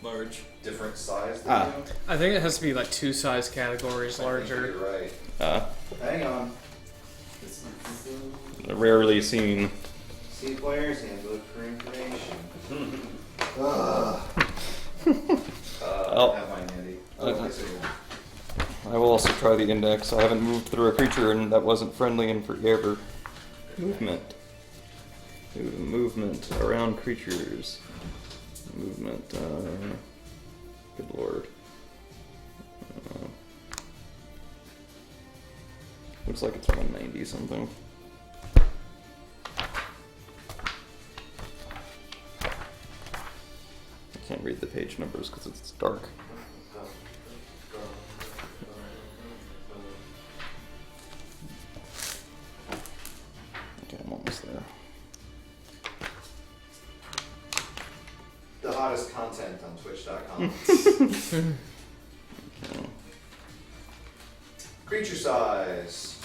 Large. different size than Ah. you. I think it has to be like 2 size categories I think larger. You're right. Uh, Hang on. rarely seen. See players handbook for information. I Oh. have mine handy. Okay. I see. I will also try the index. I haven't moved through a creature and that wasn't friendly in forever. Movement. Movement around creatures. Movement. Good lord. Looks like it's 190 something. I can't read the page numbers because it's dark. Okay, I'm almost there. The hottest content on Twitch.com. Creature size.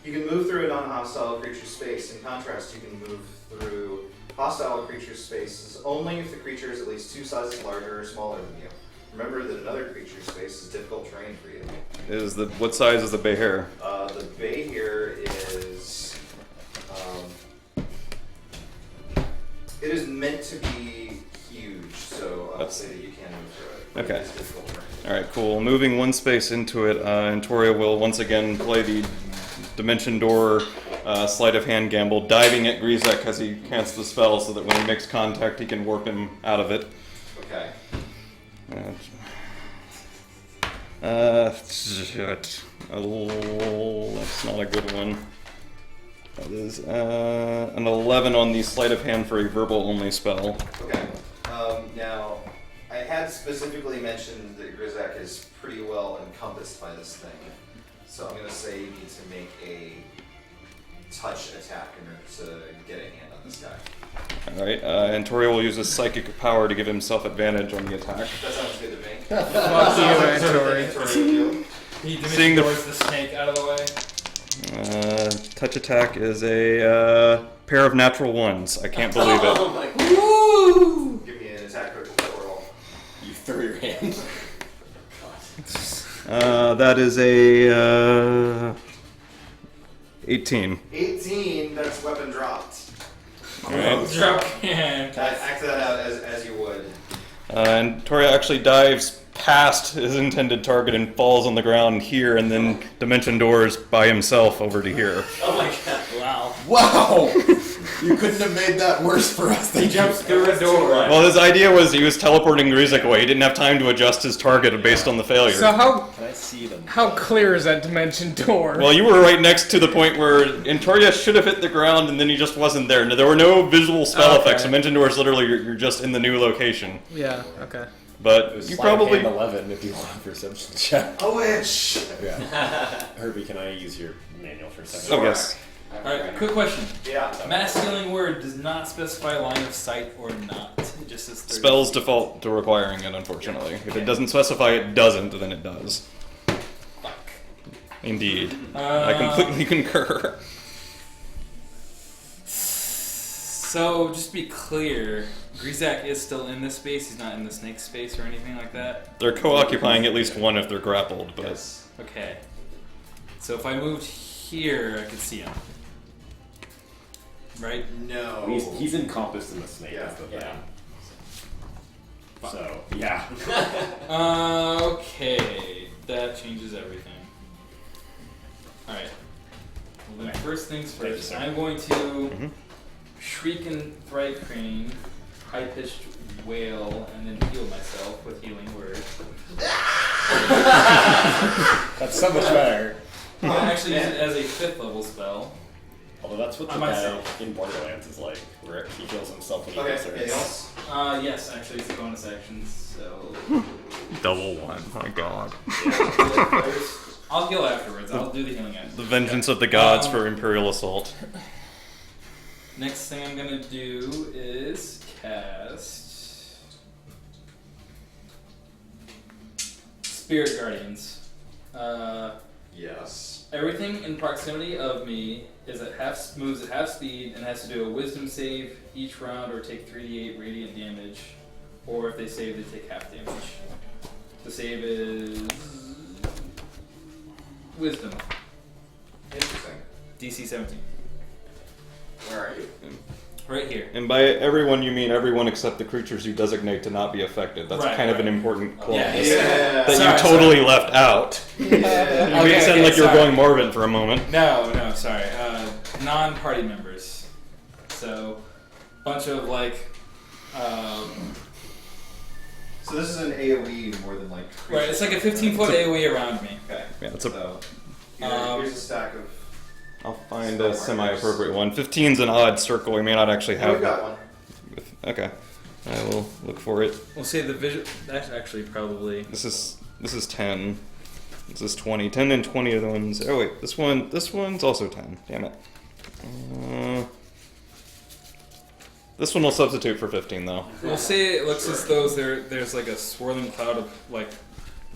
You can move through a non-hostile creature space. In contrast, you can move through hostile creature spaces only if the creature is at least 2 sizes larger or smaller than you. Remember that another creature space is difficult terrain for you. What size is the Bear? The bay here is, it is meant to be huge, so I'll say that you can move through it. But Okay. It is difficult terrain. Alright, cool. Moving one space into it, and Toria will once again play the Dimension Door sleight of hand gamble, diving at Grizek as he casts the spell so that when he makes contact he can warp him out of it. Okay. Shit. Oh, that's not a good one. That is an 11 on the sleight of hand for a verbal only spell. Okay. Now, I had specifically mentioned that Grizak is pretty well encompassed by this thing. So I'm going to say you need to make a touch attack in order to get a hand on this guy. Alright, and Toria will use his psychic power to give himself advantage on the attack. That sounds good to me. Fuck you, Antori. He Seeing the- dimension the snake out of the way. Touch attack is a pair of natural ones. I can't believe it. Oh my god. Give me an attack roll. You throw your hand. That is a 18. 18, that's weapon dropped. Alright. Drop hand. Act that out as you would. And Toria actually dives past his intended target and falls on the ground here, and then Dimension Doors by himself over to here. Oh my god. Wow. Wow! You couldn't have made that worse for us. He jumps through a door. Well, his idea was he was teleporting Grizek away. He didn't have time to adjust his target based on the failure. So Can I see them? how clear is that dimension door? Well, you were right next to the point where Antoria should have hit the ground, and then he just wasn't there. There were no visual spell Okay. effects. Dimension Doors, literally, you're just in the new location. Yeah. Okay. But It was you sleight of probably... hand 11 if you want a perception check. A witch! Yeah. Herbie, can I use your manual for a second? Oh, yes. Alright, quick question. Yeah. Mass healing word does not specify line of sight or not. It just says 30. Spells default to requiring it, unfortunately. If it doesn't specify it doesn't, then it does. Fuck. Indeed. I completely concur. So, just to be clear, Grizak is still in this space. He's not in the snake space or anything like that. They're co-occupying at least one if they're grappled, but... Yes. Okay. So if I moved here, I can see him. Right? No. He's encompassed in the snake. Yeah. Is the thing. Yeah. So yeah. Okay, that changes everything. Alright. Well, then first things Thank you, first, sir. I'm going to shriek and fright crane, high pitched wail, and then heal myself with healing word. That's so much better. I'm gonna actually use it as a 5th level spell. Although that's what the On guy myself. in Borderlands is like, where he heals himself when he Okay, gets anything else? Yes, actually it's a bonus action, so. Double one. My God. I'll heal afterwards. I'll do the healing after. The vengeance of the gods for Imperial Assault. Next thing I'm gonna do is cast Spirit Guardians. Yes. Everything in proximity of me is moves at half speed and has to do a Wisdom save each round or take 3d8 radiant damage, or if they save, they take half damage. The save is Wisdom, Interesting. DC 17. Where are you? Right here. And by everyone, you mean everyone except the creatures you designate to not be affected. That's Right, kind of right. an important clause Yeah, that Sorry, you totally left out. Yeah. You made it sound okay, like you were sorry. going Marvin for a moment. No, sorry. Non-party members. So, bunch of like, So this is an AoE more than like. right. It's like a 15-foot AOE around me. Okay. Yeah, it's a. So here's a stack of. I'll find a semi-appropriate one. 15's an odd circle. We may not actually Oh, have. we've got one. Okay, I will look for it. We'll say the visual. That's actually probably. This is 10. This is 20. 10 and 20 are the ones. Oh wait, this one's also 10. Damn it. This one will substitute for 15 though. We'll say it looks as though there's like a swirling cloud of like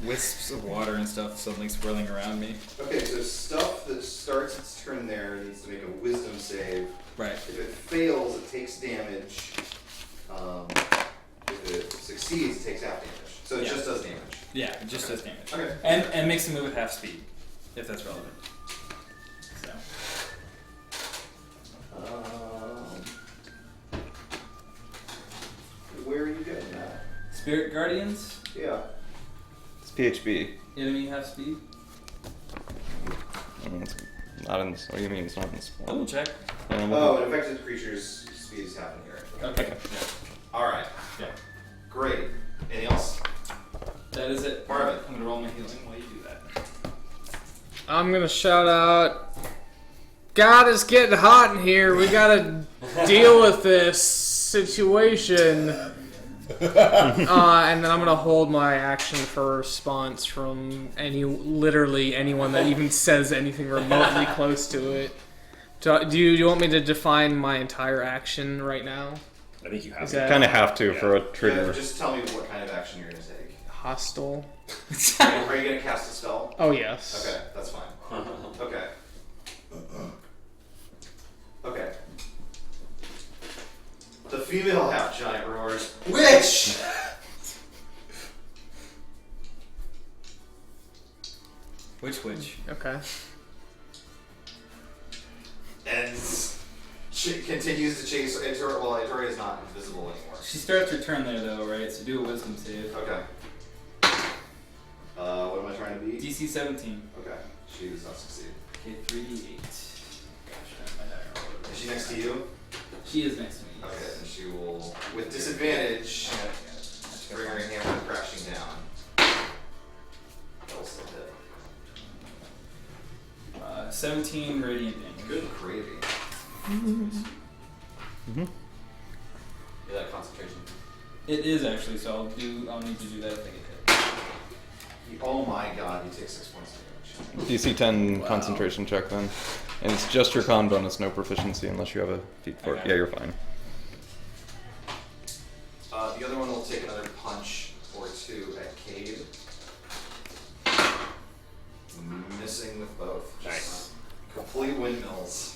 wisps of water and stuff suddenly swirling around me. Okay, so stuff that starts its turn there needs to make a wisdom save. Right. If it fails, it takes damage. If it succeeds, it takes half damage. So it Yeah. just does damage. Yeah, it just does damage. Okay. And makes the move at half speed, if that's relevant. So. Where are you getting that? Spirit Guardians, Yeah. It's PHB. enemy half speed. It's not in this. What do you mean it's not in this? Double check. Oh, an affected creature's speed is half in here. Okay. Alright. Yeah. Great. Anything else? That is it. Marvin. I'm gonna roll my healing while you do that. I'm gonna shout out, God, it's getting hot in here. We gotta deal with this situation. And then I'm gonna hold my action for a response from literally anyone that even says anything remotely close to it. Do you want me to define my entire action right now? I think you have Is to. that- Kind of have to for a Yeah, trigger. just tell me what kind of action you're going to take. Hostile? Are you going to cast a spell? Oh yes. Okay, that's fine. Okay. Okay. The female half giant roars, "Witch!" Which? Okay. And she continues to chase Ettore. Well, Ettore is not invisible anymore. She starts her turn there though, right? So do a wisdom save. Okay. What am I trying to beat? DC 17. Okay. She does not succeed. Okay, 3d8. Gosh, my die roll. Is she next to you? She is next to me. Okay, then she will, with disadvantage, bring her hammer crashing down. That'll still hit. 17 radiant damage. Good gravy. Is that concentration? It is actually, so I'll need to do that if I get hit. Oh my god, you take 6 points of damage. DC 10 concentration check then. And it's just your con bonus, no proficiency unless you have a feat for it. Okay. Yeah, you're fine. The other one will take another punch or two at Cade. Missing with both. Just Nice. Complete windmills.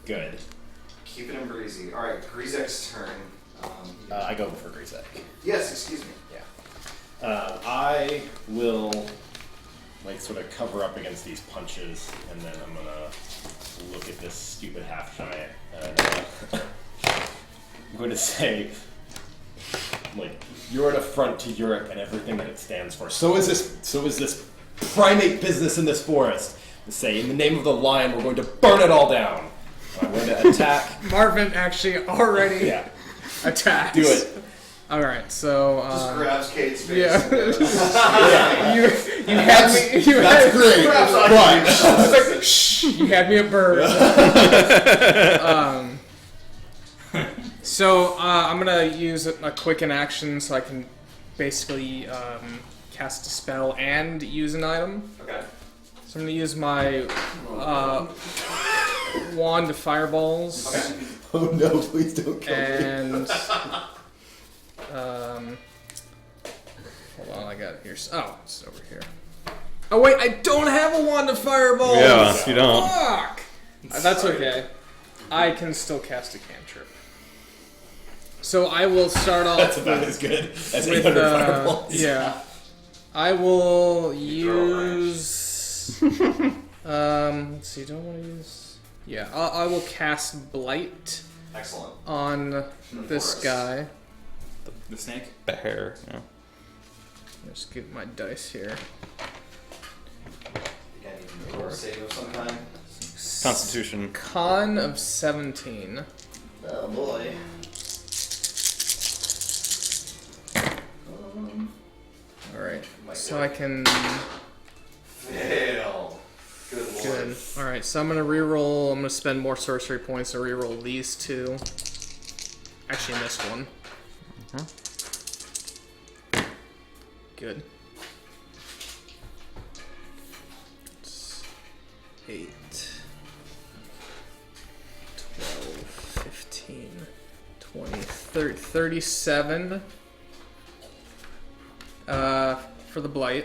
Good. Keep it in breezy. Alright, Grizek's turn. I go before Grisek. Yes, excuse me. I will like sort of cover up against these punches, and then I'm gonna look at this stupid half giant, and I'm going to say, like, you're an affront to Europe and everything that it stands for. So is this primate business in this forest. To say, in the name of the lion, we're going to burn it all down. I'm going to attack. Marvin actually already attacks. Do it. All right, so Just grabs Kate's face. yeah. And goes, you had me. You That's had, great. Perhaps I But It's like, shh, you had me at bird. So I'm gonna use a quick in action so I can basically cast a spell and use an item. okay. So I'm gonna use my wand of fireballs. Okay. oh no, please don't kill me. And hold on, I got it here. Oh, it's over here. Oh wait, I don't have a wand of fireballs. Yeah, you don't. Fuck. That's okay. I can still cast a cantrip. So I will start off. That's about as good as with 800 fireballs. yeah. I will use. Let's see. Do I want to use? Yeah, I will cast Blight Excellent. on this forest. guy. The snake? The hair. Yeah. Just get my dice here. Again, you can roll a save of some kind. Constitution. Con of 17. Oh boy. All right. Might So do I it. can. Fail. Good lord. Good. All right. So I'm gonna reroll. I'm gonna spend more sorcery points to reroll these two. Actually, this one. Good. It's 8, 12, 15, 20, 30, 37. For the blight.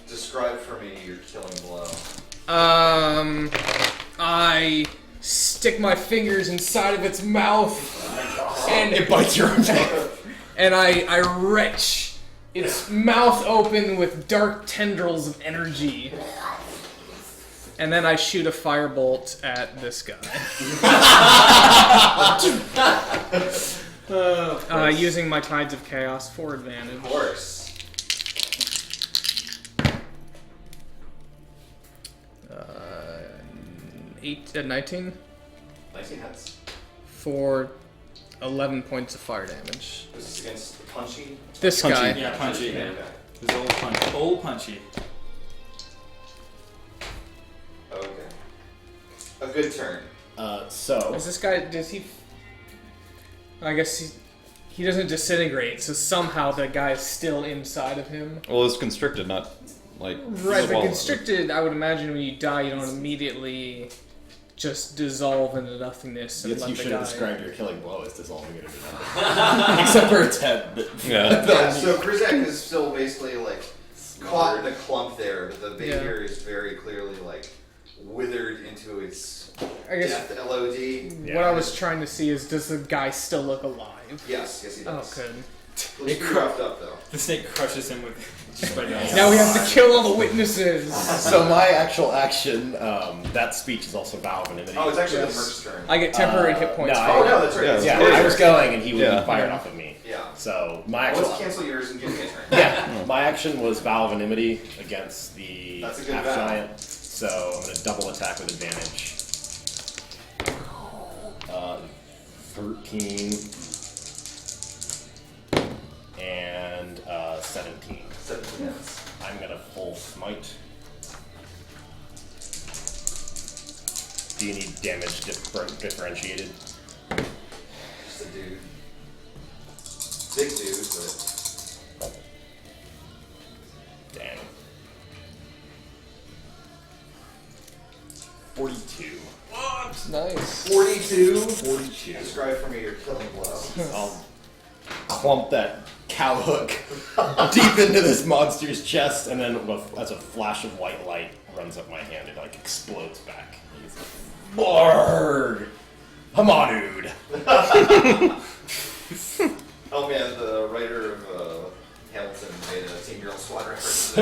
Describe for me your killing blow. I stick my fingers inside of its mouth, and It bites your arm back. and I retch its mouth open with dark tendrils of energy. And then I shoot a firebolt at this guy. Using my Tides of Chaos for advantage. Of course. 19 19 hits. for 11 points of fire damage. This is against the punchy. This guy. Yeah, punchy. Okay. This old punchy. Old punchy. Okay. A good turn. So Is this guy? Does he? I guess he doesn't disintegrate. So somehow the guy is still inside of him. Well, it's constricted, not like Right, but swallowed. constricted. I would imagine when you die, you don't immediately just dissolve into nothingness and Yes, let you the should guy. have described your killing blow as dissolving it into nothing. Except for its head. Yeah. Yeah, so Krizek is still basically like caught in a clump there, but the bait Yeah. here is very clearly like withered into its I guess death LOD. what I was trying to see is, does the guy still look alive? Yes, yes he Oh, does. good. Looks pretty roughed up though. The snake crushes him with just by now. Now we have to kill all the witnesses. So my actual action, that speech is also Vow of Anonymity. Oh, it's actually Yes. the merc's turn. I get temporary hit points. no, for Oh it. no, that's right. Yeah, It's yeah, yours. I was going and he would Yeah. be fired off of me. Yeah. So my Well, actual let's cancel yours and give me a turn. yeah, my action was Vow of Anonymity against the That's a good half vow. giant. So I'm gonna double attack with advantage. 13 and 17. 17 hits. I'm gonna full smite. Do you need damage differentiated? Just a dude. Big dude, but Dang. 42. Nice. 42. 42. Describe for me your killing blow. I'll clump that cow hook deep into this monster's chest, and then as a flash of white light runs up my hand, it like explodes back. He's like, Barg! Hamanud! Oh man, the writer of Hamilton made a Teen Girl Squad reference.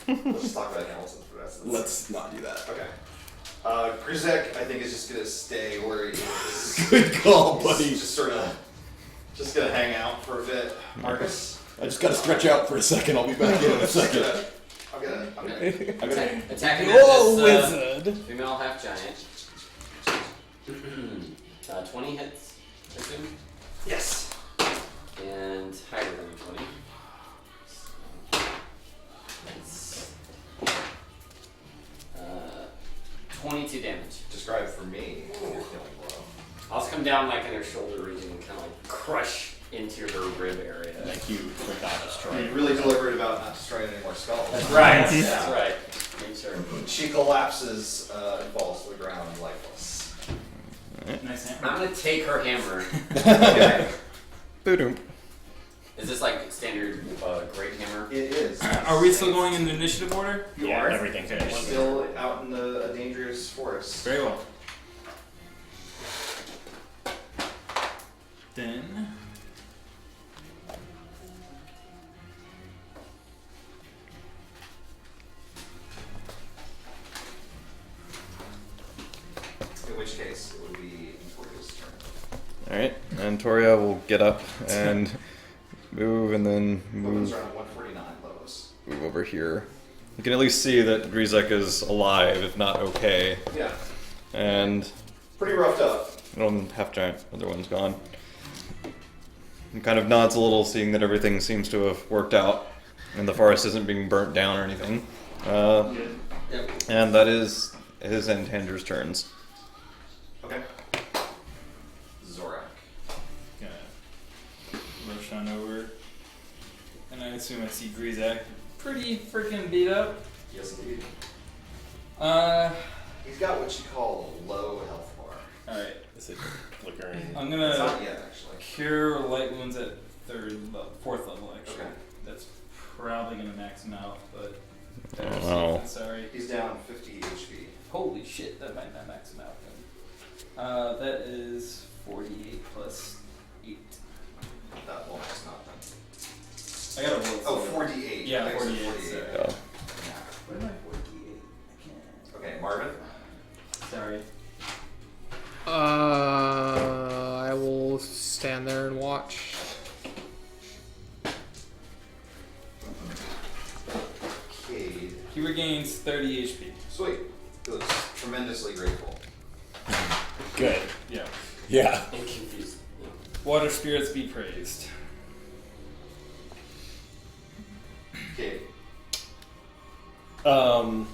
Let's just talk about Hamilton for the rest of this. Let's not do that. Okay. Grizek, I think, is just gonna stay where he is. Good call, He's buddy. just sort of, just gonna hang out for a bit. Marcus? I just gotta stretch out for a second. I'll be back in a second. I'm gonna. Attacking Whoa, this wizard! female half giant. 20 hits, I assume? Yes. And higher than 20. That's 22 damage. Describe for me what you're feeling below. I'll just come down like in her shoulder region and kind of like crush into her rib area. Thank you for not Be destroying. really deliberate about not destroying any more skulls. That's right. That's right. Make sure. She collapses and falls to the ground lifeless. Nice hammer. I'm gonna take her hammer. Okay. Boom. Is this like standard great hammer? It is. Are we still going in the initiative order? You Yeah, are. everything's You're finished. still out in a dangerous forest. Very well. Then In which case, it would be Victoria's turn. Alright, and Toria will get up and move and then Movements move, around 149 levels. move over here. You can at least see that Grizek is alive, if not okay. Yeah. And Pretty roughed up. half giant, other one's gone. He kind of nods a little, seeing that everything seems to have worked out and the forest isn't being burnt down or anything. Yep. And that is his and Tanger's turns. Okay. Zorak. gonna rush on over, and I assume I see Grizak pretty freaking beat up. Yes, indeed. He's He's got what you call a low health bar. all right. Is it flickering? I'm It's gonna not yet, actually. cure light wounds at fourth level actually. Okay. That's probably gonna max him out, but I don't know. sorry. He's down 50 HP. Holy shit, that might not max him out then. That is 48 plus 8. That one is not done. I gotta roll. Oh, 48. Yeah, I think it's 48, sorry. Yeah. Yeah. What am I 48? I can't. Okay, Marvin. Sorry. I will stand there and watch. Cade. He regains 30 HP. Sweet. He looks tremendously grateful. Good. Yeah. Yeah. And confused. Yeah. Water spirits be praised. Cade. I'm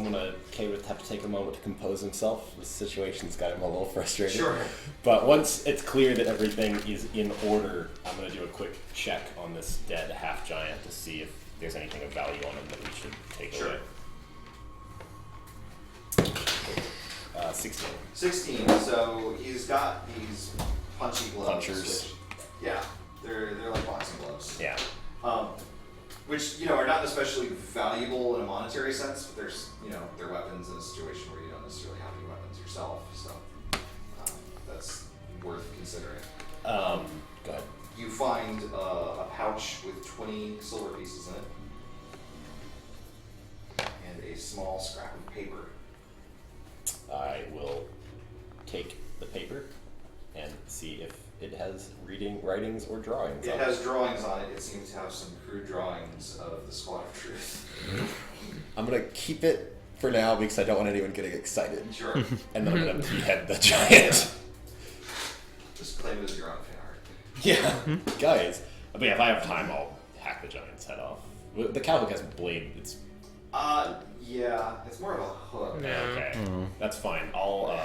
gonna. Kay would have to take a moment to compose himself. The situation's got him a little frustrated. Sure. But once it's clear that everything is in order, I'm gonna do a quick check on this dead half giant to see if there's anything of value on him that we should take Sure. away. 16. 16. So he's got these punchy gloves. Punchers. Which, yeah, they're like boxing gloves. Yeah. Which are not especially valuable in a monetary sense, but there's they're weapons in a situation where you don't necessarily have any weapons yourself. So that's worth considering. Go ahead. You find a pouch with 20 silver pieces in it, and a small scrap of paper. I will take the paper and see if it has writings, or drawings. It on has drawings on it. It seems to have some crude drawings of the Squad of Truth. I'm gonna keep it for now because I don't want anyone getting excited. Sure. And then I'm gonna behead the giant. Just claim it as your own fan art. Yeah, guys. But yeah, if I have time, I'll hack the giant's head off. The cowhook has a blade. It's Yeah, it's more of a hook. Yeah. okay. That's fine. I'll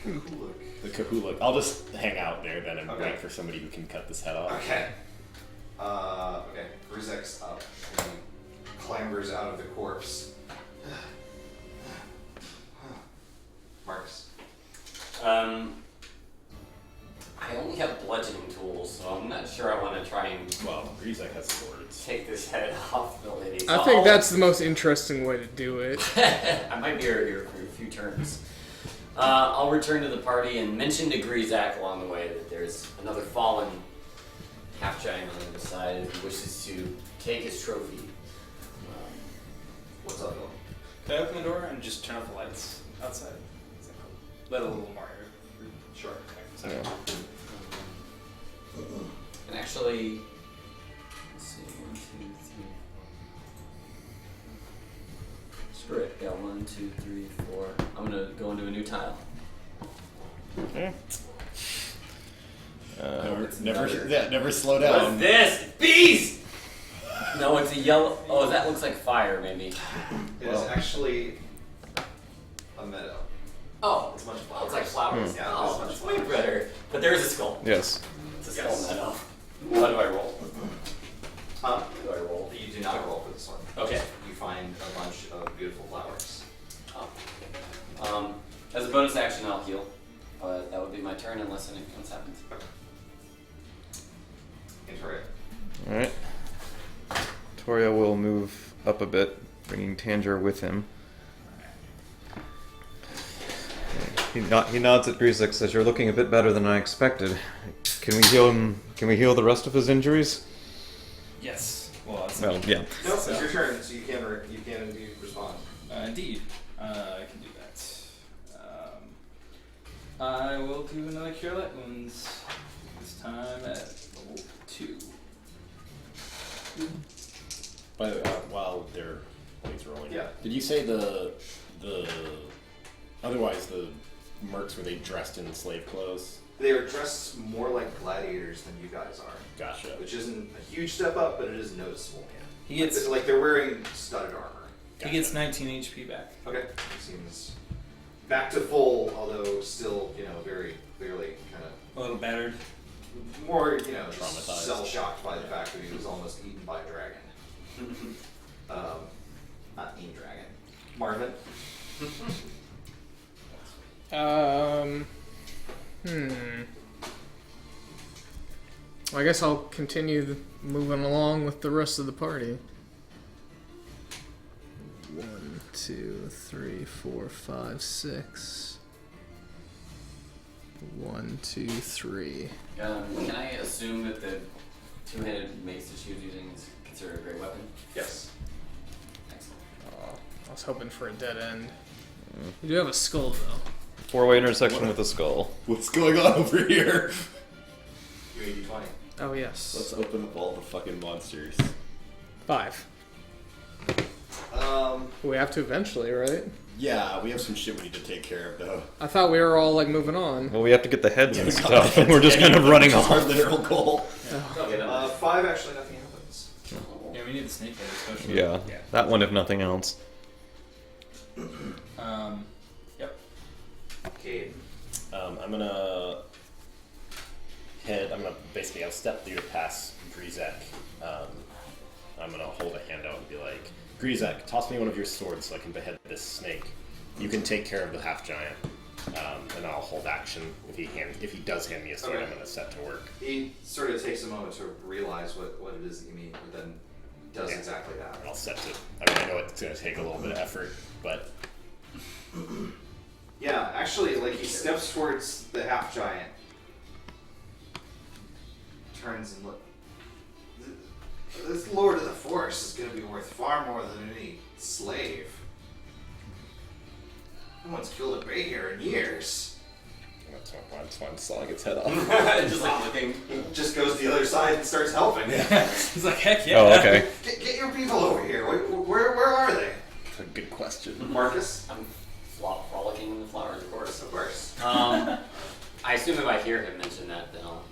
Look. the kahuluk. I'll just hang out there then and Okay. wait for somebody who can cut this head off. Okay. Okay. Grizek's up. And he clambers out of the corpse. Marcus. I only have bludgeoning tools, so I'm not sure I want to try and Well, Grizek has swords. take this head off the lady. I So think I'll- that's the most interesting way to do it. I might be here for a few turns. I'll return to the party and mention to Grizak along the way that there's another fallen half giant on the other side who wishes to take his trophy. What's up, Bill? Can I open the door and just turn off the lights outside? Let a little Mario. Sure. Sorry. Yeah. And actually, let's see, 1, 2, 3. Screw it. Got 1, 2, 3, 4. I'm gonna go into a new tile. Okay. Never slow What's down. this? Bees! No, it's a yellow. Oh, that looks like fire, maybe. It is actually a meadow. Oh, It's a bunch of oh, flowers. it's like flowers. Yeah, Oh, it's a bunch that's of way flowers. better. But there is a skull. Yes. It's a skull Yes. meadow. How do I roll? Huh? How do I roll? You do not roll for this one. Okay. You find a bunch of beautiful flowers. Oh. As a bonus action, I'll heal. But that would be my turn unless anything else happens. Victoria. Alright. Toria will move up a bit, bringing Tanger with him. He nods at Griezek, says, "You're looking a bit better than I expected. Can we heal him? Can we heal the rest of his injuries?" Yes. Well, that's Well, yeah. No, So- it's your turn, so you can indeed respond. Indeed. I can do that. I will do another Cure Light Wounds. This time at level 2. By the way, while he's rolling, Yeah. Did you say the otherwise the mercs were they dressed in slave clothes? They are dressed more like gladiators than you guys are, Gotcha. which isn't a huge step up, but it is noticeable. He gets Like they're wearing studded armor. he gets 19 HP back. Okay. Seems back to full, although still, very clearly kind of A little battered. more, Traumatized. cell shocked by the fact that he was almost eaten by a dragon. Not eaten dragon. Marvin. I guess I'll continue moving along with the rest of the party. 1, 2, 3, 4, 5, 6. 1, 2, 3. Can I assume that the two-handed mace that she was using is considered a great weapon? Yes. Excellent. I was hoping for a dead end. You do have a skull, though. Four-way intersection with the skull. What's going on over here? You need D20. Oh, yes. Let's open up all the fucking monsters. 5. Um, We have to eventually, right? Yeah, we have some shit we need to take care of though. I thought we were all, moving on. Well, we have to get the heads and we got stuff, the and we're just kind of running That's our off. literal goal. Okay, that 5 actually nothing happens. Yeah, we need the snake head especially. Yeah, that one if nothing else. Yep. Cade. I'm gonna I'll step through to pass Griezek. I'm gonna hold a hand out and be like, Griezek, toss me one of your swords so I can behead this snake. You can take care of the half giant, and I'll hold action. If he does hand me a sword, Okay. I'm gonna set to work. He sort of takes a moment to realize what it is that you mean, but then does Yeah. exactly that. I'll set to. I know it's gonna take a little bit of effort, but Yeah, actually, he steps towards the half giant, turns and look. This Lord of the Forest is going to be worth far more than any slave. No one's killed a Bay here in years. that's why I'm sawing its head off. just looking. He just goes to the other side and starts helping. He's like, heck yeah. Oh, okay. Get your people over here. Where are they? That's a good question. Marcus? I'm frolicking in the flowers, of course. Of course. I assume if I hear him mention that, then I'll.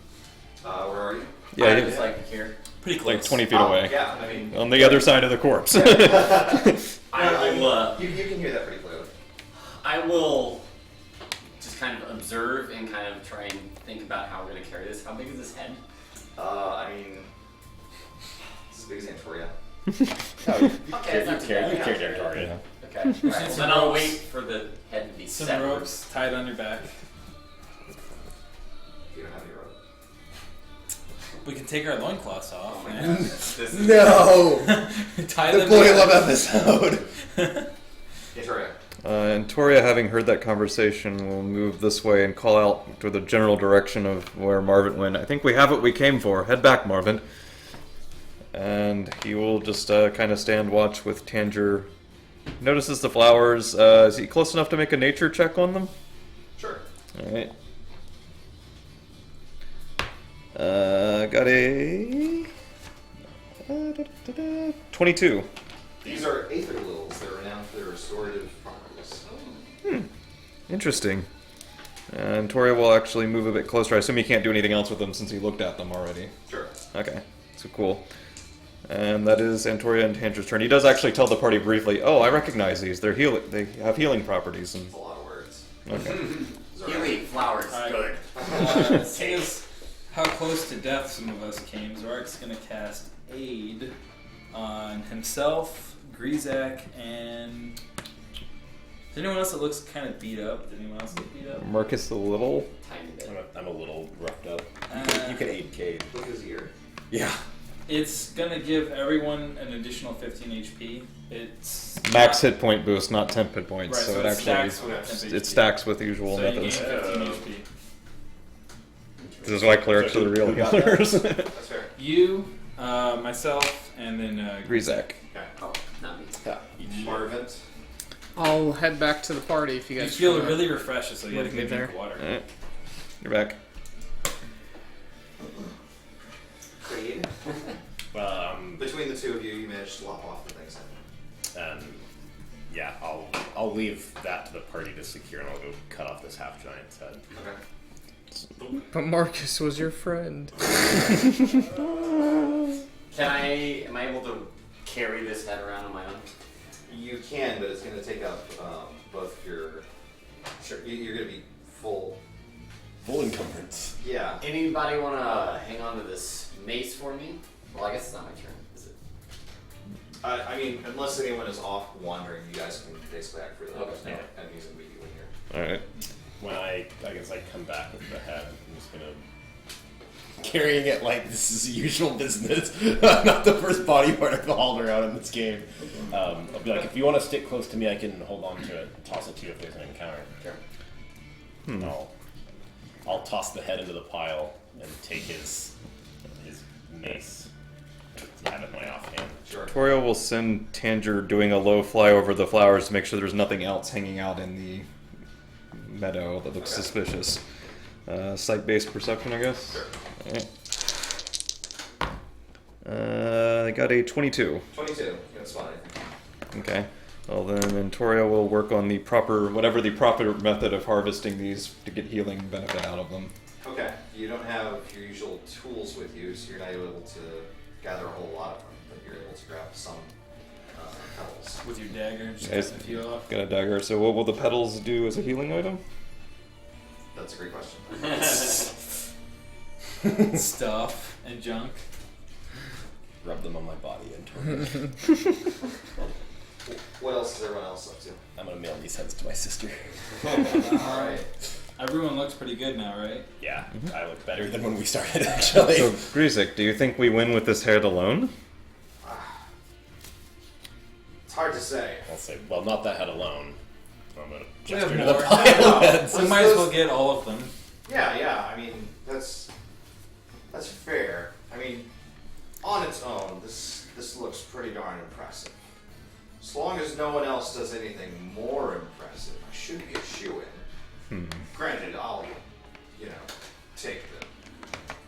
Where are you? Yeah, I'm he- just here. Pretty close. like 20 feet Oh, away. Yeah, I mean. On the other side of the corpse. I will. You can hear that pretty clearly. I will just kind of observe and kind of try and think about how we're gonna carry this. How big is this head? I mean. It's as big as Antoria. Okay, it's not too bad. You carried Victoria. Okay. Right. Well, then I'll wait for the head to be Some severed. ropes tied on your back. You don't have any rope. We can take our loincloths off. Oh my man. gosh. This is No! Tie The them boy together. love episode! Antoria. And Toria, having heard that conversation, will move this way and call out to the general direction of where Marvin went. I think we have what we came for. Head back, Marvin. And he will just kind of stand watch with Tanger notices the flowers. Is he close enough to make a nature check on them? Sure. All right. Got a 22. These are aether lilies. They're renowned for their restorative properties. Interesting. And Toria will actually move a bit closer. I assume he can't do anything else with them since he looked at them already. Sure. Okay, so cool. And that is Antoria and Tanger's turn. He does actually tell the party briefly, "Oh, I recognize these. They have healing properties." And That's a lot of words. okay. Healing flowers, Alright. good. Seeing as how close to death some of us came, Zark's gonna cast Aid on himself, Grizak, and... Is there anyone else that looks kind of beat up? Did anyone else get beat up? Marcus a little. Tiny bit. I'm a little roughed up. You can aid Cade. Look at his ear. Yeah. It's gonna give everyone an additional 15 HP. It's Max not- hit point boost, not temp hit points. Right, so, so it it actually stacks with temp it HP. stacks with usual So you gain methods. 15 HP. This is why clerics are the real healers. That's fair. You, myself, and then Grizak. Okay. Oh, not me. Marvint. I'll head back to the party if you You guys feel wanna- really refreshed, so you had a Look me good drink there. of water. Alright. You're back. Creed. Between the two of you, you managed to lop off the things. Yeah, I'll leave that to the party to secure, and I'll go cut off this half giant's head. Okay. But Marcus was your friend. Am I able to carry this head around on my own? You can, but it's going to take up both your. Sure. You're going to be full. Full encumbrance. Yeah. Anybody want to hang on to this mace for me? Well, I guess it's not my turn, is it? I mean, unless anyone is off wandering, you guys can basically act freely. Okay. There's no enemies immediately here. Alright. When I guess I come back with the head, I'm just gonna. Carrying it like this is usual business. Not the first body part I've hauled around in this game. I'll be like, if you want to stick close to me, I can hold on to it and toss it to you if there's an encounter. Sure. And I'll toss the head into the pile and take his mace. Have it in my offhand. Sure. Toria will send Tanger doing a low fly over the flowers to make sure there's nothing else hanging out in the meadow that looks suspicious. Sight-based perception, I guess. Sure. Alright. I got a 22. 22. You don't spot anything. Okay. Well then, Toria will work on whatever the proper method of harvesting these to get healing benefit out of them. Okay. You don't have your usual tools with you, so you're not able to gather a whole lot of them, but you're able to grab some petals. With your dagger, just Yes. cutting a few off. Got a dagger. So what will the petals do as a healing item? That's a great question. Stuff and junk. Rub them on my body and turn. What else is everyone else up to? I'm gonna mail these heads to my sister. Alright. Everyone looks pretty good now, right? Yeah, I look Better better than when we started, actually. So, Grizak, do you think we win with this head alone? It's hard to say. I'll say, well, not that head alone. So I'm gonna We have gesture to more. the pile of heads. We might as well get all of them. Yeah, I mean, that's fair. I mean, on its own, this looks pretty darn impressive. As long as no one else does anything more impressive, I should be a shoo-in. Granted, I'll, take the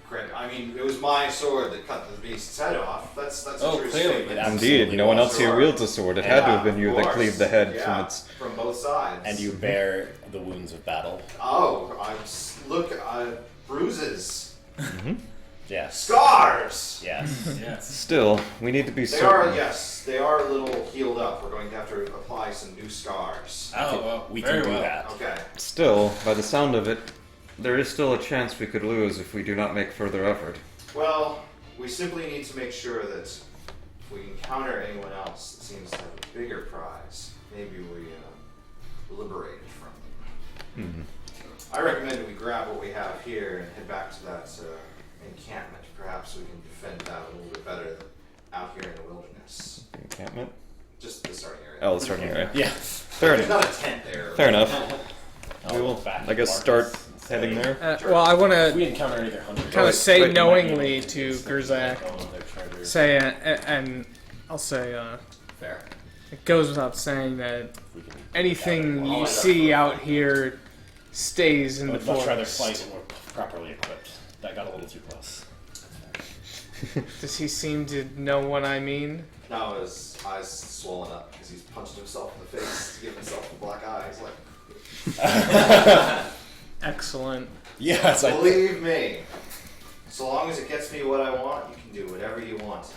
credit. I mean, it was my sword that cut the beast's head off. That's a Oh, true clearly, statement. it Indeed, no one else here Sure. wields a sword. It had to have been you of that course. cleaved the head Yeah, from its... from both sides. And you bear the wounds of battle. Oh, bruises, Yes. scars. Yes. Yes. Still, we need to be They certain. they are a little healed up. We're going to have to apply some new scars. Oh, well, We very can do well. that. Okay. Still, by the sound of it, there is still a chance we could lose if we do not make further effort. Well, we simply need to make sure that if we encounter anyone else that seems to have a bigger prize, maybe we liberate it from them. I recommend we grab what we have here and head back to that encampment. Perhaps we can defend that a little bit better than out here in the wilderness. Encampment? Just the starting area. Oh, the starting area. Yeah. Fair There's enough. not a tent there. Fair enough. I'll We will, look back I at guess, Marcus start and say, heading there. Well, I want If we to encounter any other hunters, kind of say wait, knowingly to Grzak, their charger. say, and I'll say, Fair. It goes without saying that We can anything gather you one. see out here stays in I the would much rather forest. fight when we're properly equipped. That got a little too close. Does he seem to know what I mean? Now his eyes swollen up because he's punched himself in the face to give himself the black eye. He's like, Excellent. Yes, I think. believe me, so long as it gets me what I want, you can do whatever you want.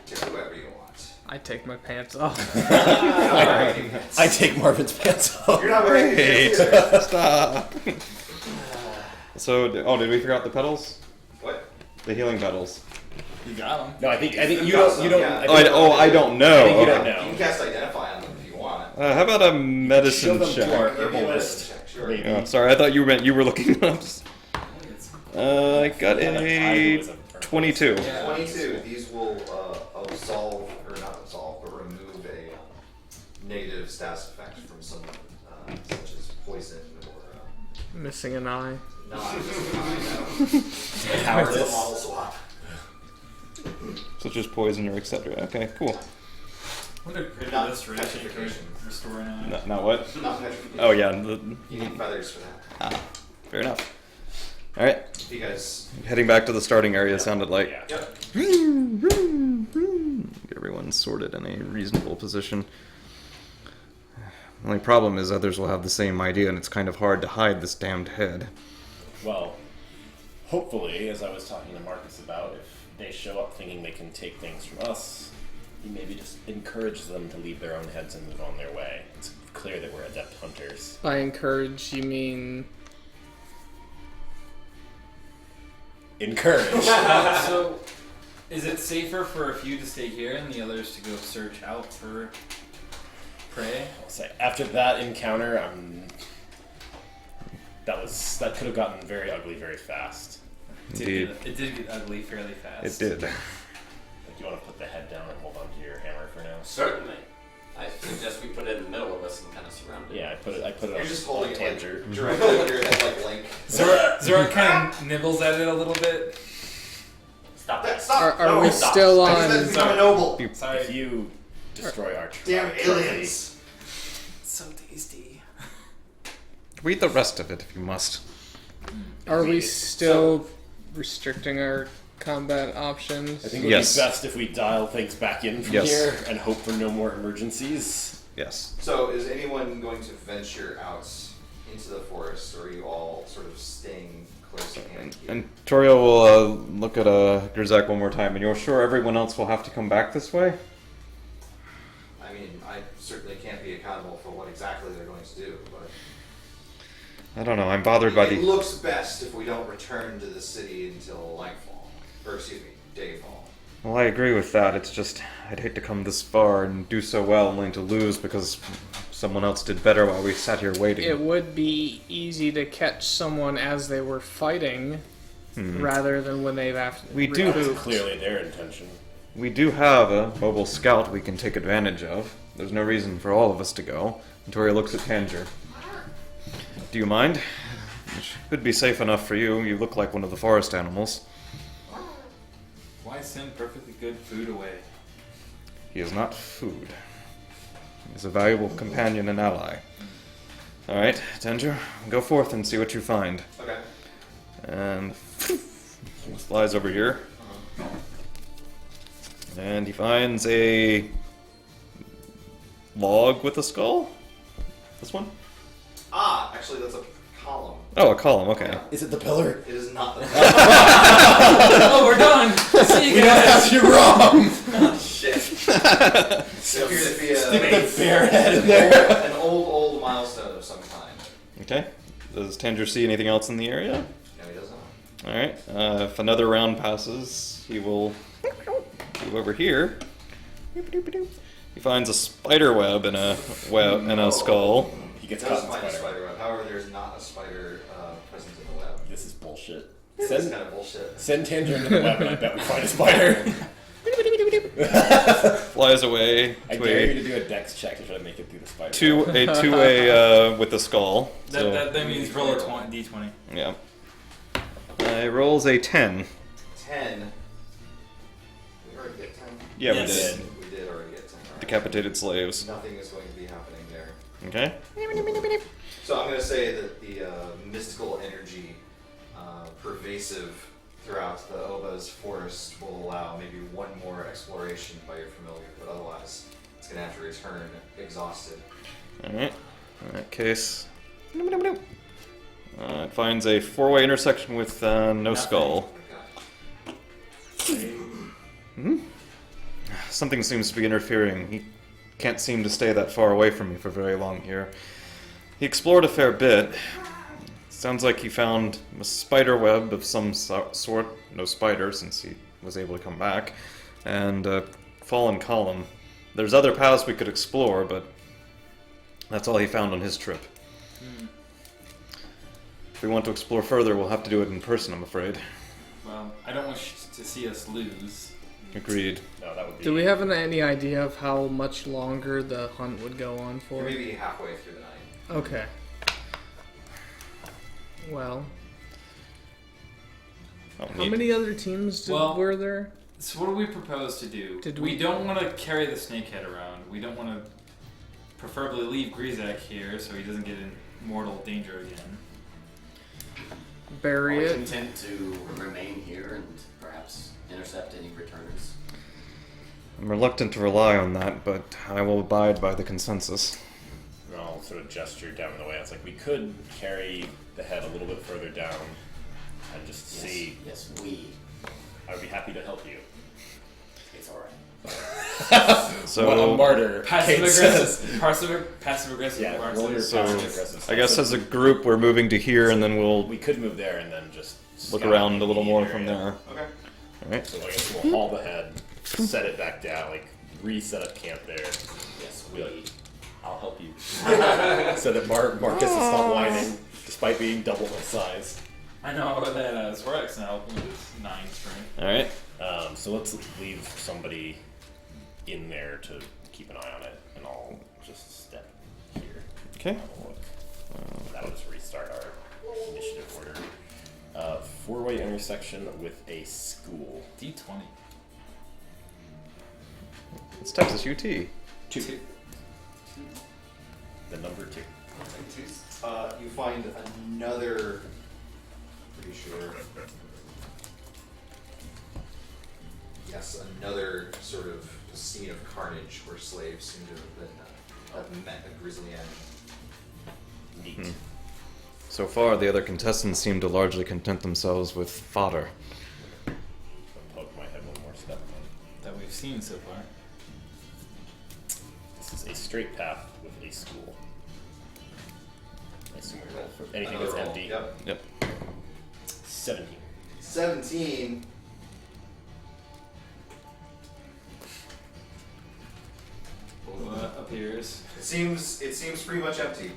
Do whatever you want. I take my pants off. You're not wearing any pants. I take Marvin's pants off. You're not wearing any Wait, pants either. stop. So, did we figure out the petals? What? The healing petals. You got him. No, I think you You've don't. got You don't. some, yeah. I think- I don't know. I think you Okay. don't You know. can cast Identify on them if you want. How about a Show medicine them check? to our Give me a medicine herbalist. check, sure. Maybe. Yeah, sorry, I thought you meant you were looking up. I got Yeah, a I was a- 22. Yeah. 22. These will absolve, or not absolve, but remove a negative status effect from someone, such as poison or Missing an eye. not just a know. It's a Cowardice. model swap. Such as poison or etc. Okay, cool. What a great Not restoration could petrification. restore an eye. Not what? Not petrification. Oh yeah. You need feathers for that. Fair enough. All right, You guys. heading back to the starting area. Sounded like. Yeah. Yep. Get everyone sorted in a reasonable position. The only problem is others will have the same idea, and it's kind of hard to hide this damned head. Well, hopefully, as I was talking to Marcus about, if they show up thinking they can take things from us, you maybe just encourage them to leave their own heads and move on their way. It's clear that we're adept hunters. By encourage, you mean Encourage. So, is it safer for a few to stay here and the others to go search out for prey? I'll say after that encounter, that could have gotten very ugly very fast. Indeed, It did get ugly fairly fast. it did. Like, you want to put the head down and hold on to your hammer for now. Certainly. I suggest we put it in the middle of us and kind of surround it. Yeah, I put it You're on just on holding it Tanger. like, directly under your head like Link. Zora kind of nibbles at it a little bit. Stop that. Stop! Are no, we stop. still I on- just become a noble. Sorry. If you destroy our Damn trophy, aliens. So tasty. Read the rest of it if you must. Are we still restricting our combat options? I think it would Yes. be best if we dial things back in from Yes. here and hope for no more emergencies. Yes. So, is anyone going to venture out into the forest, or are you all sort of staying close at hand here? And Torio will look at Grzak one more time, and you're sure everyone else will have to come back this way? I mean, I certainly can't be accountable for what exactly they're going to do, but I don't know. I'm bothered by it the. looks best if we don't return to the city until nightfall, or excuse me, dayfall. Well, I agree with that. It's just I'd hate to come this far and do so well only to lose because someone else did better while we sat here waiting. It would be easy to catch someone as they were fighting, rather than when they've after. We do- That's clearly their intention. We do have a mobile scout we can take advantage of. There's no reason for all of us to go. And Torio looks at Tanger. Do you mind? It should be safe enough for you. You look like one of the forest animals. Why send perfectly good food away? He is not food. He is a valuable companion and ally. Alright, Tanger, go forth and see what you find. Okay. And flies over here. And he finds a log with a skull. This one? Ah, actually, that's a column. Oh, a column. Okay. Is it the pillar? It is not the. Oh, we're done. See you guys. You're wrong! Shit. It appears to be Stick a, the bear head in there. an old milestone of some kind. Okay. Does Tanger see anything else in the area? No, he does not. All right. If another round passes, he will move over here. He finds a spider web and a skull. He gets It caught does in find a spider. spider web. However, there's not a spider present in the web. This is bullshit. This is Send, kind of bullshit. send Tanger into the web and I bet we find a spider. Flies away I to dare you a to do a dex check to try to make it through the spider. two-way with the skull. So, That means roll a d20. yeah. It rolls a 10. 10. We already get 10? Yeah, Yes. we did. We did already get 10. decapitated slaves. Nothing is going to be happening there. Okay. So I'm going to say that the mystical energy pervasive throughout the Oba's forest will allow maybe one more exploration by your familiar, but otherwise it's going to have to return exhausted. Alright. In that case, it finds a 4-way intersection with no skull. Something seems to be interfering. He can't seem to stay that far away from me for very long here. He explored a fair bit. Sounds like he found a spider web of some sort. No spider, since he was able to come back. And a fallen column. There's other paths we could explore, but that's all he found on his trip. If we want to explore further, we'll have to do it in person, I'm afraid. Well, I don't wish to see us lose. Agreed. No, that would be. Do we have any idea of how much longer the hunt would go on for? Maybe halfway through the night. Okay. Well, how many other teams were there? So what do we propose to do? We don't want to carry the snakehead around. We don't want to preferably leave Grizak here so he doesn't get in mortal danger again. Bury Are we it. content to remain here and perhaps intercept any returners? I'm reluctant to rely on that, but I will abide by the consensus. And I'll sort of gesture down the way. It's like we could carry the head a little bit further down and just see. Yes, we. I would be happy to help you. It's alright. So, what a martyr. Passive Kate says. aggressive. Passive aggressive. Yeah, marks roll it. your So, passive aggressive. I guess as a group, we're moving to here, and then we'll We could move there and then just look scout around a little the more area. from there. Okay. Alright. So I guess we'll haul the head, set it back down, like reset up camp there. Yes, We'll be we. like, I'll help you. So that Marcus is not whining, despite being double my size. I know that Sporix now with his 9 strength. Alright. So let's leave somebody in there to keep an eye on it, and I'll just step here. Okay. Have a look. That'll just restart our initiative order. 4-way intersection with a school. D20. It's Texas UT. 2. The number 2. You find another, pretty sure, yes, another sort of scene of carnage where slaves seem to have been, have met a grisly end. Neat. So far, the other contestants seem to largely content themselves with fodder. I'll poke my head one more step. That we've seen so far. This is a straight path with a school. I assume we roll for anything that's Another roll. empty. Yep. Yep. 17. 17. Appears. It seems pretty much empty.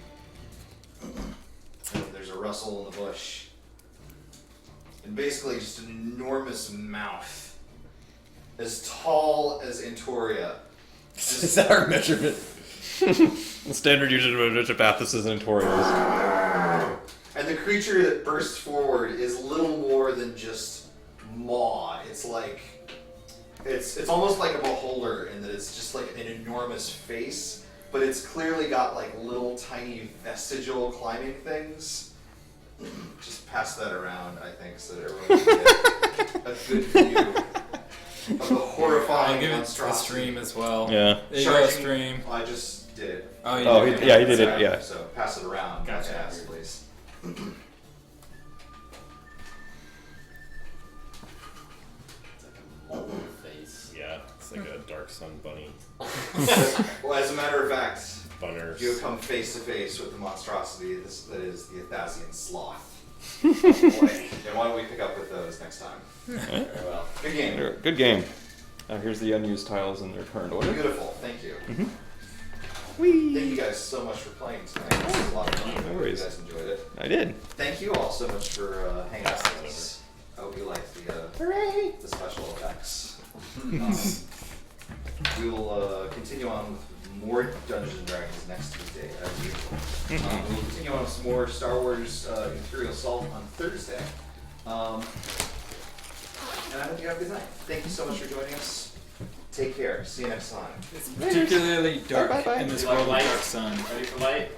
There's a rustle in the bush. And basically just an enormous mouth. As tall as Antoria. Is that our measurement? The standard usage of Athos and Torios. And the creature that bursts forward is little more than just maw. It's like it's almost like a beholder in that it's just like an enormous face, but it's clearly got like little tiny vestigial climbing things. Just pass that around, I think, so that everyone can get a good view of the horrifying I'll give it the monstrosity. stream as well. Yeah. There you go, stream. I just did it. Oh, you Oh, did. yeah, he did it, yeah. So pass it around. Gotcha. Yes, please. It's like a mole face. Yeah, it's like a dark sun bunny. Well, as a matter of fact, Bunners. you have come face to face with the monstrosity that is the Athazian sloth. Oh boy. And why don't we pick up with those next time? Very well. Good game. Good game. Here's the unused tiles in their current order. Beautiful. Thank you. Whee! Thank you guys so much for playing tonight. This was a lot of fun. I No hope you worries. guys enjoyed it. I did. Thank you all so much for hanging out with us. I hope you liked the special effects. We will continue on with more Dungeons and Dragons next Tuesday, as usual. We will continue on with some more Star Wars Imperial Assault on Thursday. And I hope you have a good night. Thank you so much for joining us. Take care. See you next time. It's particularly dark Bye, bye, bye. in this You like world of light? dark sun. Ready for light?